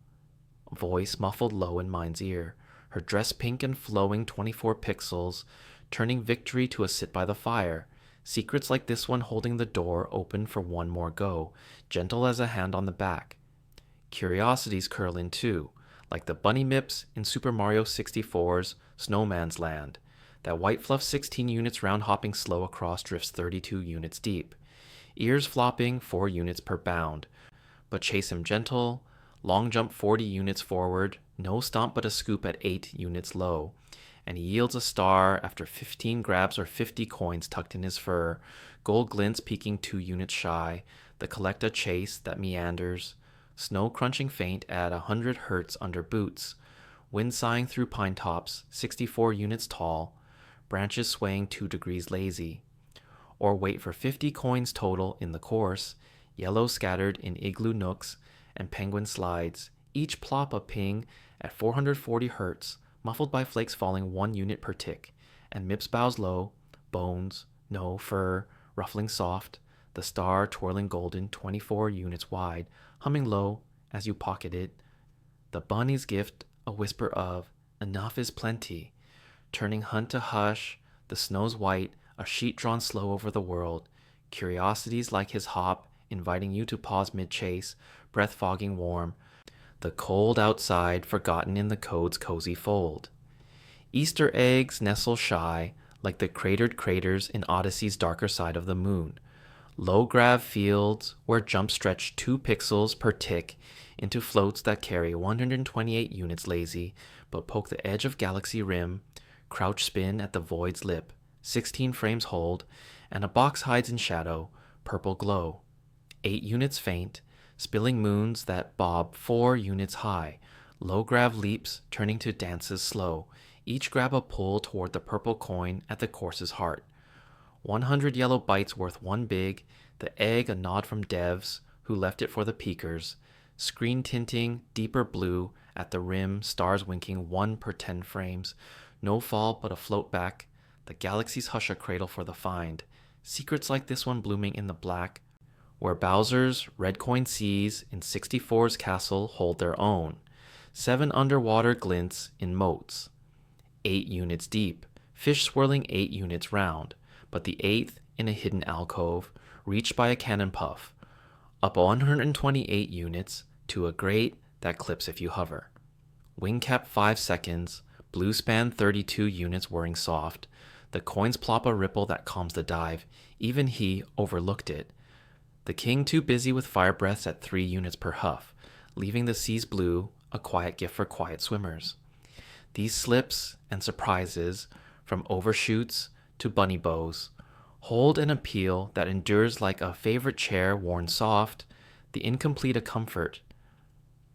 Voice muffled low in mind's ear. Her dress pink and flowing 24 pixels, turning victory to a sit by the fire. Secrets like this one holding the door open for one more go, gentle as a hand on the back. Curiosities curl in too, like the bunny mips in Super Mario 64's Snowman's Land. That white fluff 16 units round hopping slow across drifts 32 units deep. Ears flopping 4 units per bound, but chase him gentle, long jump 40 units forward, no stomp but a scoop at 8 units low, and he yields a star after 15 grabs or 50 coins tucked in his fur, gold glints peeking 2 units shy, the collect a chase that meanders, snow crunching faint at 100 hertz under boots, wind sighing through pine tops, 64 units tall, branches swaying 2 degrees lazy. Or wait for 50 coins total in the course, yellow scattered in igloo nooks and penguin slides, each plop a ping at 440 hertz, muffled by flakes falling 1 unit per tick, and mips bows low, bones, no fur, ruffling soft, the star twirling golden 24 units wide, humming low as you pocket it, the bunny's gift a whisper of enough is plenty, turning hunt to hush, the snow's white, a sheet drawn slow over the world, curiosities like his hop, inviting you to pause mid-chase, breath fogging warm, the cold outside forgotten in the code's cozy fold. Easter eggs nestle shy, like the cratered craters in Odyssey's darker side of the moon. Low-grav fields where jumps stretch 2 pixels per tick into floats that carry 128 units lazy, but poke the edge of galaxy rim, crouch spin at the void's lip, 16 frames hold, and a box hides in shadow, purple glow. 8 units faint, spilling moons that bob 4 units high, low-grav leaps turning to dances slow, each grab a pull toward the purple coin at the course's heart. 100 yellow bites worth 1 big, the egg a nod from devs who left it for the peekers, screen tinting deeper blue at the rim, stars winking 1 per 10 frames, no fall but a float back, the galaxy's hush a cradle for the find, secrets like this one blooming in the black, where Bowser's red coin seas in 64's castle hold their own, 7 underwater glints in moats, 8 units deep, fish swirling 8 units round, but the 8th in a hidden alcove, reached by a cannon puff, up 128 units to a grate that clips if you hover. Wing cap 5 seconds, blue span 32 units whirring soft, the coins plop a ripple that calms the dive, even he overlooked it. The king too busy with fire breaths at 3 units per huff, leaving the seas blue, a quiet gift for quiet swimmers. These slips and surprises, from overshoots to bunny bows, hold an appeal that endures like a favorite chair worn soft, the incomplete a comfort.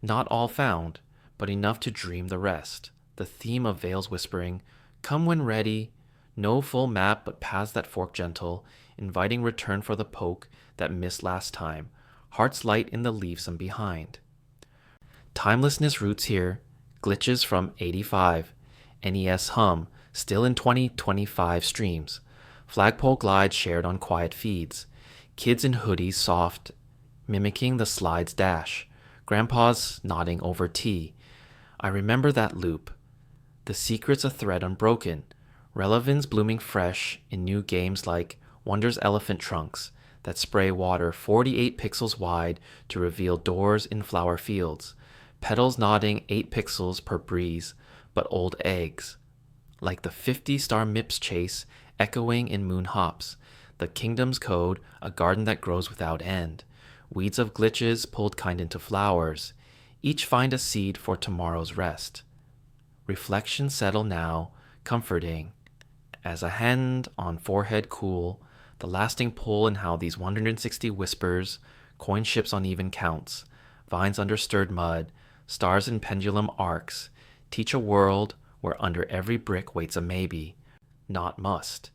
Not all found, but enough to dream the rest. The theme of Veil's whispering, come when ready, no full map but paths that fork gentle, inviting return for the poke that missed last time, hearts light in the leavesome behind. Timelessness roots here, glitches from 85, NES hum, still in 2025 streams, flagpole glides shared on quiet feeds, kids in hoodies soft, mimicking the slide's dash, grandpa's nodding over tea. I remember that loop. The secret's a thread unbroken, relevance blooming fresh in new games like Wonder's Elephant Trunks that spray water 48 pixels wide to reveal doors in flower fields, petals nodding 8 pixels per breeze, but old eggs. Like the 50-star Mips chase echoing in moon hops, the kingdom's code, a garden that grows without end, weeds of glitches pulled kind into flowers, each find a seed for tomorrow's rest. Reflections settle now, comforting, as a hand on forehead cool, the lasting pull in how these 160 whispers, coin ships on even counts, vines under stirred mud, stars in pendulum arcs, teach a world where under every brick waits a maybe, not must.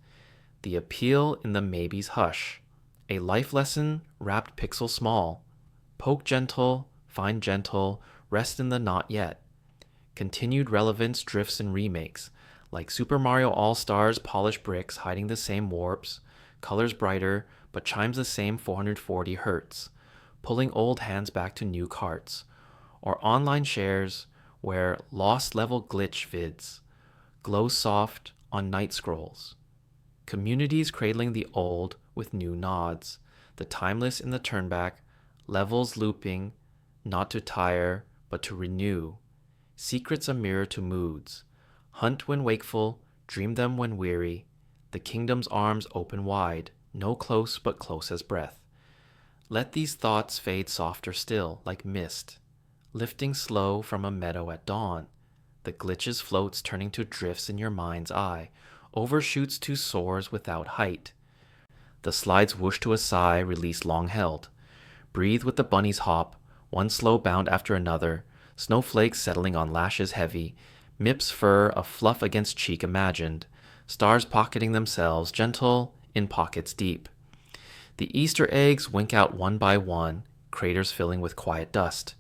The appeal in the maybe's hush, a life lesson wrapped pixel small, poke gentle, find gentle, rest in the not yet. Continued relevance drifts and remakes, like Super Mario All-Stars polished bricks hiding the same warps, colors brighter, but chimes the same 440 hertz, pulling old hands back to new carts, or online shares where lost level glitch vids glow soft on night scrolls. Communities cradling the old with new nods, the timeless in the turnback, levels looping, not to tire, but to renew, Secrets a mirror to moods. Hunt when wakeful, dream them when weary. The kingdom's arms open wide, no close but close as breath. Let these thoughts fade softer still, like mist, lifting slow from a meadow at dawn. The glitches floats turning to drifts in your mind's eye, overshoots to soars without height. The slides whoosh to a sigh, release long held. Breathe with the bunny's hop, one slow bound after another, snowflakes settling on lashes heavy, Mip's fur a fluff against cheek imagined, stars pocketing themselves, gentle in pockets deep. The Easter eggs wink out one by one, craters filling with quiet dust,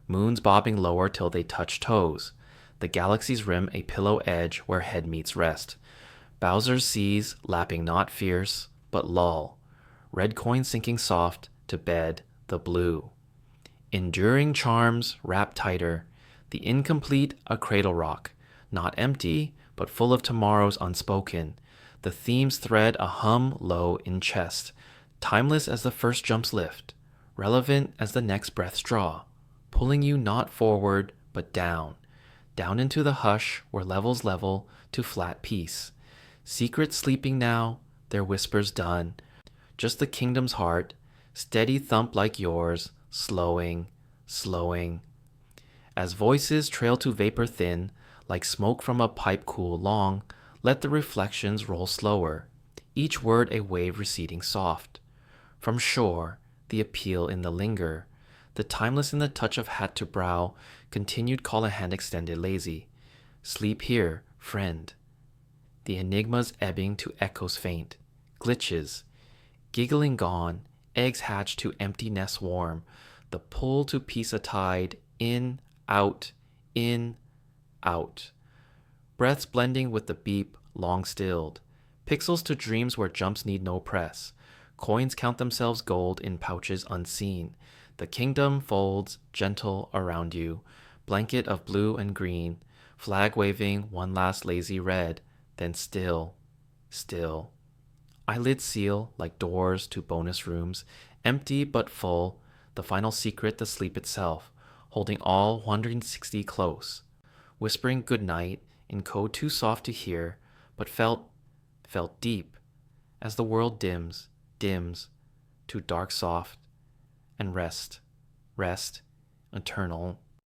moons bobbing lower till they touch toes, the galaxy's rim a pillow edge where head meets rest. Bowser's seas lapping not fierce, but lull, red coin sinking soft to bed the blue. Enduring charms wrap tighter, the incomplete a cradle rock, not empty, but full of tomorrows unspoken. The theme's thread a hum low in chest, timeless as the first jump's lift, relevant as the next breath's draw, pulling you not forward, but down, down into the hush where levels level to flat peace. Secrets sleeping now, their whispers done, just the kingdom's heart, steady thump like yours, slowing, slowing. As voices trail to vapor thin, like smoke from a pipe cool long, let the reflections roll slower, each word a wave receding soft. From shore, the appeal in the linger, the timeless in the touch of hat to brow, continued call a hand extended lazy. Sleep here, friend. The enigmas ebbing to echoes faint, glitches, giggling gone, eggs hatched to empty nests warm, the pull to peace a tide, in, out, breaths blending with the beep, long stilled, pixels to dreams where jumps need no press, coins count themselves gold in pouches unseen, the kingdom folds gentle around you, blanket of blue and green, flag waving one last lazy red, then still, still. Eyelids seal like doors to bonus rooms, empty but full, the final secret the sleep itself, holding all 160 close, whispering good night in code too soft to hear, but felt deep, as the world dims to dark soft, and rest, eternal